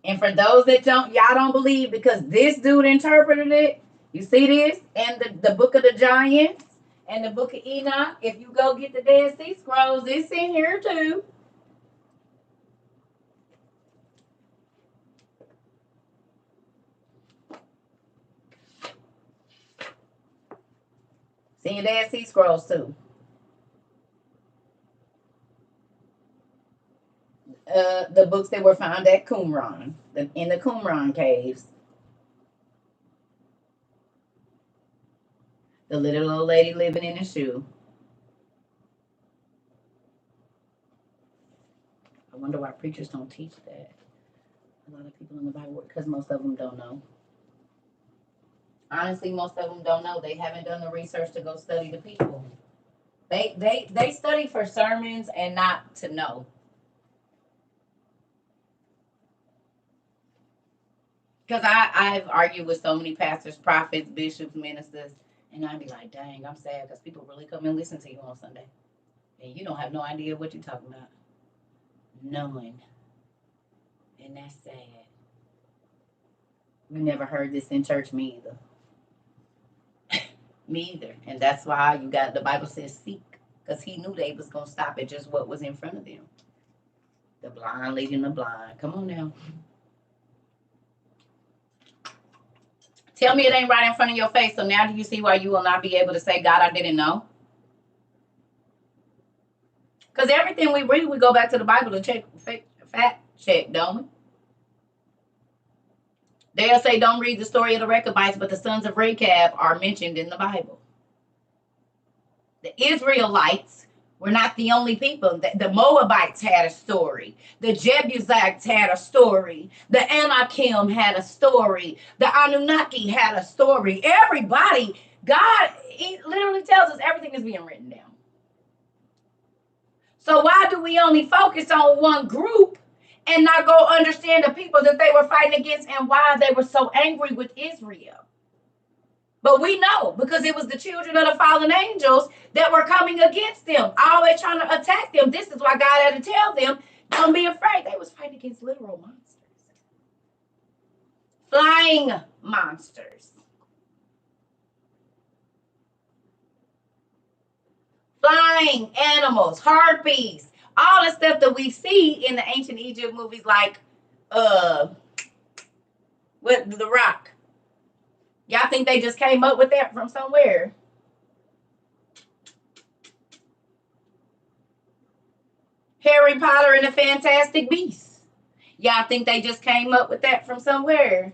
And for those that y'all don't believe, because this dude interpreted it, you see this? And the book of the giants and the book of Enoch, if you go get the Dead Sea Scrolls, it's in here too. See your Dead Sea Scrolls too. the books that were found at Qumran, in the Qumran caves. The little old lady living in a shoe. I wonder why preachers don't teach that. A lot of people in the Bible, because most of them don't know. Honestly, most of them don't know. They haven't done the research to go study the people. They study for sermons and not to know. Because I've argued with so many pastors, prophets, bishops, ministers, and I'd be like, dang, I'm sad because people really come and listen to you on Sunday. And you don't have no idea what you're talking about. None. And that's sad. We never heard this in church, me either. Me either. And that's why you got, the Bible says seek. Because he knew they was going to stop at just what was in front of them. The blind leading the blind. Come on now. Tell me it ain't right in front of your face. So now do you see why you will not be able to say, God, I didn't know? Because everything we read, we go back to the Bible to check, fact check, don't we? They'll say, don't read the story of the Rechabites, but the sons of Rechab are mentioned in the Bible. The Israelites were not the only people. The Moabites had a story. The Jebusites had a story. The Anakim had a story. The Anunnaki had a story. Everybody, God, he literally tells us everything is being written down. So why do we only focus on one group and not go understand the people that they were fighting against and why they were so angry with Israel? But we know, because it was the children of the fallen angels that were coming against them, always trying to attack them. This is why God had to tell them, don't be afraid. They was fighting against literal monsters. Flying monsters. Flying animals, harpies, all the stuff that we see in the ancient Egypt movies like with The Rock. Y'all think they just came up with that from somewhere? Harry Potter and the Fantastic Beasts. Y'all think they just came up with that from somewhere?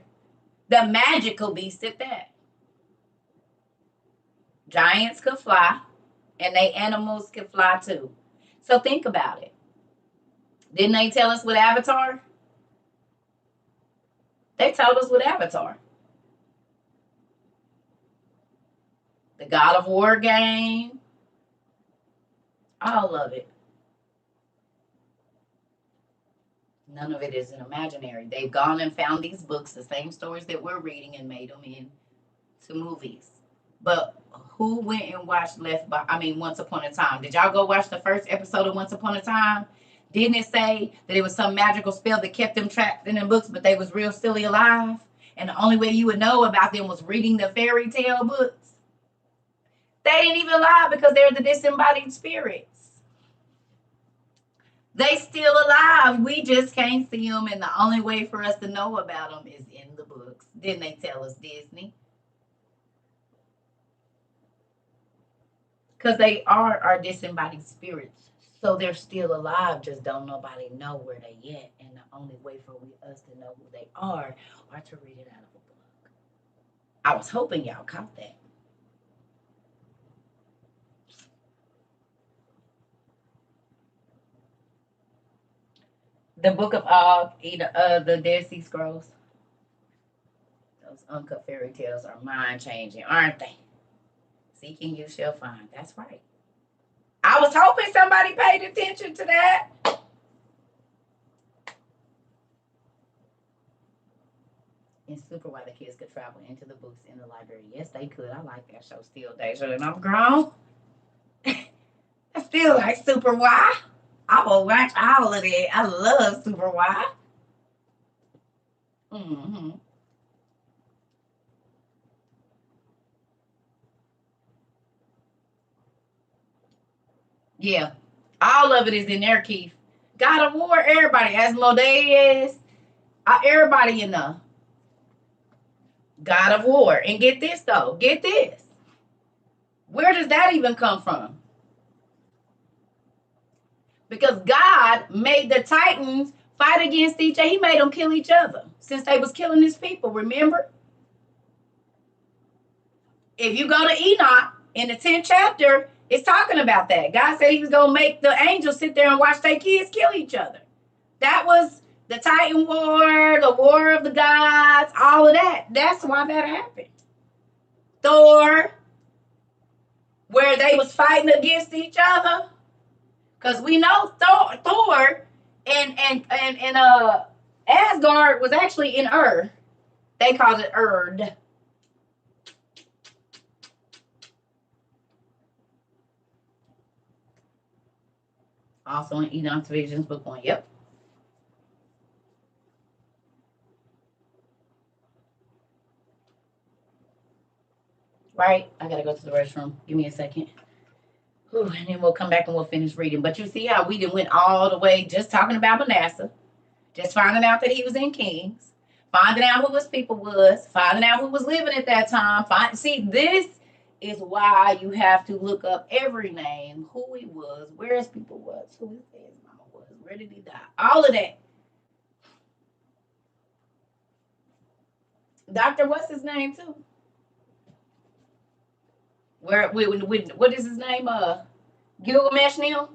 The magical beast at that. Giants could fly, and they animals could fly too. So think about it. Didn't they tell us with Avatar? They told us with Avatar. The God of War game. All of it. None of it is an imaginary. They've gone and found these books, the same stories that we're reading, and made them into movies. But who went and watched Once Upon a Time? Did y'all go watch the first episode of Once Upon a Time? Didn't it say that it was some magical spell that kept them trapped in the books, but they was real silly alive? And the only way you would know about them was reading the fairy tale books. They didn't even lie because they're the disembodied spirits. They still alive. We just can't see them, and the only way for us to know about them is in the books. Didn't they tell us, Disney? Because they are our disembodied spirits. So they're still alive, just don't nobody know where they at. And the only way for us to know who they are to read it out of a book. I was hoping y'all caught that. The Book of Og, the Dead Sea Scrolls. Those uncut fairy tales are mind-changing, aren't they? Seeking you shall find. That's right. I was hoping somebody paid attention to that. And Super Why the kids could travel into the books in the library. Yes, they could. I like that show still, Deja, and I'm grown. I still like Super Why. I will watch all of it. I love Super Why. Mm-hmm. Yeah. All of it is in there, Keith. God of War, everybody. Asmodeus. Everybody in the God of War. And get this, though. Get this. Where does that even come from? Because God made the Titans fight against each other. He made them kill each other since they was killing his people, remember? If you go to Enoch in the 10th chapter, it's talking about that. God said he was going to make the angels sit there and watch their kids kill each other. That was the Titan War, the War of the Gods, all of that. That's why that happened. Thor, where they was fighting against each other. Because we know Thor and Asgard was actually in Ur. They called it Erd. Also in Enoch's Visions, book 1. Yep. Right? I gotta go to the restroom. Give me a second. Whew, and then we'll come back and we'll finish reading. But you see how we done went all the way just talking about Manasseh, just finding out that he was in Kings, finding out who his people was, finding out who was living at that time. See, this is why you have to look up every name, who he was, where his people was, who his mama was, where did he die, all of that. Doctor, what's his name too? Where what is his name? Gilgamesh now?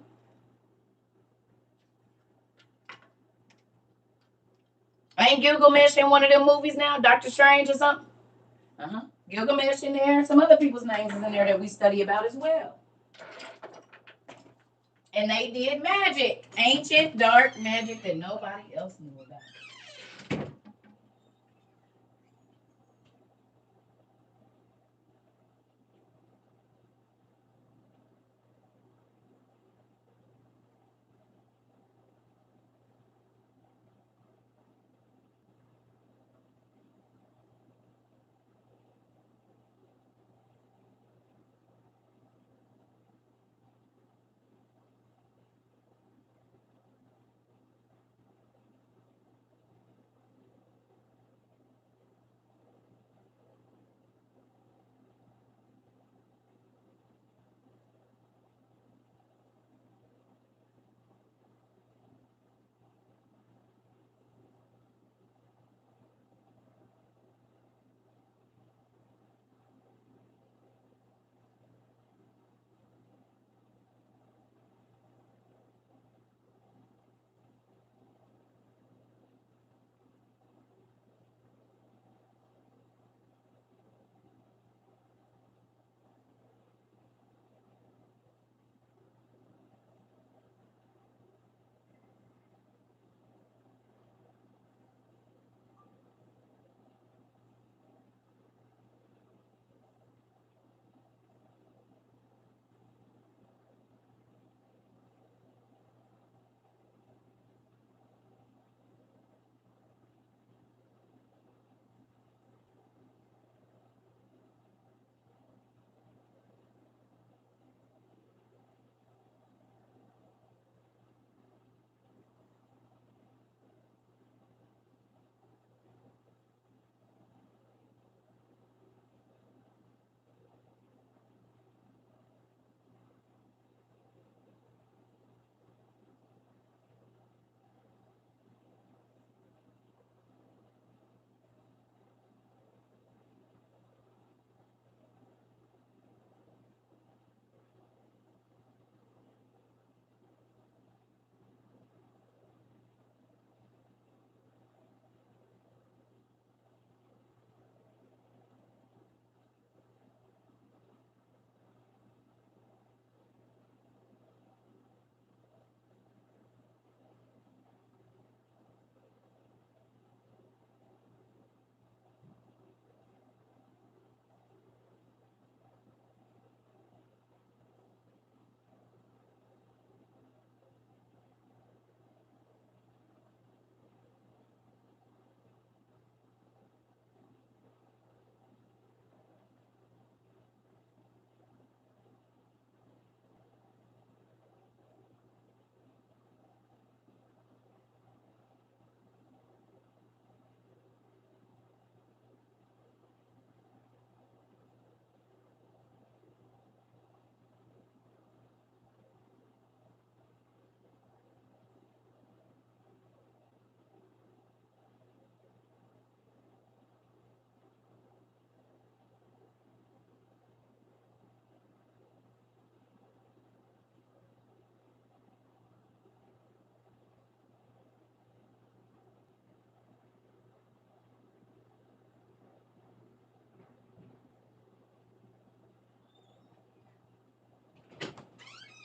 Ain't Gilgamesh in one of them movies now? Doctor Strange or something? Gilgamesh in there. Some other people's names is in there that we study about as well. And they did magic. Ancient, dark magic that nobody else knew about.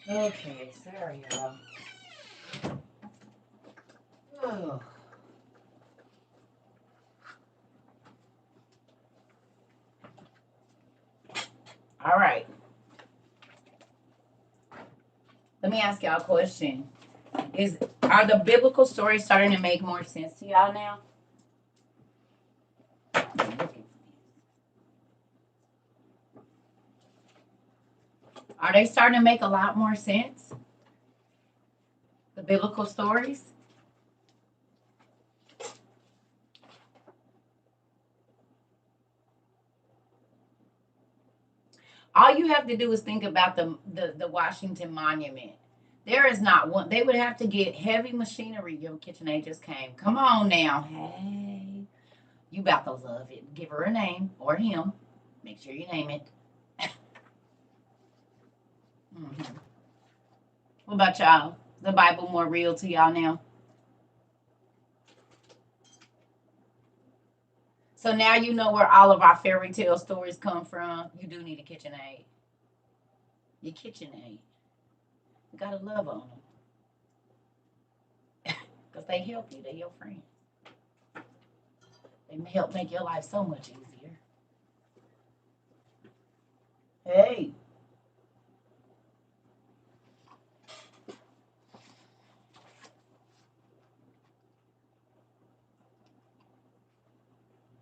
Okay, sorry, y'all. Oh. All right. Let me ask y'all a question. Are the biblical stories starting to make more sense to y'all now? Are they starting to make a lot more sense? The biblical stories? All you have to do is think about the Washington Monument. There is not one. They would have to get heavy machinery. Your KitchenAid just came. Come on now. Hey, you about to love it. Give her a name or him. Make sure you name it. Mm-hmm. What about y'all? The Bible more real to y'all now? So now you know where all of our fairy tale stories come from. You do need a KitchenAid. Your KitchenAid. You gotta love on them because they help you. They're your friend. They help make your life so much easier. Hey,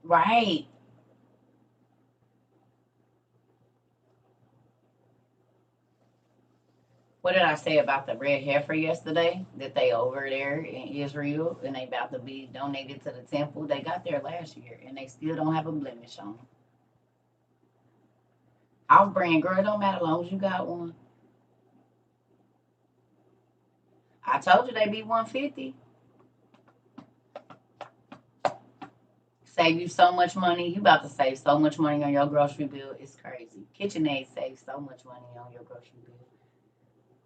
right. What did I say about the red heifer yesterday? That they over there in Israel and they about to be donated to the temple. They got there last year and they still don't have a blemish on them. Off brand, girl, it don't matter as long as you got one. I told you they be 150. Save you so much money. You about to save so much money on your grocery bill. It's crazy. KitchenAid saves so much money on your grocery bill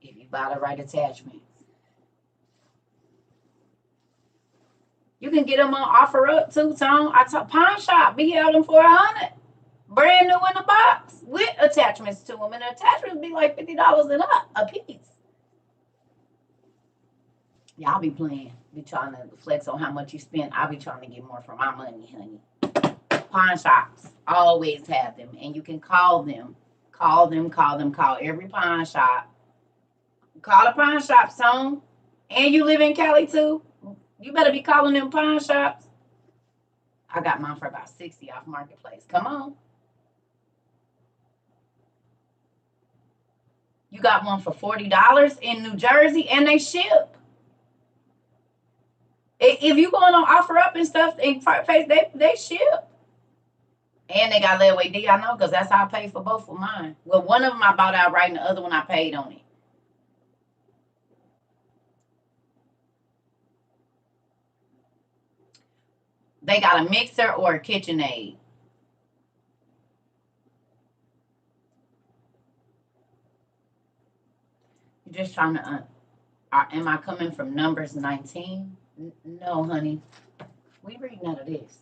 if you buy the right attachments. You can get them on offer up too, Tom. I told Pawn Shop be out them for 100, brand new in the box with attachments to them, and the attachments be like $50 and up a piece. Y'all be playing, be trying to flex on how much you spend. I be trying to get more for my money, honey. Pawn shops always have them, and you can call them, call every pawn shop. Call the pawn shop, son. And you live in Cali too. You better be calling them pawn shops. I got mine for about 60 off Marketplace. Come on. You got one for $40 in New Jersey and they ship. If you going on offer up and stuff in face, they ship. And they got layaway D, I know, because that's how I paid for both of mine. Well, one of them I bought outright and the other one I paid on it. They got a mixer or a KitchenAid. You're just trying to, am I coming from Numbers 19? No, honey. We read none of this.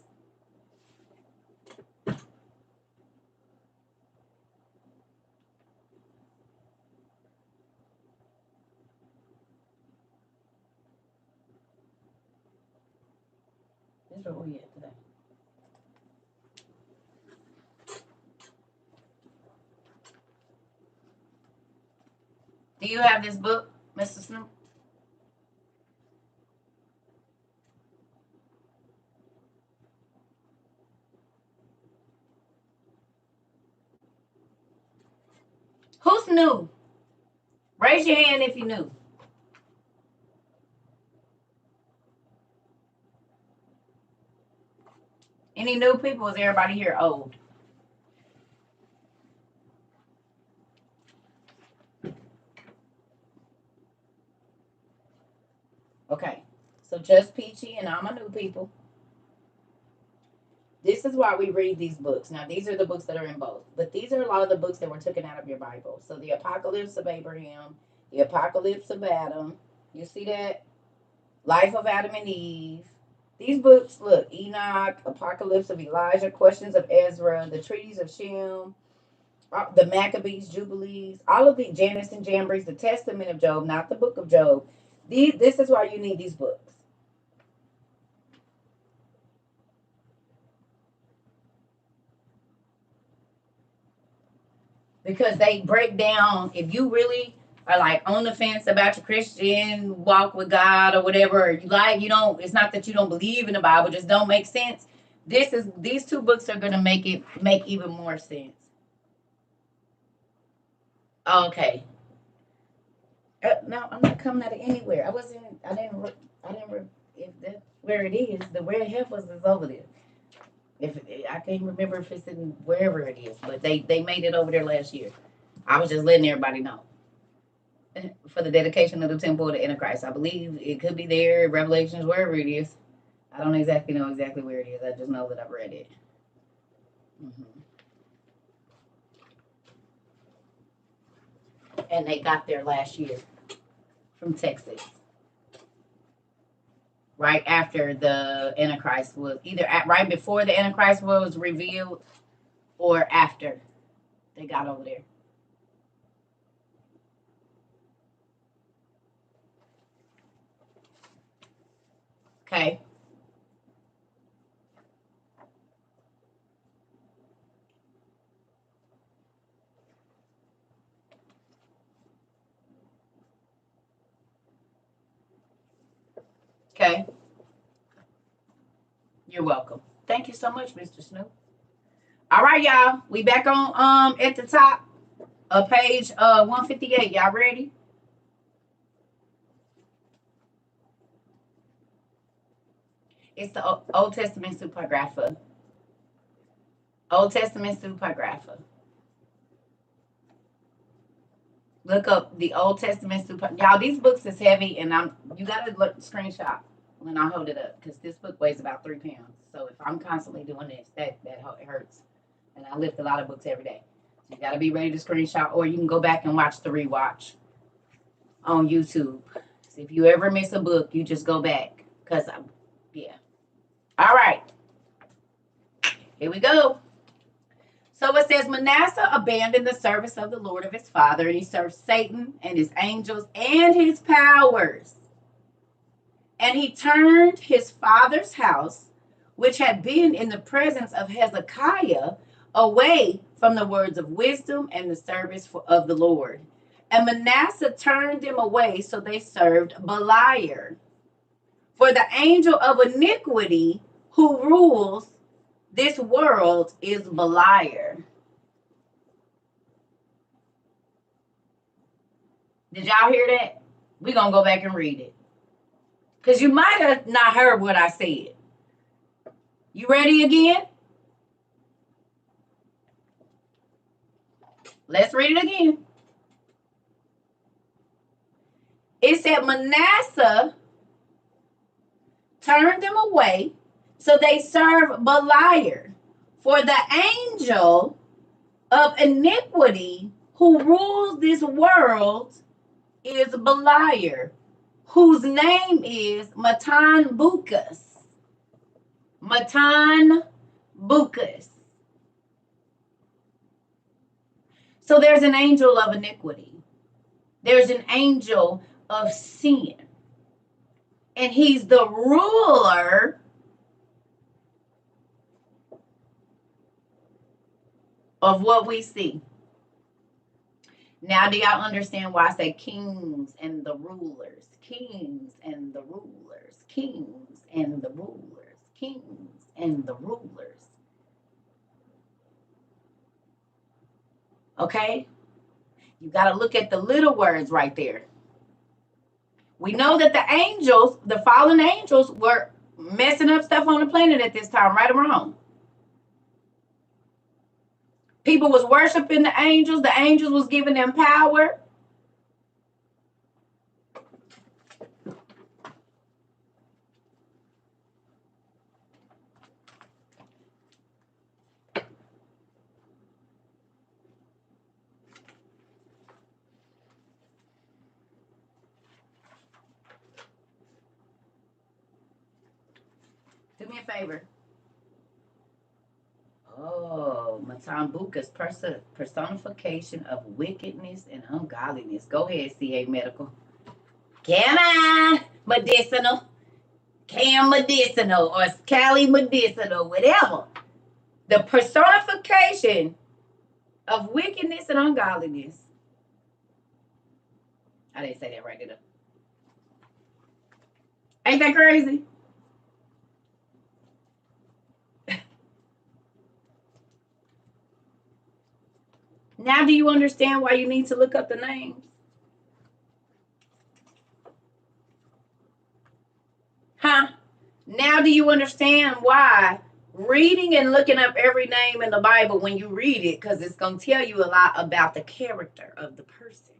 This is where we at today. Do you have this book, Mr. Snoop? Who's new? Raise your hand if you knew. Any new people? Is everybody here old? Okay. So just Peachy and I'm a new people. This is why we read these books. Now, these are the books that are in both, but these are a lot of the books that were taken out of your Bible. So, the Apocalypse of Abraham, the Apocalypse of Adam. You see that? Life of Adam and Eve. These books, look, Enoch, Apocalypse of Elijah, Questions of Ezra, the Treaties of Shem, The Maccabees, Jubilees, all of the Janus and Jambres, the Testament of Job, not the Book of Job. This is why you need these books. Because they break down, if you really are like on the fence about your Christian walk with God or whatever, you don't, it's not that you don't believe in the Bible, just don't make sense. These two books are gonna make even more sense. Okay. No, I'm not coming out of anywhere. I didn't, if that's where it is, the where Heifers is over there. If I can't remember if it's in wherever it is, but they made it over there last year. I was just letting everybody know. For the dedication of the temple of the Antichrist. I believe it could be there, Revelations, wherever it is. I don't exactly know exactly where it is. I just know that I've read it. Mm-hmm. And they got there last year from Texas, right after the Antichrist was right before the Antichrist was revealed or after they got over there. Okay. Okay. You're welcome. Thank you so much, Mr. Snoop. All right, y'all. We back on at the top of page 158. Y'all ready? It's the Old Testament Supergrapha. Old Testament Supergrapha. Look up the Old Testament Super. Y'all, these books is heavy, and you gotta look screenshot when I hold it up because this book weighs about 3 pounds. So if I'm constantly doing this, that hurts, and I lift a lot of books every day. So you gotta be ready to screenshot, or you can go back and watch the rewatch on YouTube. So if you ever miss a book, you just go back because yeah. All right, here we go. So it says Manasseh abandoned the service of the Lord of his father, and he served Satan and his angels and his powers. And he turned his father's house, which had been in the presence of Hezekiah, away from the words of wisdom and the service of the Lord. And Manasseh turned them away, so they served Beliar. For the angel of iniquity who rules this world is Beliar. Did y'all hear that? We're going to go back and read it. Because you might have not heard what I said. You ready again? Let's read it again. It said Manasseh turned them away, so they served Beliar. For the angel of iniquity who rules this world is Beliar, whose name is Matan Bukas. Matan Bukas. So there's an angel of iniquity. There's an angel of sin. And he's the ruler of what we see. Now, do y'all understand why I say kings and the rulers? Kings and the rulers. Kings and the rulers. Kings and the rulers. Okay? You got to look at the little words right there. We know that the angels, the fallen angels, were messing up stuff on the planet at this time, right or wrong. People was worshiping the angels. The angels was giving them power. Do me a favor. Oh, one time. Book is personification of wickedness and ungodliness. Go ahead, CA Medical. Come on, medicinal. Cam medicinal or Cali medicinal, whatever. The personification of wickedness and ungodliness. I didn't say that right, did I? Ain't that crazy? Now do you understand why you need to look up the names? Huh? Now do you understand why reading and looking up every name in the Bible when you read it, because it's going to tell you a lot about the character of the person.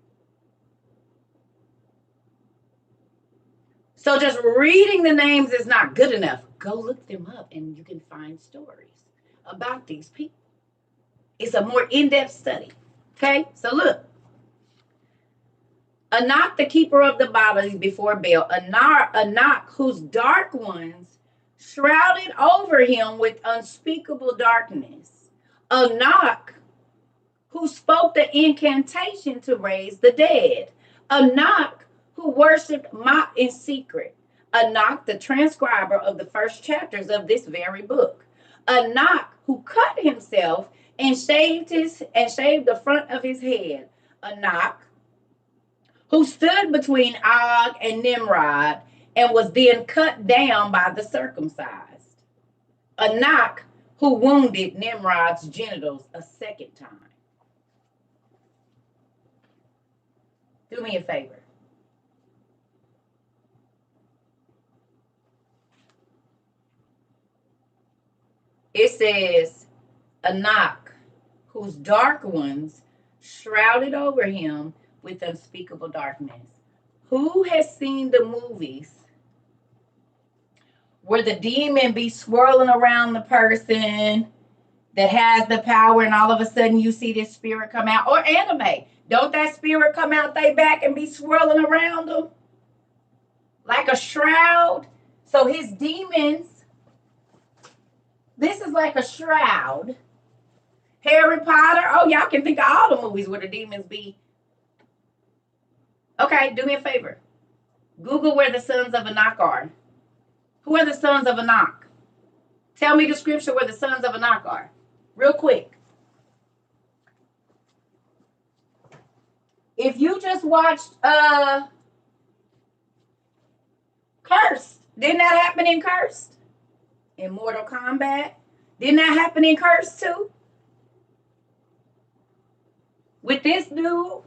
So just reading the names is not good enough. Go look them up and you can find stories about these people. It's a more in-depth study. Okay, so look. Enoch, the keeper of the bodies before Baal. Enoch, whose dark ones shrouded over him with unspeakable darkness. Enoch, who spoke the incantation to raise the dead. Enoch, who worshipped Mot in secret. Enoch, the transcriber of the first chapters of this very book. Enoch, who cut himself and shaved the front of his head. Enoch, who stood between Og and Nimrod and was then cut down by the circumcised. Enoch, who wounded Nimrod's genitals a second time. Do me a favor. It says, Enoch, whose dark ones shrouded over him with unspeakable darkness. Who has seen the movies where the demon be swirling around the person that has the power and all of a sudden you see this spirit come out? Or anime. Don't that spirit come out they back and be swirling around them? Like a shroud. So his demons, this is like a shroud. Harry Potter. Oh, y'all can think of all the movies where the demons be. Okay, do me a favor. Google where the sons of Enoch are. Who are the sons of Enoch? Tell me the scripture where the sons of Enoch are. Real quick. If you just watched Cursed, didn't that happen in Cursed? In Mortal Kombat? Didn't that happen in Cursed too? With this dude?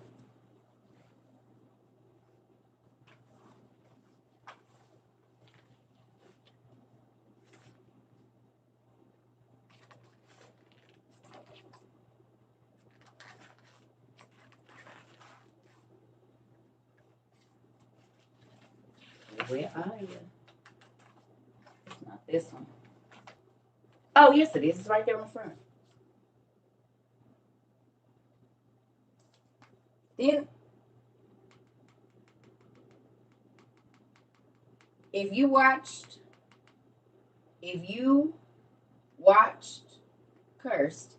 Where are you? It's not this one. Oh, yes, it is. It's right there on the front. Then, if you watched Cursed,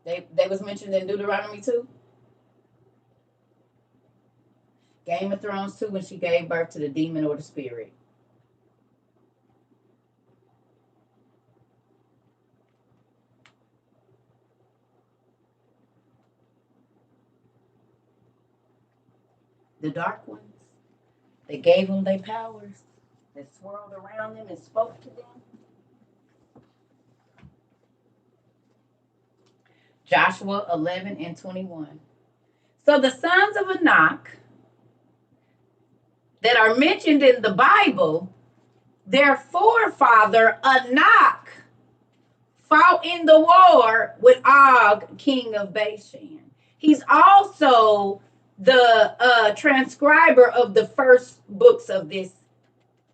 they was mentioned in Deuteronomy 2. Game of Thrones 2, when she gave birth to the demon or the spirit. The dark ones, they gave them their powers, that swirled around them and spoke to them. Joshua 11 and 21. So the sons of Enoch that are mentioned in the Bible, their forefather Enoch fought in the war with Og, king of Bashan. He's also the transcriber of the first books of this.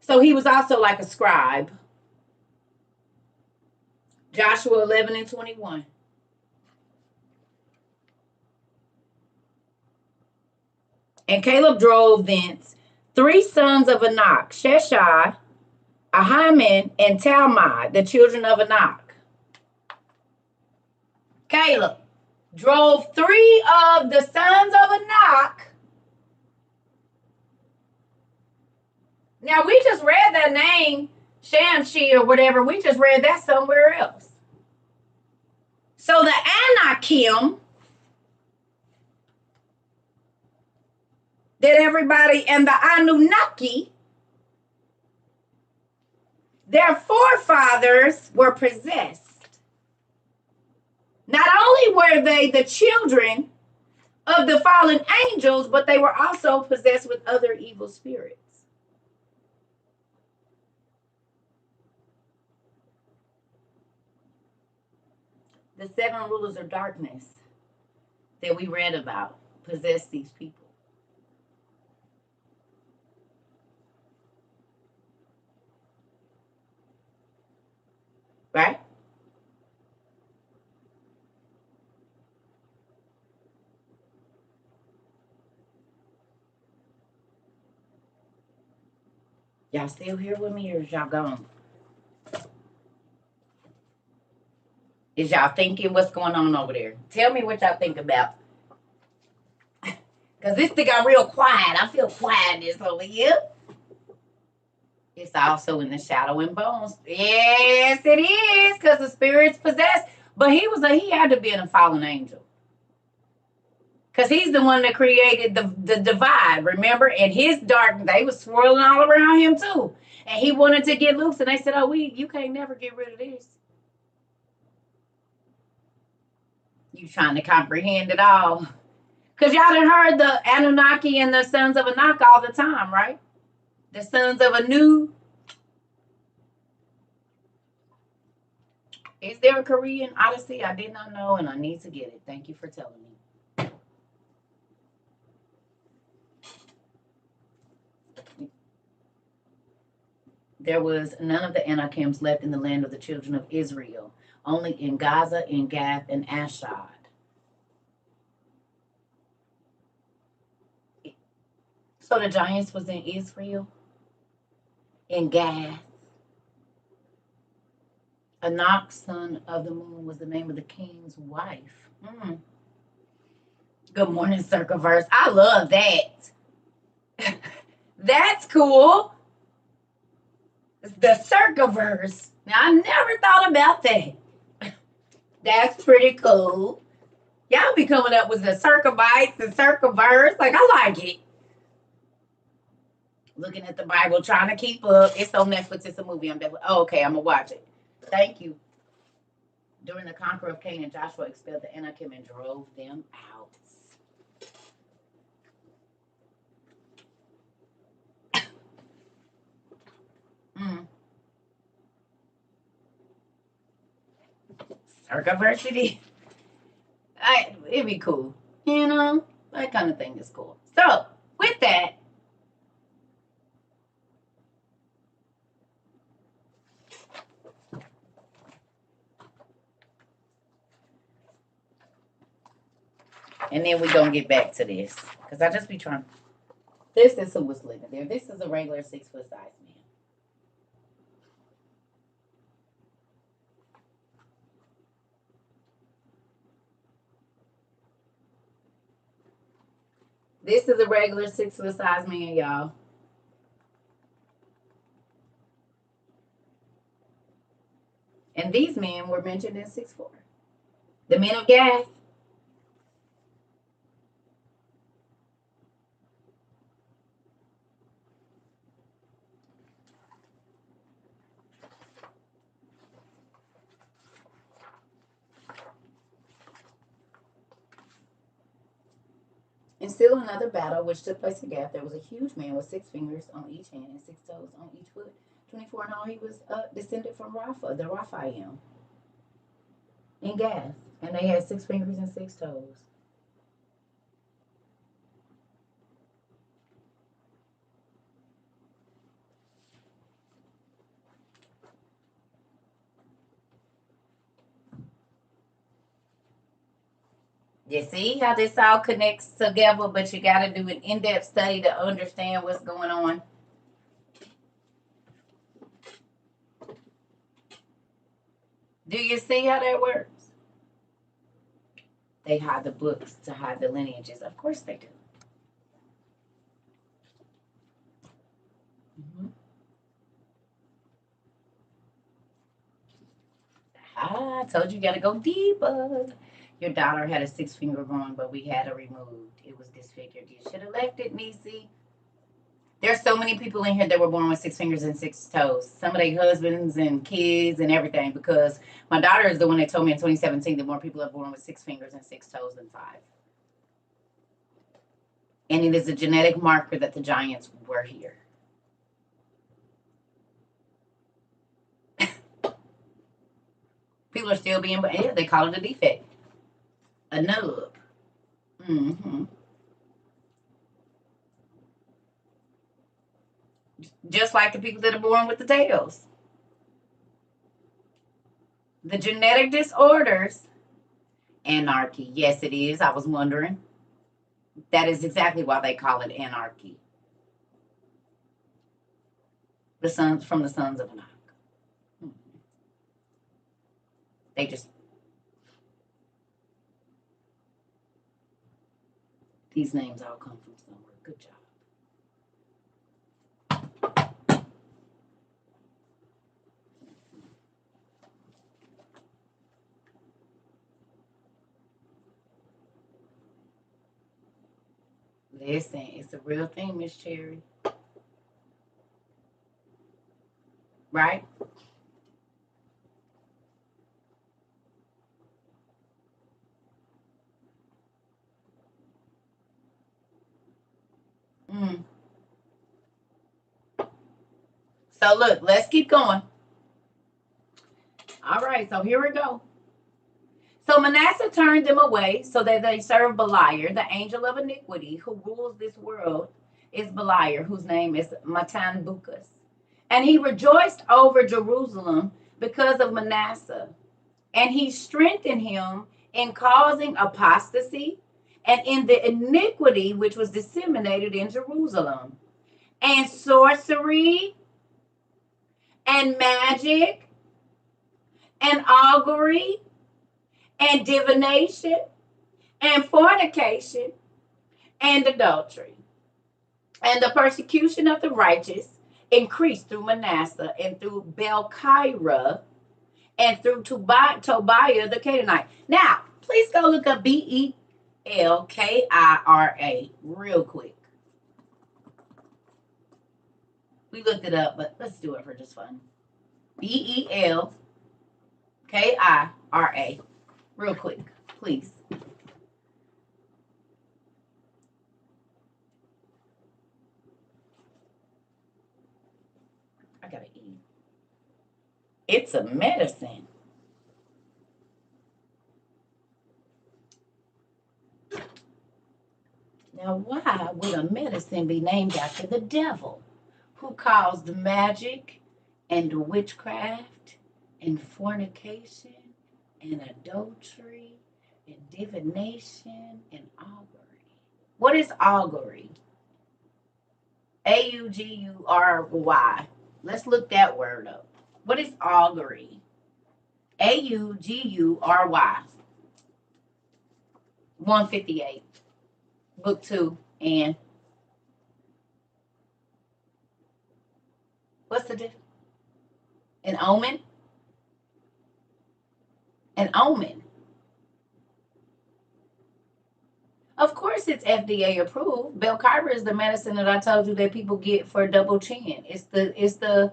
So he was also like a scribe. Joshua 11 and 21. And Caleb drove thence 3 sons of Enoch, Sheshai, Ahiman, and Talmai, the children of Enoch. Caleb drove 3 of the sons of Anak. Now, we just read that name, Shamshi or whatever. We just read that somewhere else. So the Anakim that everybody, and the Anunnaki, their forefathers were possessed. Not only were they the children of the fallen angels, but they were also possessed with other evil spirits. The 7 rulers of darkness that we read about possess these people. Right? Y'all still here with me, or is y'all gone? Is y'all thinking what's going on over there? Tell me what y'all think about. Because this thing got real quiet. I feel quietness over here. It's also in the shadow and bones. Yes, it is, because the spirit's possessed. But he had to be a fallen angel. Because he's the one that created the divide, remember? And his dark, they was swirling all around him too. And he wanted to get loose. And they said, oh, you can't never get rid of this. You trying to comprehend it all. Because y'all done heard the Anunnaki and the sons of Anak all the time, right? The sons of Anu. Is there a Korean Odyssey? I did not know, and I need to get it. Thank you for telling me. There was none of the Anakims left in the land of the children of Israel, only in Gaza, in Gath, and Ashdod. So the giants was in Israel, in Gath. Anak, son of the moon, was the name of the king's wife. Good morning, CERCA verse. I love that. That's cool. The CERCA verse. Now, I never thought about that. That's pretty cool. Y'all be coming up with the CERCA bites and CERCA verse. Like, I like it. Looking at the Bible, trying to keep up. It's on Netflix. It's a movie. I'm definitely. Oh, okay, I'm going to watch it. Thank you. During the conquer of Canaan, Joshua expelled the Anakim and drove them out. Circuversity. It'd be cool. You know, that kind of thing is cool. So, with that, and then we're going to get back to this. Because I just be trying. This is who was living there. This is a regular 6-foot size man. This is a regular 6-foot size man, y'all. And these men were mentioned in 6-4. The men of Gath. In still another battle which took place in Gath, there was a huge man with 6 fingers on each hand and 6 toes on each foot. 24 in all, he was descended from Rapha, the Raphaim, in Gath. And they had 6 fingers and 6 toes. You see how this all connects together, but you got to do an in-depth study to understand what's going on. Do you see how that works? They hide the books to hide the lineages. Of course they do. Mm-hmm. I told you, you got to go deeper. Your daughter had a 6-finger growing, but we had it removed. It was disfigured. You should have left it, Niecy. There's so many people in here that were born with 6 fingers and 6 toes. Some of their husbands and kids and everything, because my daughter is the one that told me in 2017 that more people are born with 6 fingers and 6 toes than 5. And it is a genetic marker that the giants were here. People are still being, yeah, they call it a defect, a nub. Mm-hmm. Just like the people that are born with the tails. The genetic disorders, anarchy. Yes, it is. I was wondering. That is exactly why they call it anarchy. The sons from the sons of Anak. They just, these names all come from somewhere. Good job. Listen, it's a real thing, Miss Cherry. Right? Mm. So look, let's keep going. All right, so here we go. So Manasseh turned them away so that they served Beliar, the angel of iniquity, who rules this world is Beliar, whose name is Matanbukas. And he rejoiced over Jerusalem because of Manasseh. And he strengthened him in causing apostasy and in the iniquity which was disseminated in Jerusalem, and sorcery, and magic, and augury, and divination, and fornication, and adultery. And the persecution of the righteous increased through Manasseh and through Belkira and through Tobiah the Canaanite. Now, please go look up Belkira real quick. We looked it up, but let's do it for just fun. Belkira, real quick, please. I gotta eat. It's a medicine. Now, why would a medicine be named after the devil, who caused magic and witchcraft and fornication and adultery and divination and augury? What is augury? Augury. Let's look that word up. What is augury? Augury. 158. Book 2. And what's the difference? An omen? An omen. Of course it's FDA approved. Belkira is the medicine that I told you that people get for a double chin. It's the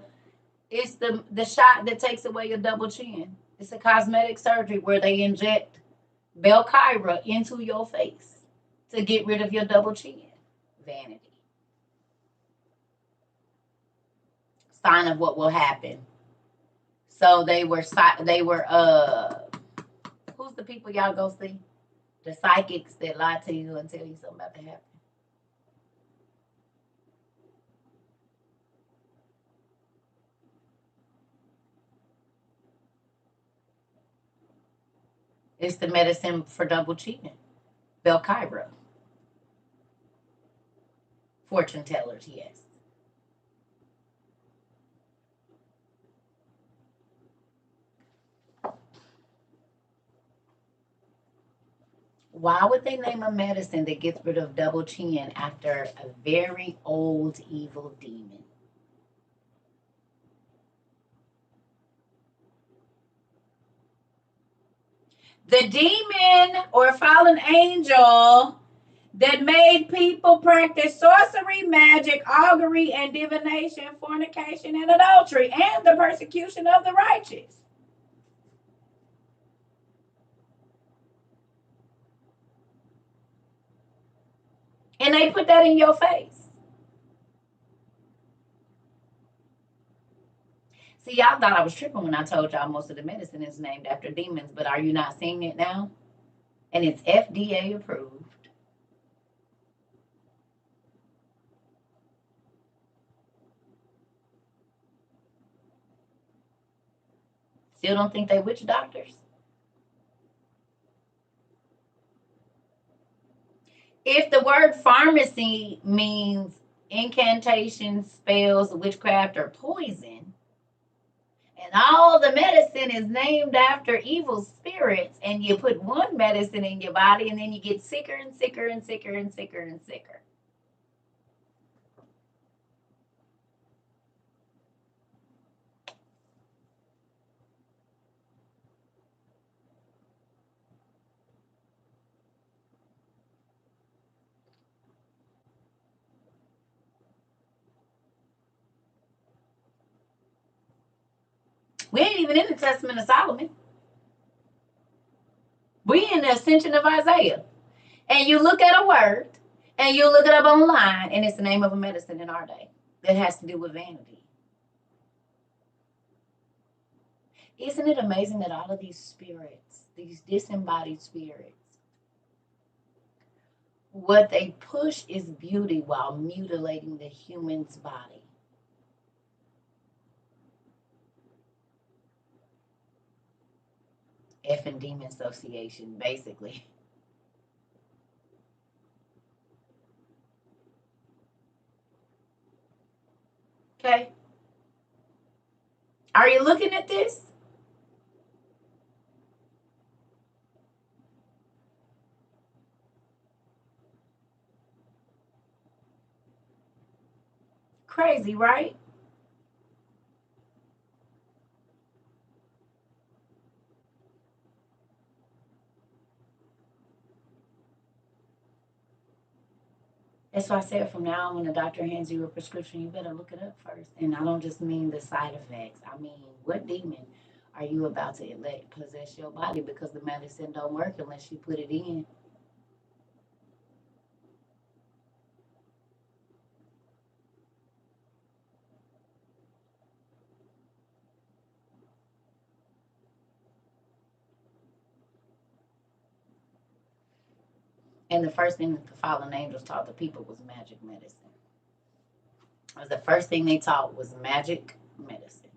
shot that takes away your double chin. It's a cosmetic surgery where they inject Belkira into your face to get rid of your double chin. Vanity. Sign of what will happen. So they were who's the people y'all go see? The psychics that lie to you and tell you something about to happen. It's the medicine for double cheating. Belkira. Fortune tellers, yes. Why would they name a medicine that gets rid of double chin after a very old evil demon? The demon or fallen angel that made people practice sorcery, magic, augury, and divination, fornication, and adultery, and the persecution of the righteous. And they put that in your face. See, y'all thought I was tripping when I told y'all most of the medicine is named after demons, but are you not seeing it now? And it's FDA approved. Still don't think they witch doctors? If the word pharmacy means incantations, spells, witchcraft, or poison, and all the medicine is named after evil spirits, and you put one medicine in your body and then you get sicker and sicker and sicker and sicker and sicker. We ain't even in the Testament of Solomon. We in the ascension of Isaiah. And you look at a word and you look it up online, and it's the name of a medicine in our day that has to do with vanity. Isn't it amazing that all of these spirits, these disembodied spirits, what they push is beauty while mutilating the human's body? F and Demon Association, basically. Okay. Are you looking at this? Crazy, right? That's why I said from now on, when the doctor hands you a prescription, you better look it up first. And I don't just mean the side effects. I mean, what demon are you about to let possess your body? Because the medicine don't work unless you put it in. And the first thing that the fallen angels taught the people was magic medicine. It was the first thing they taught was magic medicine.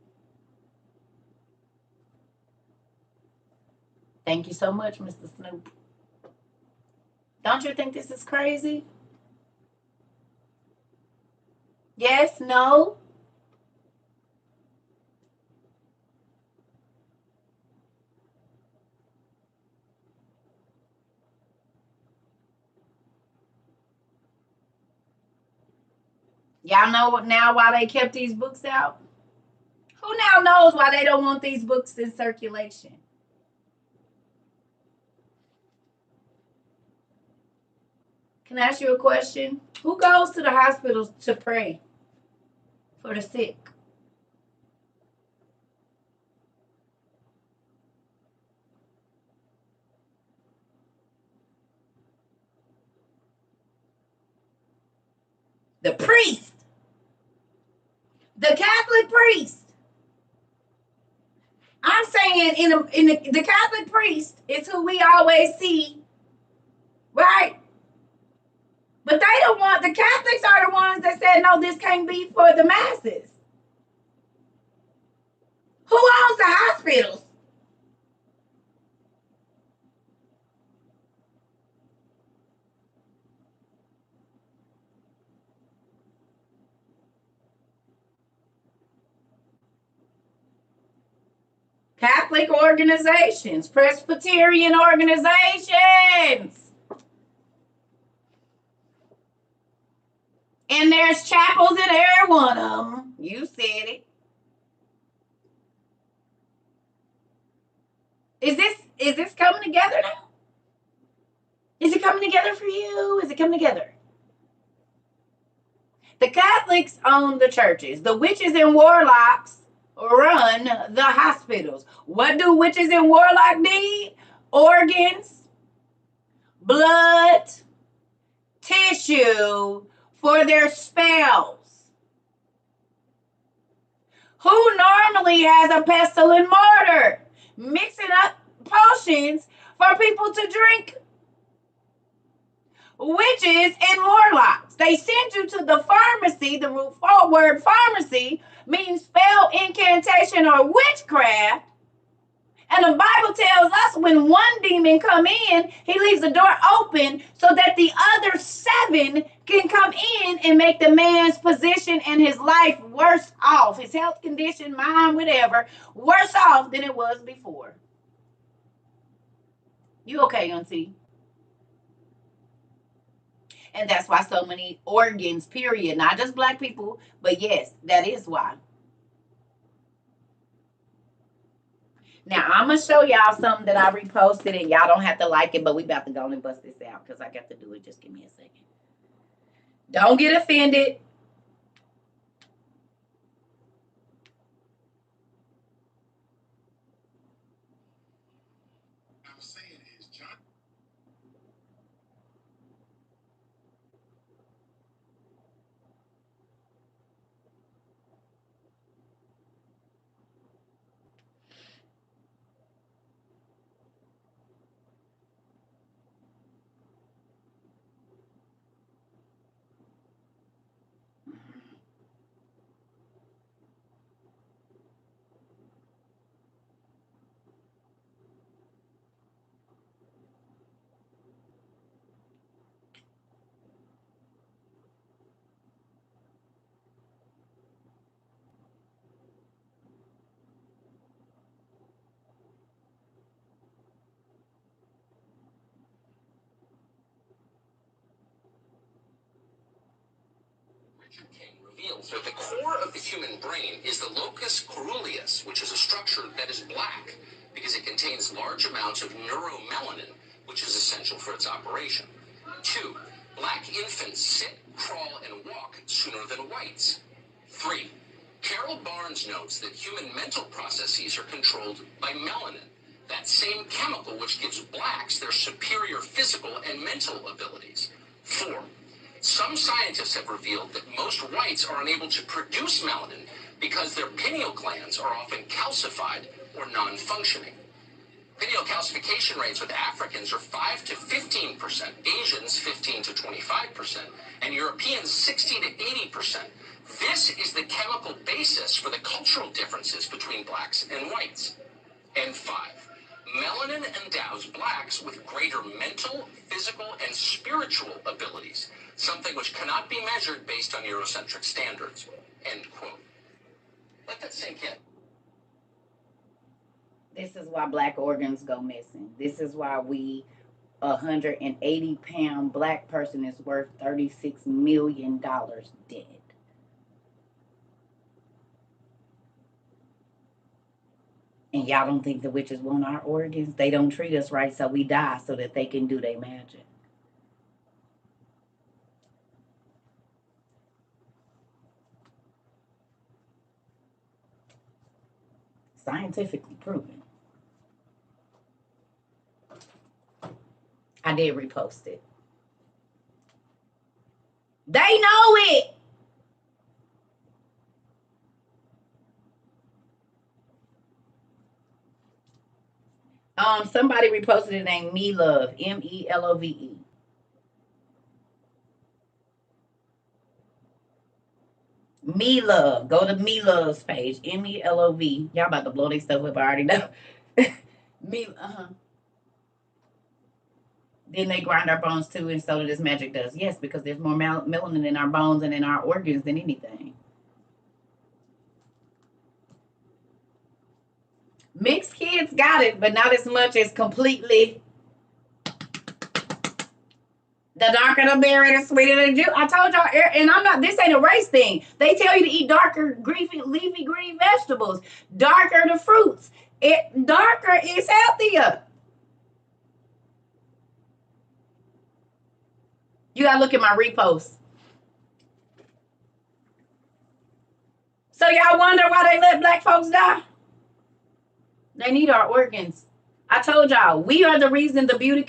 Thank you so much, Mr. Snoop. Don't you think this is crazy? Yes, no. Y'all know now why they kept these books out? Who now knows why they don't want these books in circulation? Can I ask you a question? Who goes to the hospitals to pray for the sick? The priest, the Catholic priest. I'm saying the Catholic priest is who we always see, right? But they don't want, the Catholics are the ones that said, no, this can't be for the masses. Who owns the hospitals? Catholic organizations, Presbyterian organizations. And there's chapels in every one of them. You said it. Is this coming together now? Is it coming together for you? Is it coming together? The Catholics own the churches. The witches and warlocks run the hospitals. What do witches and warlocks need? Organs, blood, tissue for their spells. Who normally has a pestle and mortar? Mixing up potions for people to drink. Witches and warlocks. They send you to the pharmacy. The root word pharmacy means spell, incantation, or witchcraft. And the Bible tells us when one demon come in, he leaves the door open so that the other 7 can come in and make the man's position and his life worse off. His health condition, mind, whatever, worse off than it was before. You okay, Auntie? And that's why so many organs, period. Not just black people, but yes, that is why. Now, I'm going to show y'all something that I reposted, and y'all don't have to like it, but we about to go and bust this out because I got to do it. Just give me a second. Don't get offended. I'm saying is, John. Reveals that the core of the human brain is the locus coeruleus, which is a structure that is black because it contains large amounts of neuromelanin, which is essential for its operation. 2. Black infants sit, crawl, and walk sooner than whites. 3. Carol Barnes notes that human mental processes are controlled by melanin, that same chemical which gives blacks their superior physical and mental abilities. 4. Some scientists have revealed that most whites are unable to produce melanin because their pineal glands are often calcified or non-functioning. Pineal calcification rates with Africans are 5 to 15%, Asians 15 to 25%, and Europeans 60 to 80%. This is the chemical basis for the cultural differences between blacks and whites. And 5. Melanin endows blacks with greater mental, physical, and spiritual abilities, something which cannot be measured based on Eurocentric standards. End quote. Let that sink in. This is why black organs go missing. This is why a 180-pound black person is worth $36 million dead. And y'all don't think the witches want our organs? They don't treat us right, so we die so that they can do their magic. Scientifically proven. I did repost it. They know it. Somebody reposted it named Me Love, MELOVE. Me Love. Go to Me Love's page, MELOVE. Y'all about to blow their stuff up. I already know. Me, Then they grind our bones too, and so does magic does. Yes, because there's more melanin in our bones and in our organs than anything. Mixed kids got it, but not as much as completely. The darker the berry, the sweeter the juice. I told y'all, and I'm not. This ain't a race thing. They tell you to eat darker, leafy green vegetables. Darker the fruits. Darker is healthier. You gotta look at my reposts. So y'all wonder why they let black folks die? They need our organs. I told y'all, we are the reason the beauty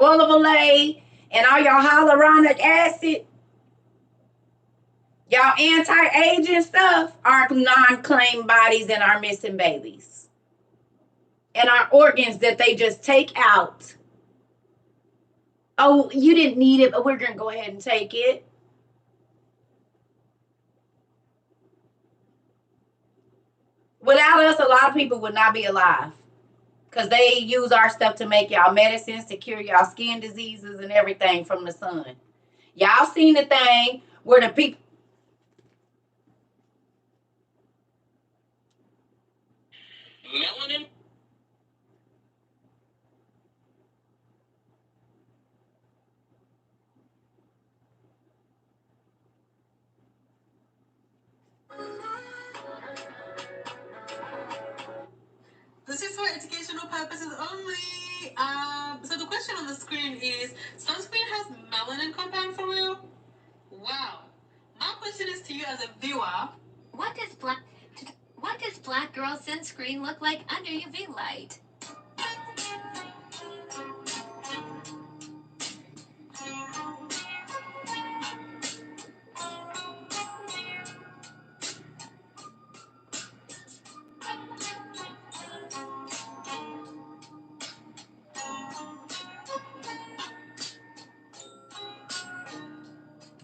oil of Olay and all y'all hyaluronic acid, y'all anti-aging stuff are non-claimed bodies and our missing babies. And our organs that they just take out. Oh, you didn't need it, but we're going to go ahead and take it. Without us, a lot of people would not be alive. Because they use our stuff to make y'all medicines to cure y'all skin diseases and everything from the sun. Y'all seen the thing where the people... Melanin. This is for educational purposes only. So the question on the screen is, sunscreen has melanin compound for real? Wow. My question is to you as a viewer. What does black girl sunscreen look like under UV light?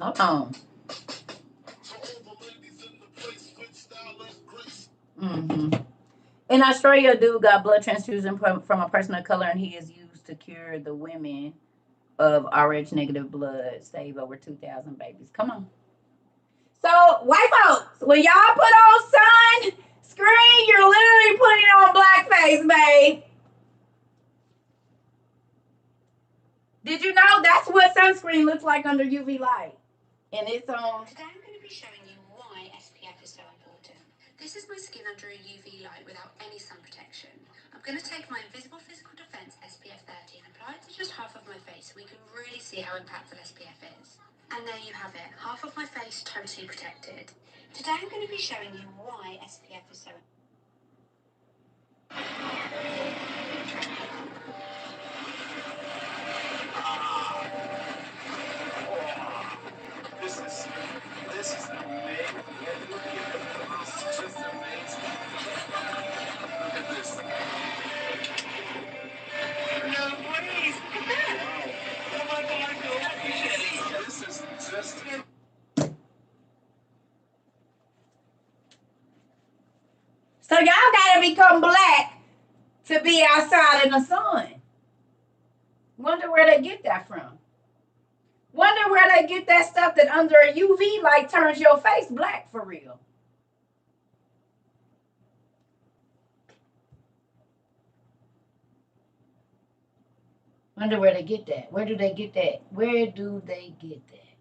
Hold on. In Australia, a dude got blood transfusion from a person of color, and he is used to cure the women of Rh negative blood, save over 2,000 babies. Come on. So, white folks, when y'all put on sunscreen, you're literally putting on blackface, babe. Did you know that's what sunscreen looks like under UV light? And it's on. Today I'm going to be showing you why SPF is so important. This is my skin under a UV light without any sun protection. I'm going to take my Invisible Physical Defense SPF 30 and apply it to just half of my face so we can really see how impactful SPF is. And there you have it, half of my face totally protected. Today I'm going to be showing you why SPF is so important. This is amazing. Look at this. This is just amazing. Look at this. No, please. Look at that. Wow. Oh my God. This is just... So y'all gotta become black to be outside in the sun. Wonder where they get that from. Wonder where they get that stuff that under a UV light turns your face black for real. Wonder where they get that. Where do they get that? Where do they get that?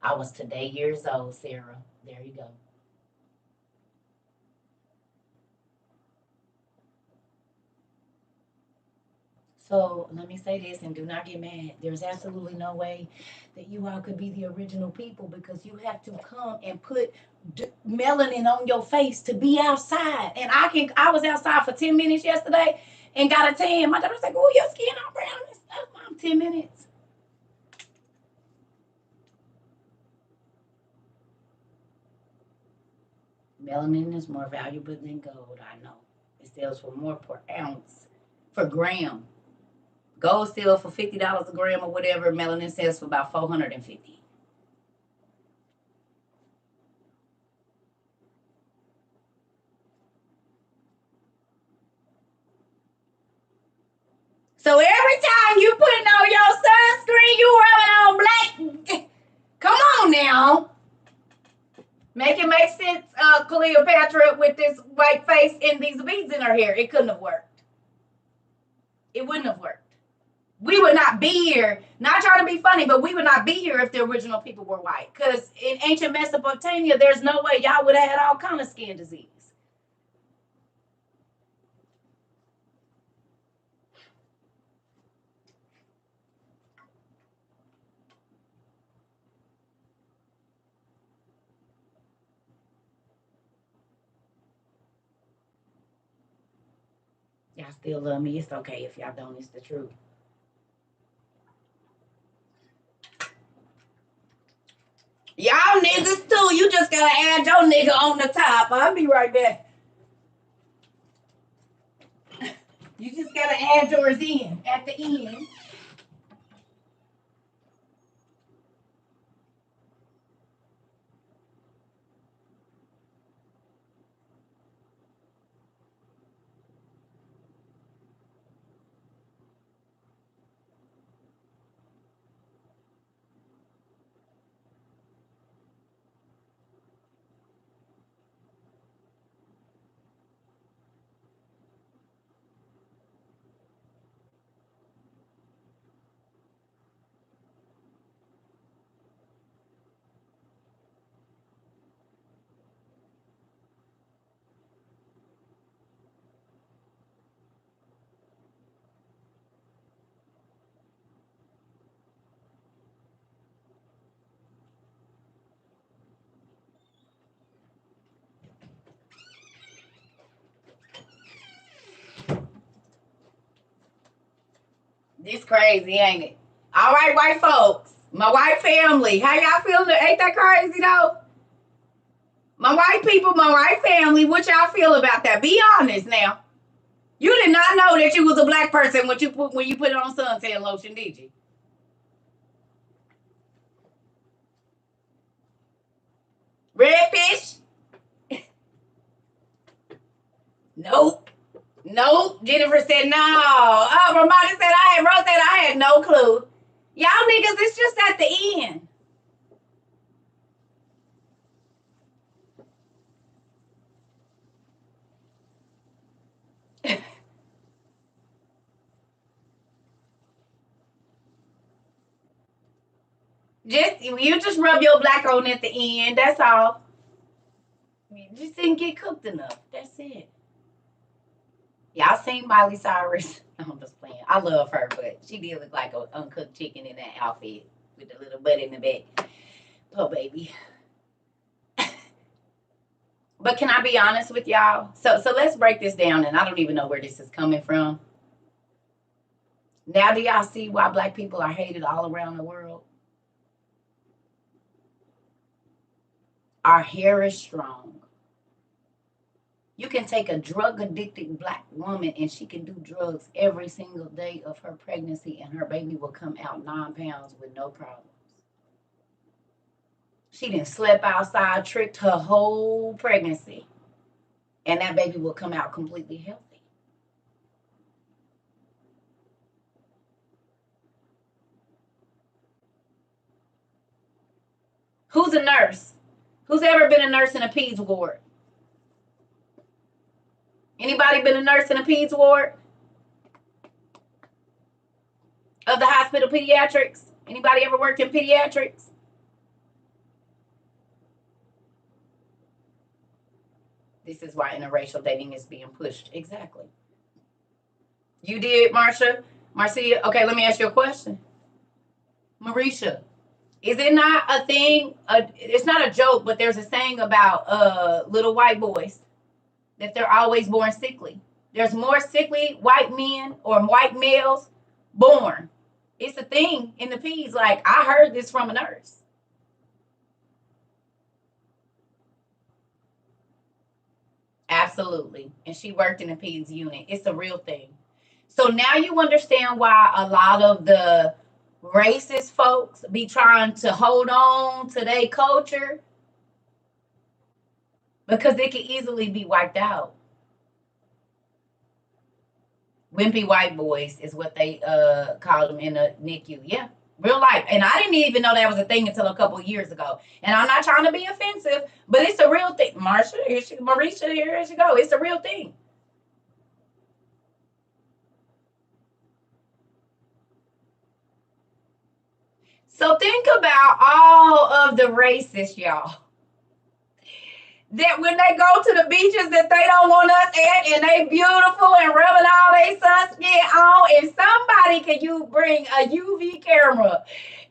I was today years old, Sarah. There you go. So let me say this, and do not get mad. There's absolutely no way that you all could be the original people, because you have to come and put melanin on your face to be outside. And I was outside for 10 minutes yesterday and got a tan. My daughter was like, "Oh, your skin all brown and stuff, Mom." 10 minutes. Melanin is more valuable than gold. I know. It sells for more per ounce, per gram. Gold sells for $50 a gram or whatever. Melanin sells for about $450. So every time you putting on your sunscreen, you rubbing on black. Come on now. Make it make sense, Cleopatra, with this white face and these beads in her hair. It couldn't have worked. It wouldn't have worked. We would not be here, not trying to be funny, but we would not be here if the original people were white. Because in ancient Mesopotamia, there's no way y'all would have had all kind of skin disease. Y'all still love me. It's okay if y'all don't. It's the truth. Y'all niggas too. You just gotta add your nigga on the top. I'll be right back. You just gotta add yours in at the end. This crazy, ain't it? All right, white folks. My white family. How y'all feeling? Ain't that crazy though? My white people, my white family, what y'all feel about that? Be honest now. You did not know that you was a black person when you put it on suntan lotion, did you? Redfish? Nope. Nope. Jennifer said no. Oh, Ramada said Rose said I had no clue. Y'all niggas, it's just at the end. You just rub your black on at the end. That's all. You just didn't get cooked enough. That's it. Y'all seen Miley Cyrus? I'm just playing. I love her, but she did look like an uncooked chicken in that outfit with the little butt in the back. Oh, baby. But can I be honest with y'all? So let's break this down, and I don't even know where this is coming from. Now, do y'all see why black people are hated all around the world? Our hair is strong. You can take a drug addicted black woman and she can do drugs every single day of her pregnancy, and her baby will come out 9 pounds with no problems. She didn't slept outside, tricked her whole pregnancy, and that baby will come out completely healthy. Who's a nurse? Who's ever been a nurse in a peds ward? Anybody been a nurse in a peds ward? Of the hospital pediatrics? Anybody ever worked in pediatrics? This is why interracial dating is being pushed. Exactly. You did, Marsha? Marcia? Okay, let me ask you a question. Marisha, is it not a thing? It's not a joke, but there's a saying about little white boys that they're always born sickly. There's more sickly white men or white males born. It's a thing in the P's. Like, I heard this from a nurse. Absolutely. And she worked in the P's unit. It's a real thing. So now you understand why a lot of the racist folks be trying to hold on to their culture, because it can easily be wiped out. Wimpy white boys is what they called them in the NICU. Yeah, real life. And I didn't even know that was a thing until a couple of years ago. And I'm not trying to be offensive, but it's a real thing. Marisha, here she go. It's a real thing. So think about all of the racists, y'all, that when they go to the beaches that they don't want us at and they beautiful and rubbing all their sunscreen on, and somebody can you bring a UV camera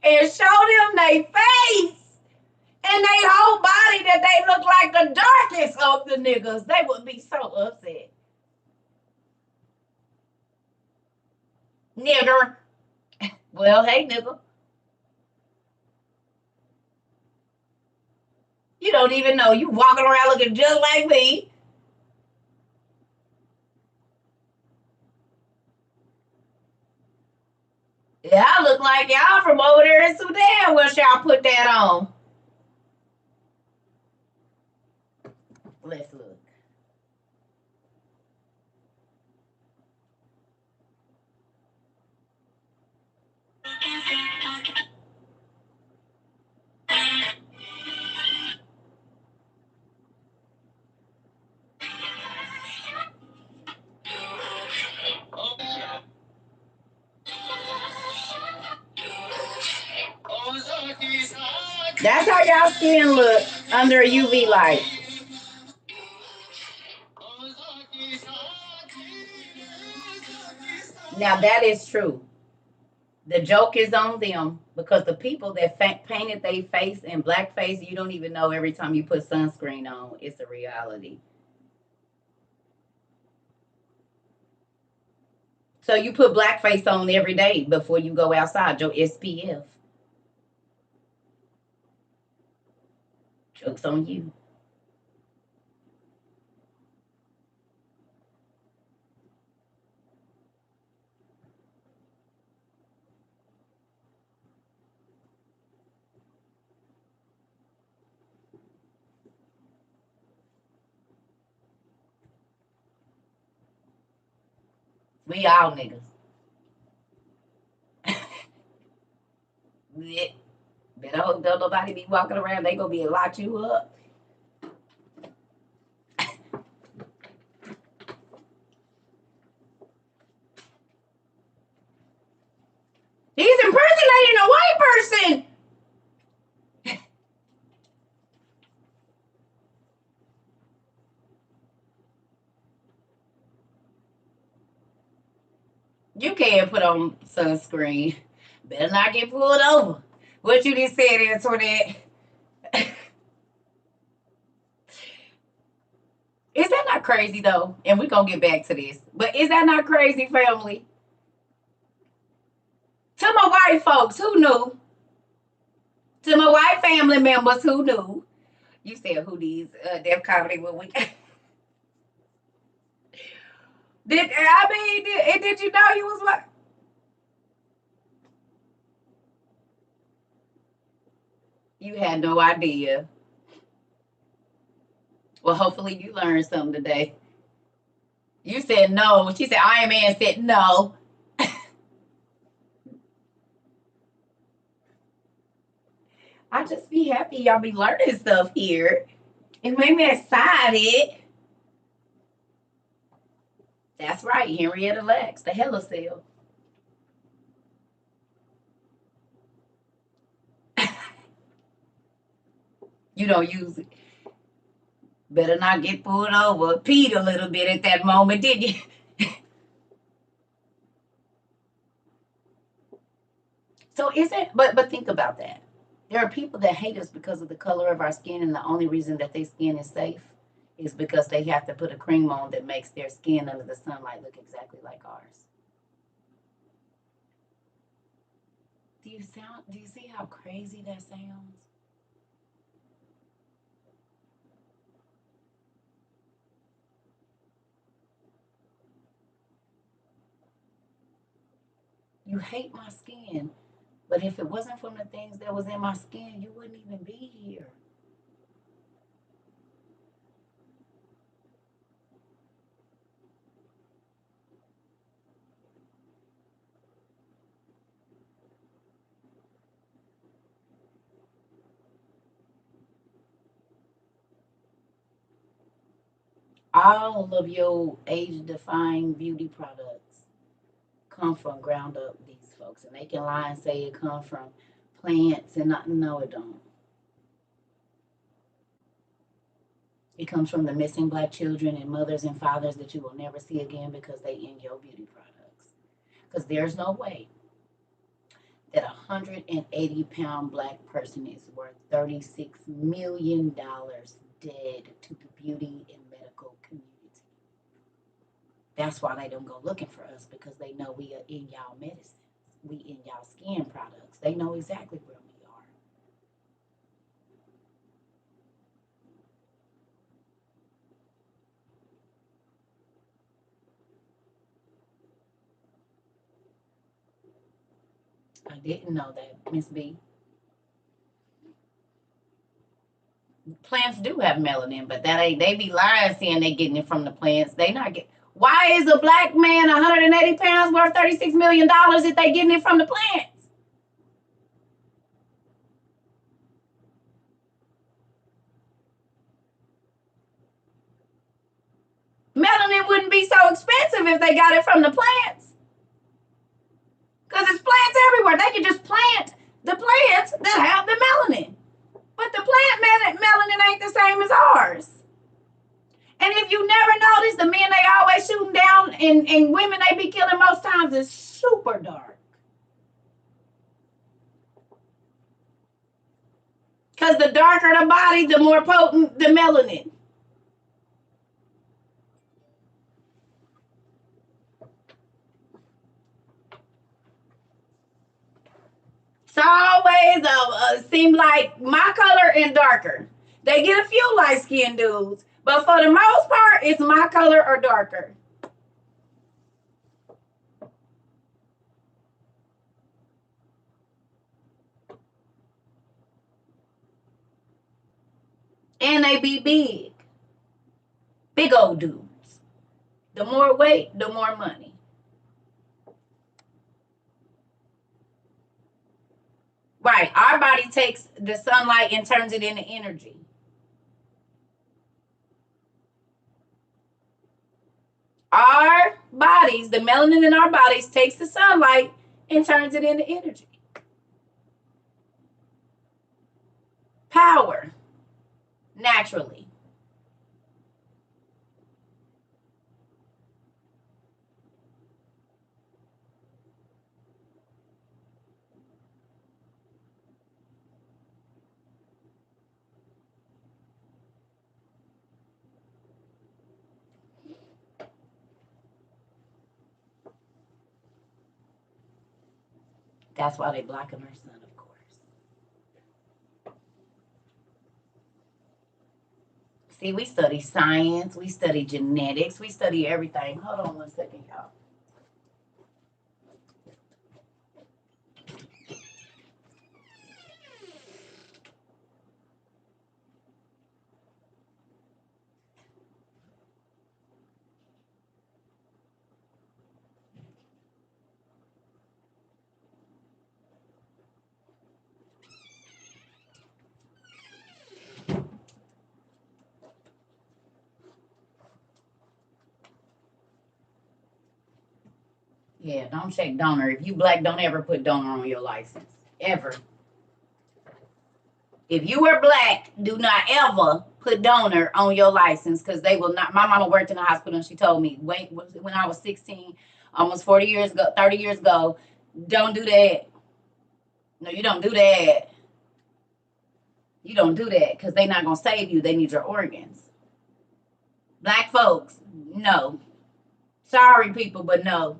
and show them their face and their whole body that they look like the darkest of the niggas, they would be so upset. Nigger. Well, hey, nigga. You don't even know. You walking around looking just like me. Yeah, I look like y'all from over there in Sudan. Where should y'all put that on? Let's look. That's how y'all skin look under a UV light. Now that is true. The joke is on them because the people that painted their face in blackface, you don't even know every time you put sunscreen on, it's a reality. So you put blackface on every day before you go outside, your SPF. Joke's on you. We all niggas. Better hope don't nobody be walking around. They gonna be lock you up. He's impersonating a white person. You can't put on sunscreen. Better not get pulled over. What you just said, Antoinette. Is that not crazy though? And we're gonna get back to this. But is that not crazy, family? To my white folks, who knew? To my white family members, who knew? You said who these Def Comedy will we did you know you was what? You had no idea. Well, hopefully you learned something today. You said no. She said Iron Man said no. I just be happy y'all be learning stuff here. It made me excited. That's right, Henrietta Lex, the hella cell. You don't use it. Better not get pulled over. Peed a little bit at that moment, did you? So is it? But think about that. There are people that hate us because of the color of our skin, and the only reason that their skin is safe is because they have to put a cream on that makes their skin under the sunlight look exactly like ours. Do you see how crazy that sounds? You hate my skin, but if it wasn't from the things that was in my skin, you wouldn't even be here. All of your age-defying beauty products come from ground up these folks, and they can lie and say it come from plants and not, no, it don't. It comes from the missing black children and mothers and fathers that you will never see again because they in your beauty products. Because there's no way that a 180-pound black person is worth $36 million dead to the beauty and medical community. That's why they don't go looking for us, because they know we are in y'all medicines. We in y'all skin products. They know exactly where we are. I didn't know that, Miss B. Plants do have melanin, but that ain't, they be lying saying they getting it from the plants. They not get. Why is a black man 180 pounds worth $36 million if they getting it from the plants? Melanin wouldn't be so expensive if they got it from the plants. Because it's plants everywhere. They can just plant the plants that have the melanin. But the plant melanin ain't the same as ours. And if you never notice, the men they always shooting down and women they be killing most times is super dark. Because the darker the body, the more potent the melanin. It's always seem like my color and darker. They get a few light-skinned dudes, but for the most part, it's my color or darker. And they be big. Big old dudes. The more weight, the more money. Right. Our body takes the sunlight and turns it into energy. Our bodies, the melanin in our bodies takes the sunlight and turns it into energy. Power. Naturally. That's why they blocking our sun, of course. See, we study science, we study genetics, we study everything. Hold on one second, y'all. Yeah, don't check donor. If you black, don't ever put donor on your license. Ever. If you are black, do not ever put donor on your license, because they will not. My mama worked in the hospital and she told me, wait, when I was 16, almost 40 years ago, 30 years ago, don't do that. No, you don't do that. You don't do that, because they're not going to save you. They need your organs. Black folks, no. Sorry, people, but no.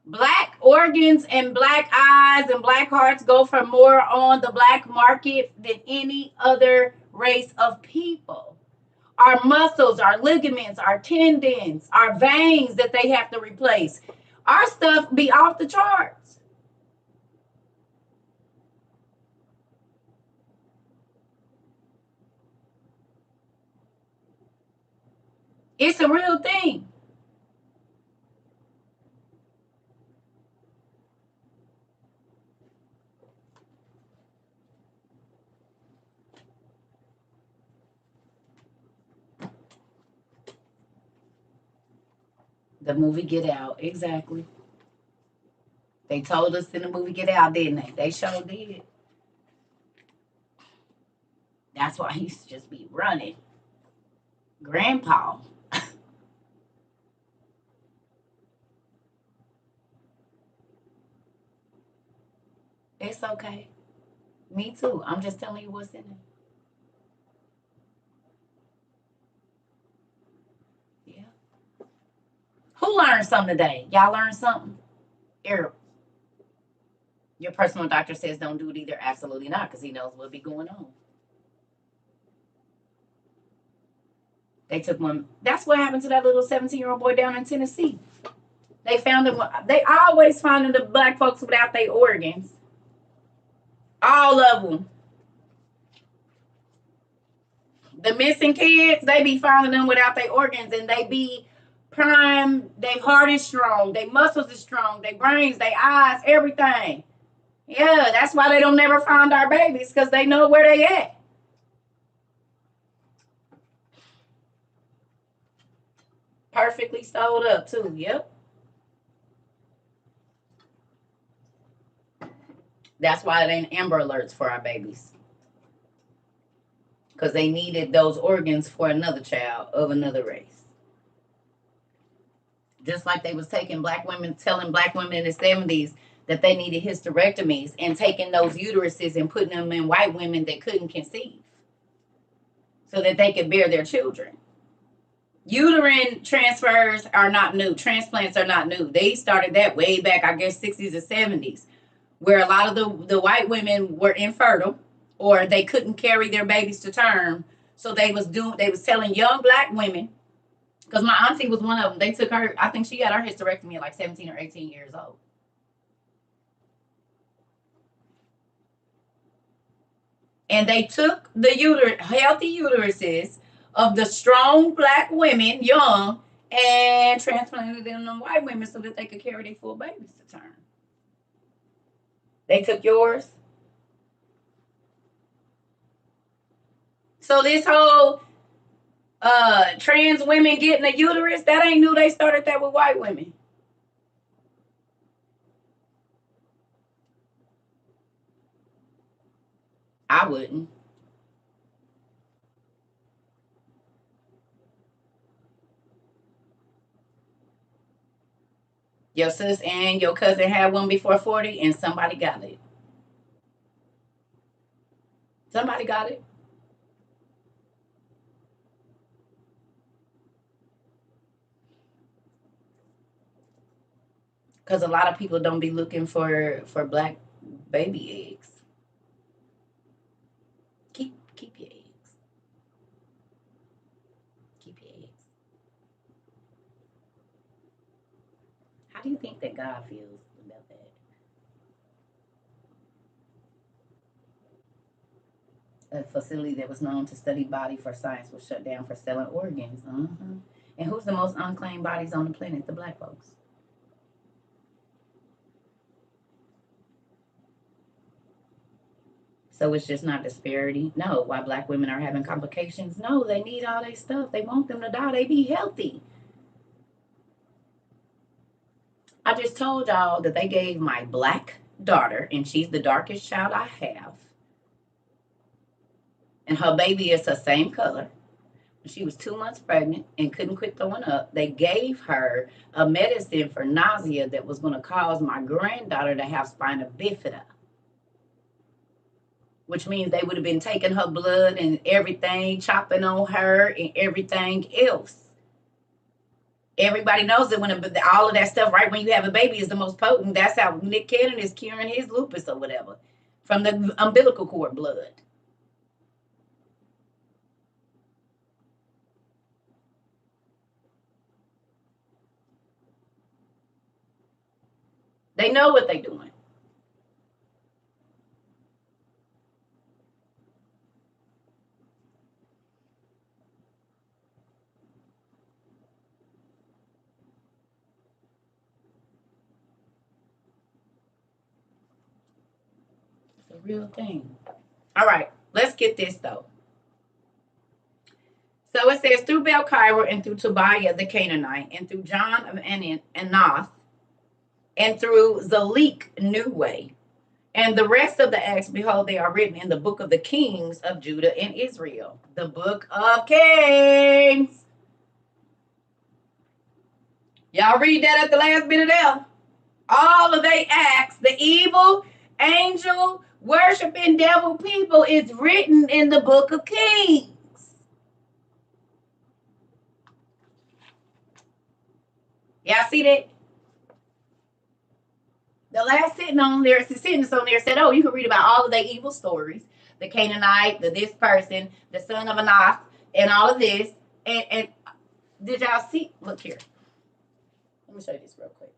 Black organs and black eyes and black hearts go for more on the black market than any other race of people. Our muscles, our ligaments, our tendons, our veins that they have to replace. Our stuff be off the charts. It's a real thing. The movie Get Out, exactly. They told us in the movie Get Out, didn't they? They sure did. That's why he used to just be running. Grandpa. It's okay. Me too. I'm just telling you what's in it. Yeah. Who learned something today? Y'all learned something? Eric, your personal doctor says don't do it either. Absolutely not, because he knows what'll be going on. They took one. That's what happened to that little 17-year-old boy down in Tennessee. They found him. They always finding the black folks without their organs. All of them. The missing kids, they be finding them without their organs, and they be prime. Their heart is strong. Their muscles is strong. Their brains, their eyes, everything. Yeah, that's why they don't never find our babies, because they know where they at. Perfectly sewed up too. Yep. That's why it ain't Amber Alerts for our babies. Because they needed those organs for another child of another race. Just like they was taking black women, telling black women in the 70s that they needed hysterectomies and taking those uteruses and putting them in white women that couldn't conceive so that they could bear their children. Uterine transfers are not new. Transplants are not new. They started that way back, I guess, 60s or 70s, where a lot of the white women were infertile or they couldn't carry their babies to term. So they was telling young black women, because my auntie was one of them. They took her, I think she got her hysterectomy at like 17 or 18 years old. And they took the healthy uteruses of the strong black women, young, and transplanted them to white women so that they could carry their full babies to term. They took yours. So this whole trans women getting a uterus, that ain't new. They started that with white women. I wouldn't. Your sis and your cousin had one before 40 and somebody got it. Somebody got it. Because a lot of people don't be looking for black baby eggs. Keep your eggs. Keep your eggs. How do you think that God feels about that? A facility that was known to study body for science was shut down for selling organs. And who's the most unclaimed bodies on the planet? The black folks. So it's just not disparity. No, why black women are having complications? No, they need all their stuff. They want them to die. They be healthy. I just told y'all that they gave my black daughter, and she's the darkest child I have, and her baby is the same color. She was 2 months pregnant and couldn't quit throwing up. They gave her a medicine for nausea that was going to cause my granddaughter to have spina bifida, which means they would have been taking her blood and everything, chopping on her and everything else. Everybody knows that when all of that stuff, right when you have a baby, is the most potent. That's how Nick Cannon is curing his lupus or whatever, from the umbilical cord blood. They know what they're doing. It's a real thing. All right, let's get this though. So it says through Belchira and through Tobiah the Canaanite and through John of Anath and through Zalik New Way, And the rest of the acts, behold, they are written in the book of the kings of Judah and Israel. The book of Kings. Y'all read that at the last minute there. All of they acts, the evil, angel, worshiping devil people is written in the book of Kings. Y'all see that? The last sentence on there said, oh, you can read about all of their evil stories. The Canaanite, this person, the son of Anath, and all of this. And did y'all see? Look here. Let me show you this real quick.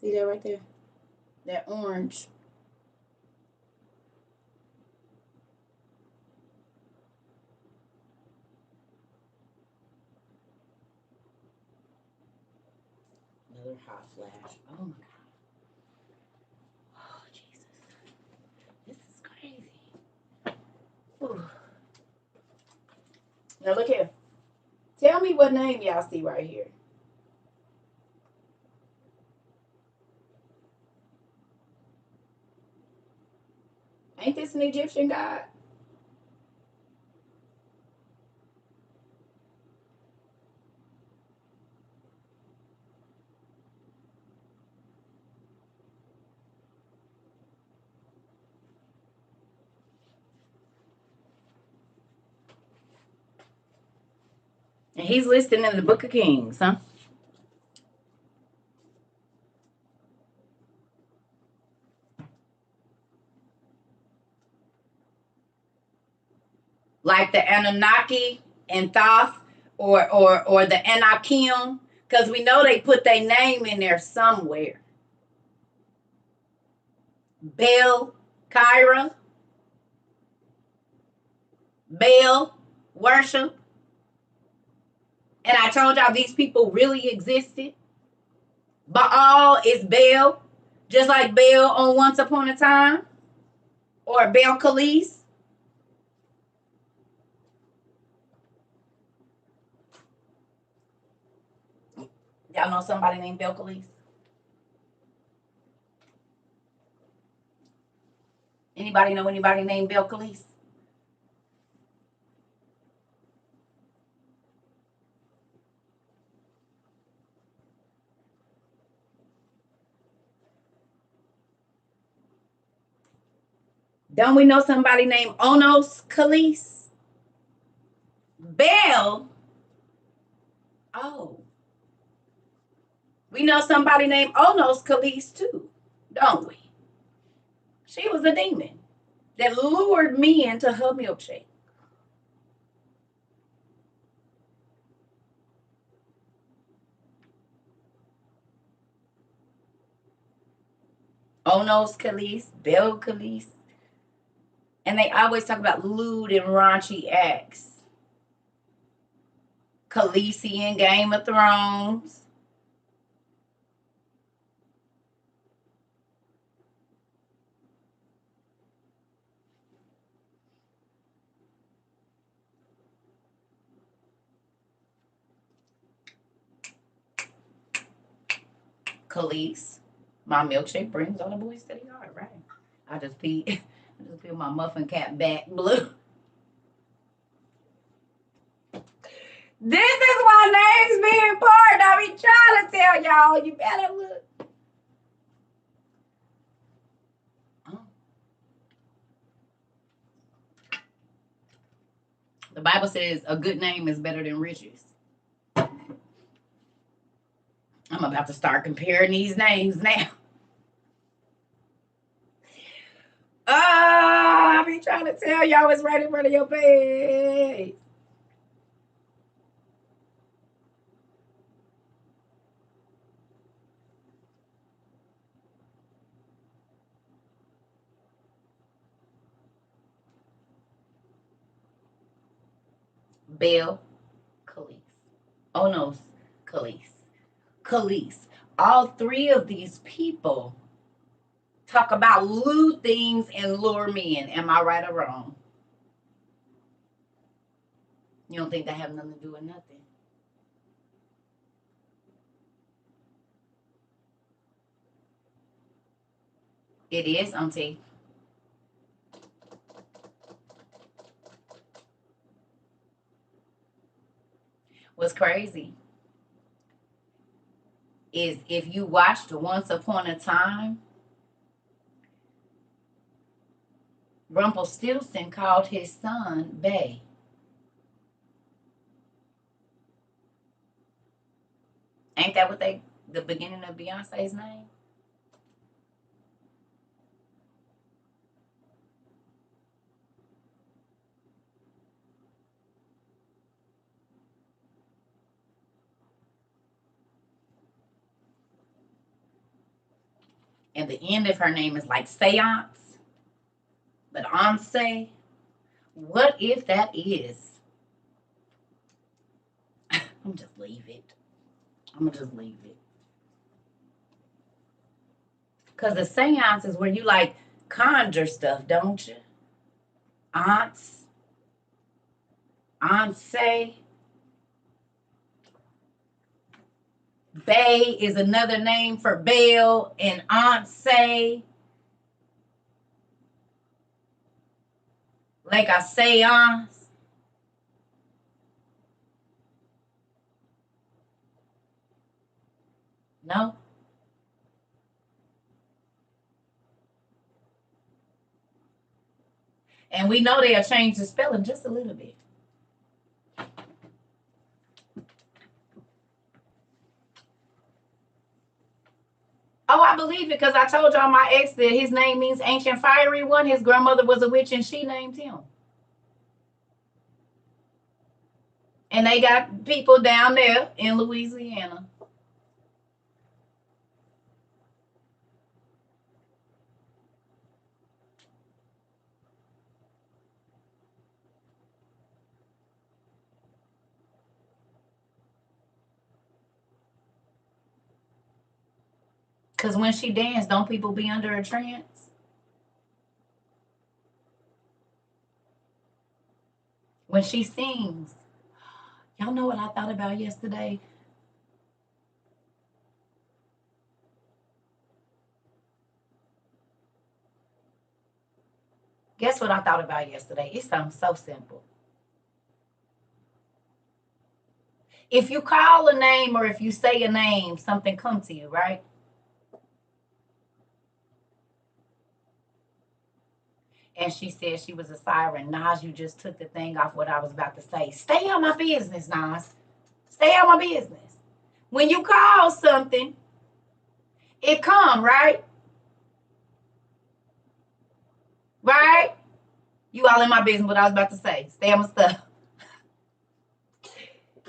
See that right there? That orange. Another hot flash. Oh my God. Oh, Jesus. This is crazy. Ooh. Now look here. Tell me what name y'all see right here. Ain't this an Egyptian god? And he's listed in the book of Kings, huh? Like the Anunnaki and Thoth or the Anakim, because we know they put their name in there somewhere. Baal, Kyra, Baal, worship. And I told y'all these people really existed. Baal is Baal, just like Baal on Once Upon a Time, or Baal Khalees. Y'all know somebody named Baal Khalees? Anybody know anybody named Baal Khalees? Don't we know somebody named Onos Khalees? Baal. Oh. We know somebody named Onos Khalees too, don't we? She was a demon that lured me into her milkshake. Onos Khalees, Baal Khalees. And they always talk about lewd and raunchy acts. Khaleesi in Game of Thrones. Khalees. My milkshake brings all the boys to the yard, right? I just peel my muffin cap back blue. This is why names be important. I be trying to tell y'all. You better look. The Bible says a good name is better than riches. I'm about to start comparing these names now. I be trying to tell y'all it's right in front of your face. Baal Khalees. Onos Khalees. Khalees. all three of these people talk about lure things and lure men. Am I right or wrong? You don't think they have nothing to do with nothing? It is, Auntie. What's crazy is if you watched Once Upon a Time, Rumpelstiltskin called his son Bay. Ain't that what the beginning of Beyonce's name? And the end of her name is like seance, but Anse. What if that is? I'm just leave it. I'm gonna just leave it. Cause the seance is where you like conjure stuff, don't you? Aunts, Anse. Bay is another name for Belle, and Anse. Like a seance. No? And we know they'll change the spelling just a little bit. Oh, I believe it because I told y'all my ex that his name means ancient fiery one. His grandmother was a witch and she named him. And they got people down there in Louisiana. Because when she danced, don't people be under a trance? When she sings, y'all know what I thought about yesterday? Guess what I thought about yesterday? It sounds so simple. If you call a name or if you say a name, something comes to you, right? And she said she was a siren. Nas, you just took the thing off what I was about to say. Stay on my business, Nas. Stay on my business. When you call something, it come, right? Right? You all in my business, what I was about to say. Stay on my stuff.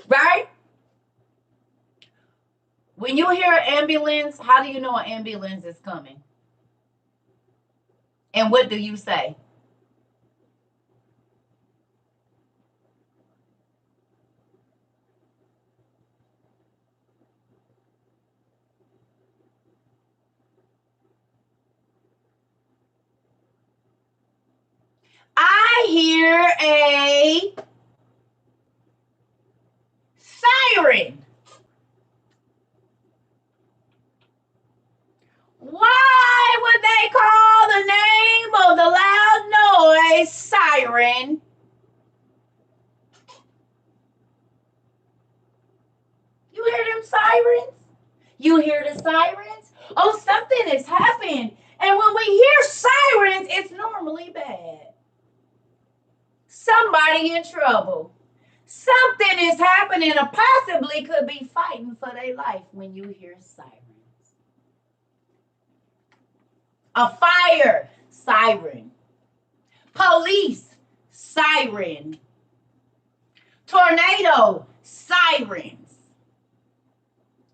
Right? When you hear an ambulance, how do you know an ambulance is coming? And what do you say? I hear a siren. Why would they call the name of the loud noise siren? You hear them sirens? You hear the sirens? Oh, something has happened. And when we hear sirens, it's normally bad. Somebody in trouble. Something is happening or possibly could be fighting for their life when you hear sirens. A fire siren. Police siren. Tornado sirens.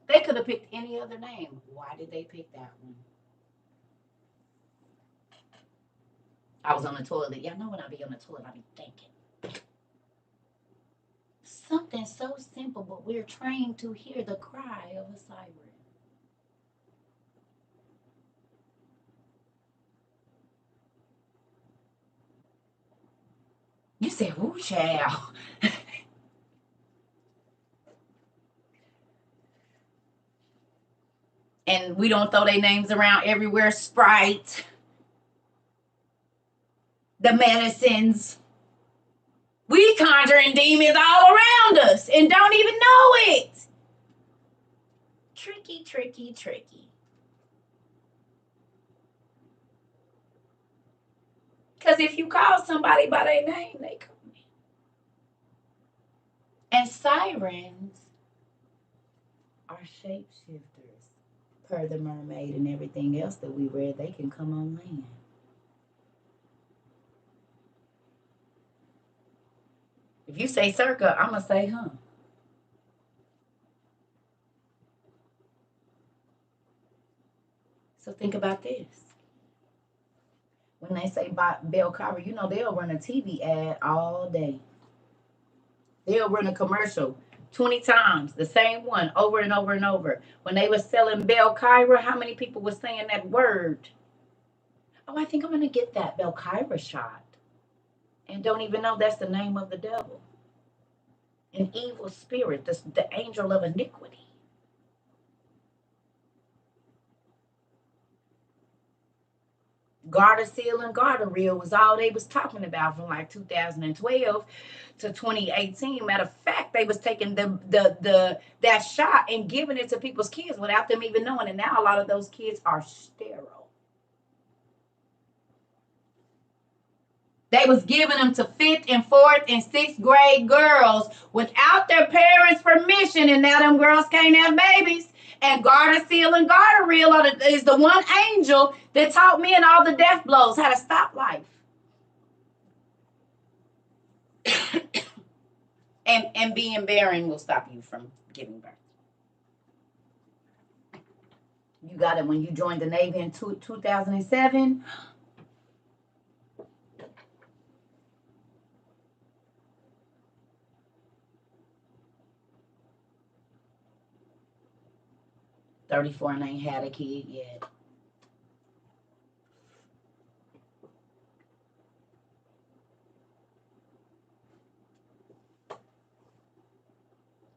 They could have picked any other name. Why did they pick that one? I was on the toilet. Y'all know when I be on the toilet, I be thinking. Something so simple, but we're trained to hear the cry of a siren. You said, "Who, child?" And we don't throw their names around everywhere. Sprite, the medicines. We conjuring demons all around us and don't even know it. Tricky, tricky, tricky. Because if you call somebody by their name, they come in. And sirens are shapeshifters. Per the mermaid and everything else that we read, they can come on land. If you say CERCA, I'm going to say, huh. So think about this. When they say Bell Carver, you know they'll run a TV ad all day. They'll run a commercial 20 times, the same one, over and over and over. When they were selling Bell Kyra, how many people were saying that word? Oh, I think I'm going to get that Bell Kyra shot. And don't even know that's the name of the devil. An evil spirit, the angel of iniquity. Gardasil and Gardasil was all they was talking about from like 2012 to 2018. Matter of fact, they was taking that shot and giving it to people's kids without them even knowing. And now a lot of those kids are sterile. They was giving them to 5th and 4th and 6th grade girls without their parents' permission, and now them girls can't have babies. And Gardasil and Gardasil is the one angel that taught me and all the death blows how to stop life. and being barren will stop you from giving birth. You got it when you joined the Navy in 2007. $34 and ain't had a kid yet.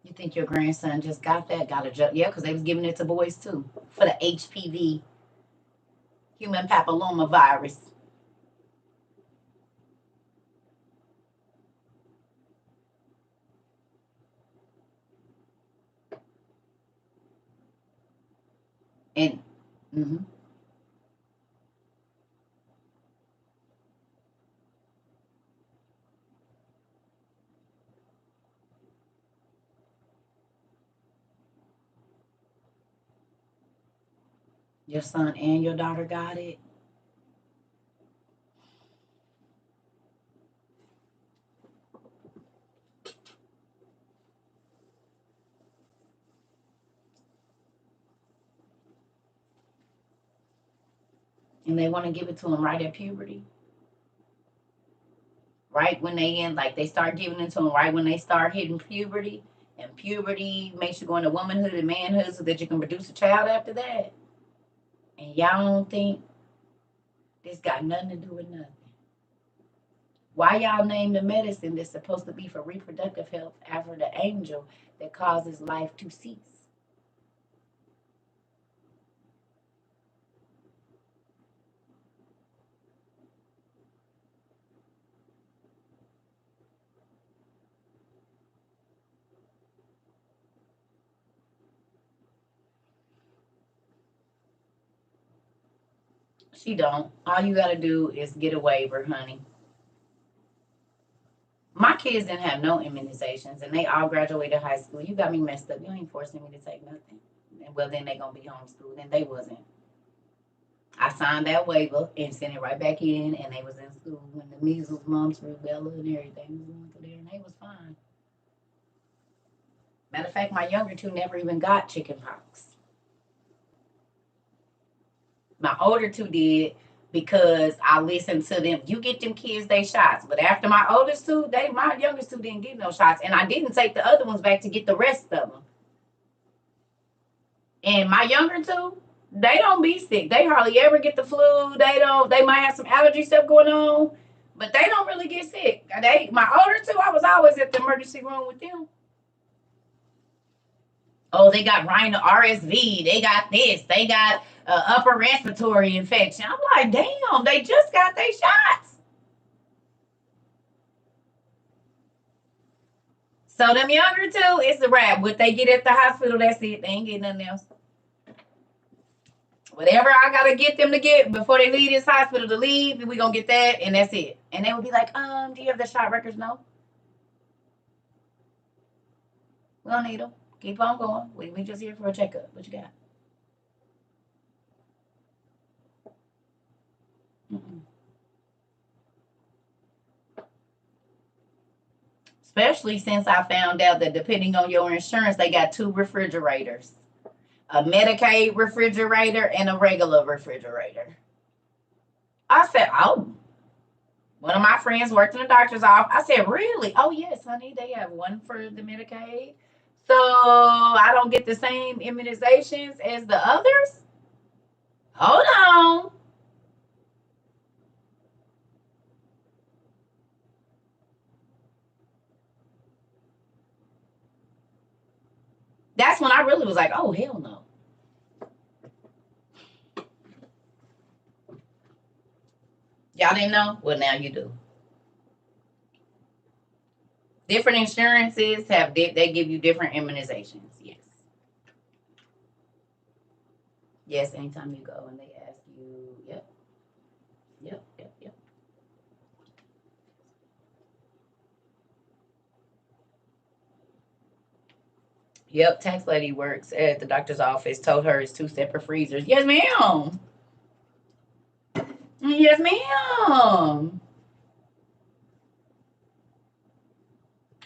You think your grandson just got that? Got a job? Yeah, because they was giving it to boys too for the HPV, human papilloma virus. And your son and your daughter got it. And they want to give it to them right at puberty. Right when they end, like they start giving it to them right when they start hitting puberty. And puberty makes you go into womanhood and manhood so that you can produce a child after that. And y'all don't think this got nothing to do with nothing. Why y'all name the medicine that's supposed to be for reproductive health after the angel that causes life to cease? She don't. All you gotta do is get a waiver, honey. My kids didn't have no immunizations, and they all graduated high school. You got me messed up. You ain't forcing me to take nothing. And well, then they gonna be homeschooled, and they wasn't. I signed that waiver and sent it right back in, and they was in school when the measles, mumps, rubella, and everything was going through there, and they was fine. Matter of fact, my younger two never even got chicken pox. My older two did because I listened to them. You get them kids they shots, but after my oldest two, my youngest two didn't get no shots, and I didn't take the other ones back to get the rest of them. And my younger two, they don't be sick. They hardly ever get the flu. They might have some allergy stuff going on, But they don't really get sick. My older two, I was always at the emergency room with them. Oh, they got rhino RSV. They got this. They got upper respiratory infection. I'm like, damn, they just got their shots. So them younger two, it's a wrap. What they get at the hospital, that's it. They ain't getting nothing else. Whatever I gotta get them to get before they leave this hospital to leave, we gonna get that, and that's it. And they will be like, do you have the shot records? No. We don't need them. Keep on going. We just here for a checkup. What you got? Mm-mm. Especially since I found out that depending on your insurance, they got 2 refrigerators. A Medicaid refrigerator and a regular refrigerator. I said, oh. One of my friends worked in the doctor's office. I said, really? Oh, yes, honey. They have one for the Medicaid. So I don't get the same immunizations as the others? Hold on. That's when I really was like, oh, hell no. Y'all didn't know? Well, now you do. Different insurances they give you different immunizations. Yes. Yes, anytime you go and they ask you, yep. Yep, tax lady works at the doctor's office. Told her it's 2 separate freezers. Yes, ma'am. Yes, ma'am.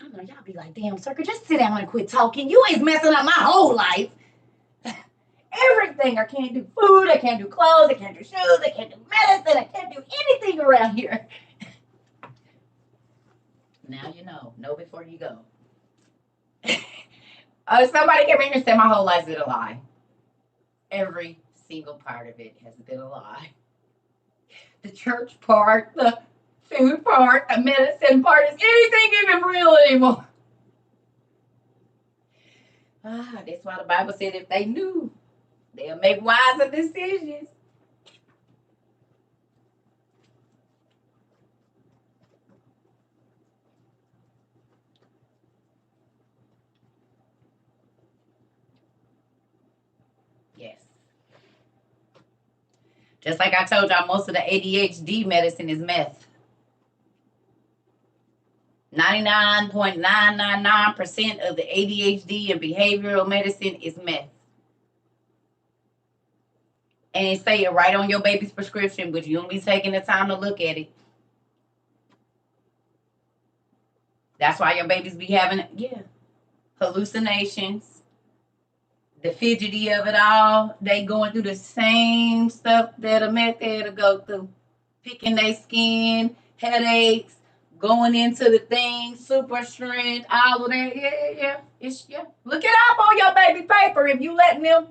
I know y'all be like, damn, Circa, just sit down and quit talking. You ain't messing up my whole life. Everything. I can't do food. I can't do clothes. I can't do shoes. I can't do medicine. I can't do anything around here. Now you know. Know before you go. Somebody came in and said my whole life's been a lie. Every single part of it has been a lie. The church part, the food part, the medicine part. Is anything even real anymore? That's why the Bible said if they knew, they'll make wiser decisions. Yes. Just like I told y'all, most of the ADHD medicine is meth. 99.999% of the ADHD and behavioral medicine is meth. And it say it right on your baby's prescription, but you don't be taking the time to look at it. That's why your babies be having, hallucinations, the fidgety of it all. They going through the same stuff that a meth head will go through. Picking their skin, headaches, going into the thing, super strength, all of that. Yeah. Look it up on your baby paper if you letting them.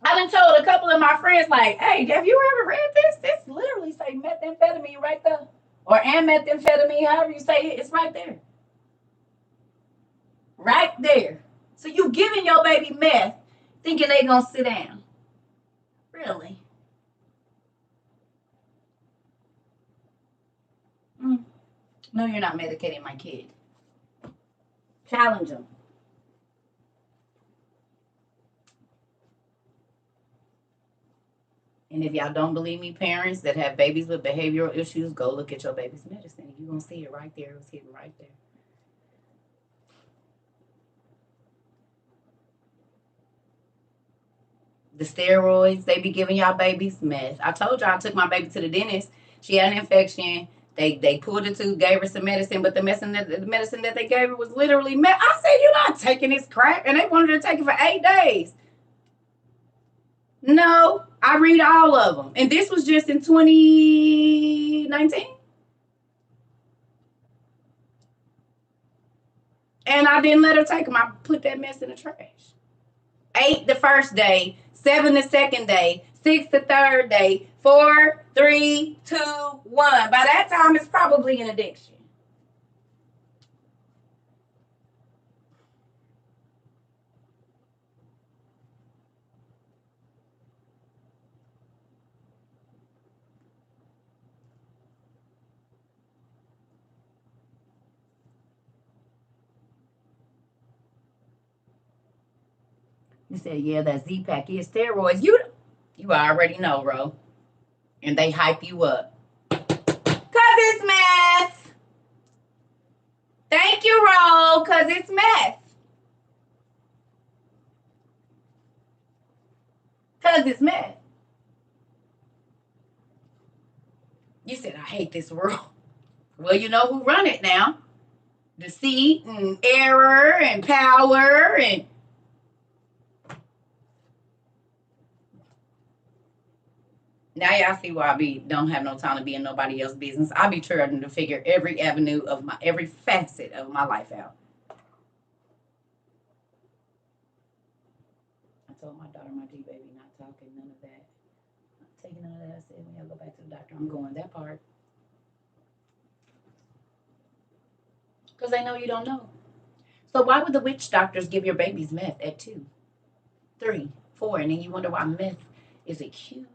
I done told a couple of my friends, like, hey, have you ever read this? This literally say methamphetamine right there. Or methamphetamine, however you say it, it's right there. Right there. So you giving your baby meth, thinking they gonna sit down. Really? No, you're not medicating my kid. Challenge them. And if y'all don't believe me, parents that have babies with behavioral issues, go look at your baby's medicine. You're going to see it right there. It was hidden right there. The steroids they be giving y'all babies, meth. I told y'all I took my baby to the dentist. She had an infection. They pulled it tooth, gave her some medicine, but the medicine that they gave her was literally meth. I said, you're not taking this crap. And they wanted her to take it for 8 days. No, I read all of them. And this was just in 2019. And I didn't let her take them. I put that mess in the trash. 8 the first day, 7 the second day, 6 the third day. 4, 3, 2, 1. By that time, it's probably an addiction. You said, yeah, that Z-Pack is steroids. You already know, Ro. And they hype you up. Because it's meth. Thank you, Ro, because it's meth. Because it's meth. You said, I hate this world. Well, you know who run it now. Deceit and error and power and... Now y'all see why I don't have no time to be in nobody else's business. I be trying to figure every avenue of every facet of my life out. I told my daughter, my G baby, not talking, none of that. Not taking none of that. I said, when y'all go back to the doctor, I'm going that part. Because they know you don't know. So why would the witch doctors give your babies meth at 2, 3, 4, and then you wonder why meth is a huge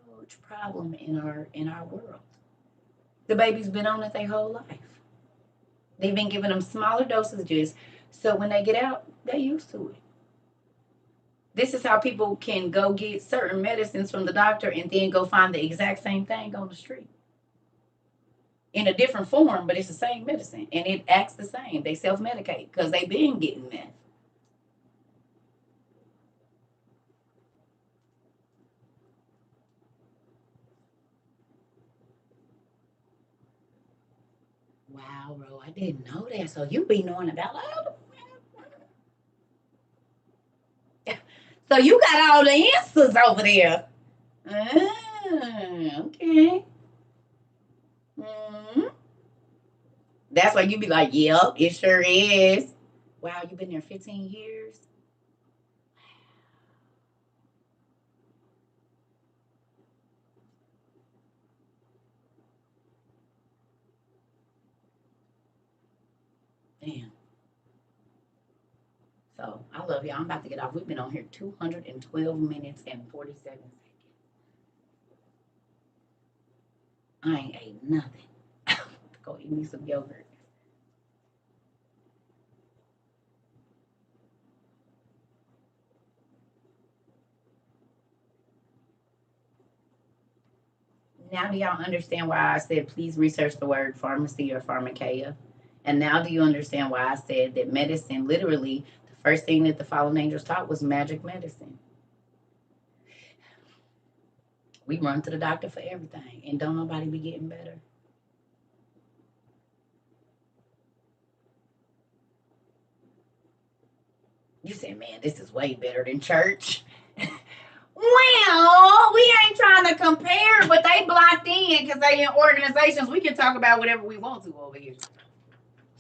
problem in our world? The baby's been on it their whole life. They've been giving them smaller dosages, so when they get out, they're used to it. This is how people can go get certain medicines from the doctor and then go find the exact same thing on the street. In a different form, but it's the same medicine. And it acts the same. They self-medicate because they've been getting meth. Wow, Ro, I didn't know that. So you be knowing about all the... So you got all the answers over there. Okay. That's why you be like, yep, it sure is. Wow, you've been there 15 years? Damn. So I love y'all. I'm about to get off. We've been on here 212 minutes and 47 seconds. I ain't ate nothing. Go eat me some yogurt. Now do y'all understand why I said please research the word pharmacy or pharmakeia? And now do you understand why I said that medicine, literally, the first thing that the fallen angels taught was magic medicine? We run to the doctor for everything, and don't nobody be getting better. You say, man, this is way better than church. Well, we ain't trying to compare, but they blocked in because they in organizations. We can talk about whatever we want to over here.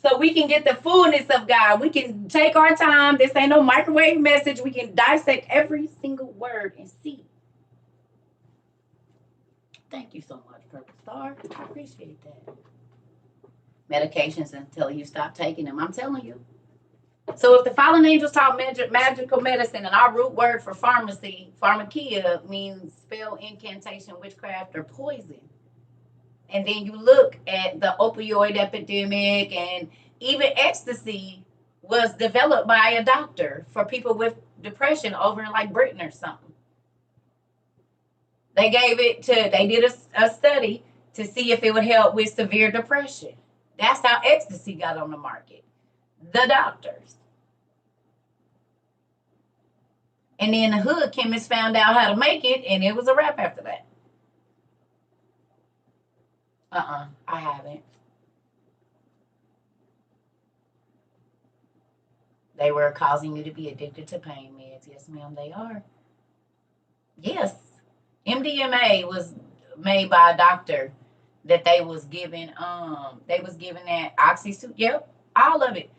So we can get the fullness of God. We can take our time. This ain't no microwave message. We can dissect every single word and see. Thank you so much, Purple Star. I appreciate that. Medications until you stop taking them. I'm telling you. So if the fallen angels taught magical medicine, and our root word for pharmacy, pharmakeia, means spell, incantation, witchcraft, or poison. And then you look at the opioid epidemic, and even ecstasy was developed by a doctor for people with depression over in like Britain or something. They did a study to see if it would help with severe depression. That's how ecstasy got on the market. The doctors. And then the hood chemists found out how to make it, and it was a wrap after that. I haven't. They were causing you to be addicted to pain meds. Yes, ma'am, they are. Yes. MDMA was made by a doctor that they was giving that oxytocin. Yep, all of it.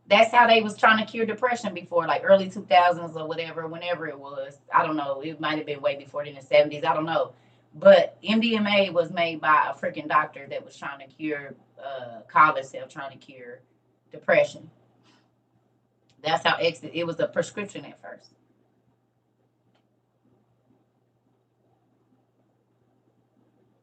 That's how they was trying to cure depression before, like early 2000s or whatever, whenever it was. I don't know. It might have been way before in the 70s. I don't know. But MDMA was made by a freaking doctor that was trying to cure, call itself trying to cure depression. That's how it was a prescription at first.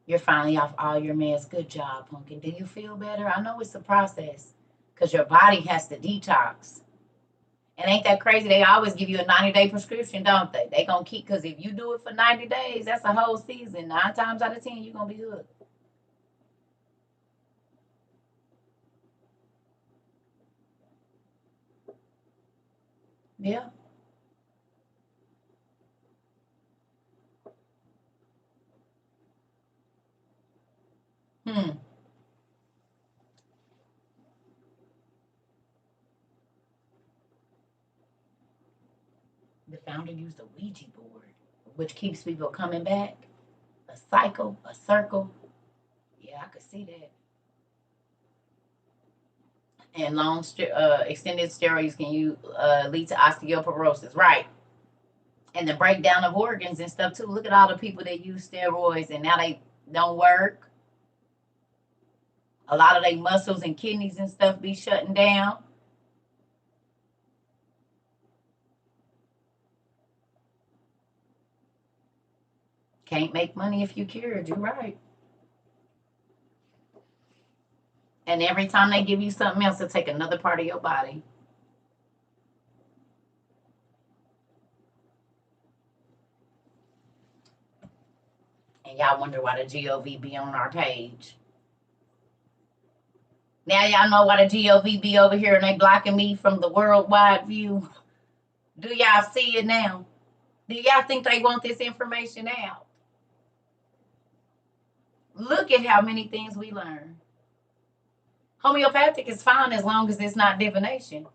You're finally off all your meds. Good job, Pumpkin. Do you feel better? I know it's a process because your body has to detox. And ain't that crazy? They always give you a 90-day prescription, don't they? They gonna keep, because if you do it for 90 days, that's a whole season. 9 times out of 10, you're gonna be hooked. Yeah. Hmm. The founder used a Ouija board, which keeps people coming back. A cycle, a circle. Yeah, I could see that. And extended steroids can lead to osteoporosis, right? And the breakdown of organs and stuff too. Look at all the people that use steroids and now they don't work. A lot of their muscles and kidneys and stuff be shutting down. Can't make money if you cured. You're right. And every time they give you something else, they'll take another part of your body. And y'all wonder why the GOV be on our page. Now y'all know why the GOV be over here and they blocking me from the worldwide view. Do y'all see it now? Do y'all think they want this information out? Look at how many things we learn. Homeopathic is fine as long as it's not divination.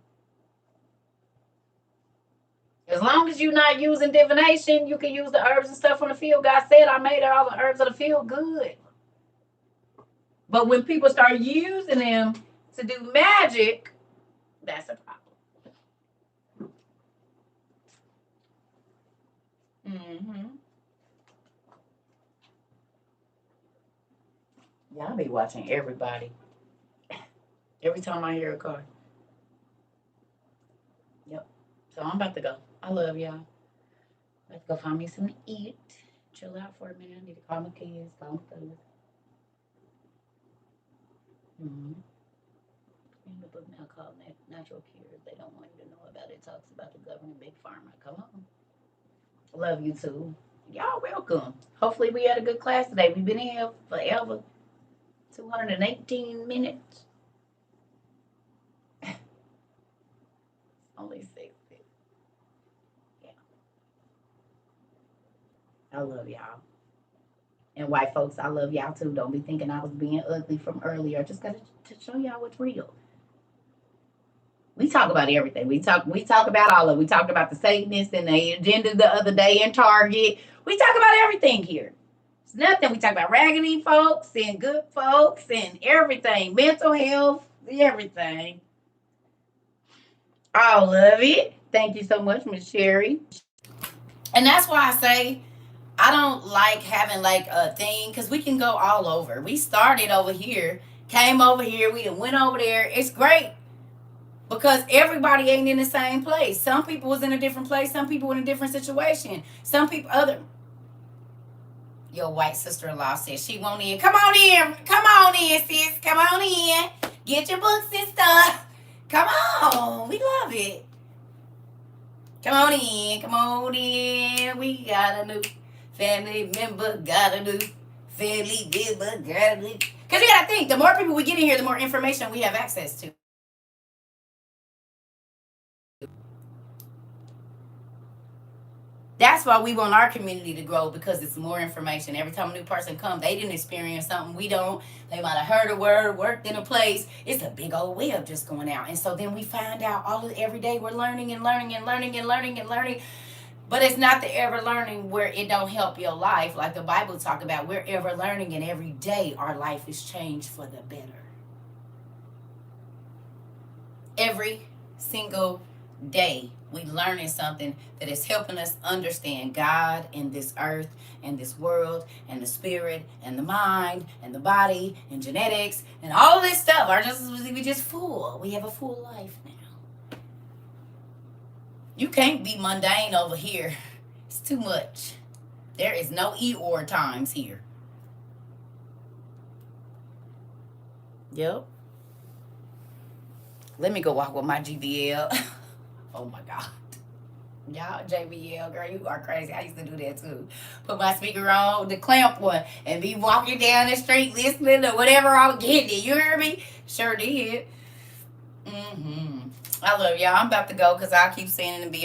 As long as you're not using divination, you can use the herbs and stuff from the field. God said, I made all the herbs of the field good. But when people start using them to do magic, that's a problem. Mm-hmm. Y'all be watching everybody. Every time I hear a car. Yep. So I'm about to go. I love y'all. Let's go find me something to eat. Chill out for a minute. I need to call my kids, call my cousins. Mm-hmm. In the book now called Natural Cures. They don't want you to know about it. Talks about the government, big pharma. Come on. Love you too. Y'all welcome. Hopefully we had a good class today. We've been here forever. 218 minutes. Only 6. Yeah. I love y'all. And white folks, I love y'all too. Don't be thinking I was being ugly from earlier. I just got to show y'all what's real. We talk about everything. We talk about all of it. We talked about the Satanists and the agenda the other day in Target. We talk about everything here. It's nothing. We talk about raggedy folks and good folks and everything. Mental health, everything. All of it. Thank you so much, Miss Sherry. And that's why I say I don't like having like a thing because we can go all over. We started over here, came over here, we went over there. It's great because everybody ain't in the same place. Some people was in a different place. Some people in a different situation. Some people other. Your white sister-in-law says she won't in. Come on in. Come on in, sis. Come on in. Get your books and stuff. Come on. We love it. Come on in. Come on in. We got a new family member. Got a new family member. Got a new. Because you got to think, the more people we get in here, the more information we have access to. That's why we want our community to grow because it's more information. Every time a new person comes, they didn't experience something we don't. They might have heard a word, worked in a place. It's a big old web just going out. And so then we find out every day we're learning and learning and learning and learning and learning. But it's not the ever learning where it don't help your life. Like the Bible talk about, we're ever learning and every day our life is changed for the better. Every single day we learning something that is helping us understand God and this earth and this world and the spirit and the mind and the body and genetics and all this stuff. We just full. We have a full life now. You can't be mundane over here. It's too much. There is no Eeyore times here. Yep. Let me go walk with my GBL. Oh my God. Y'all, JBL, girl, you are crazy. I used to do that too. Put my speaker on, the clamp one, and be walking down the street listening to whatever I'm getting. You hear me? Sure did. I love y'all. I'm about to go because I keep saying it and be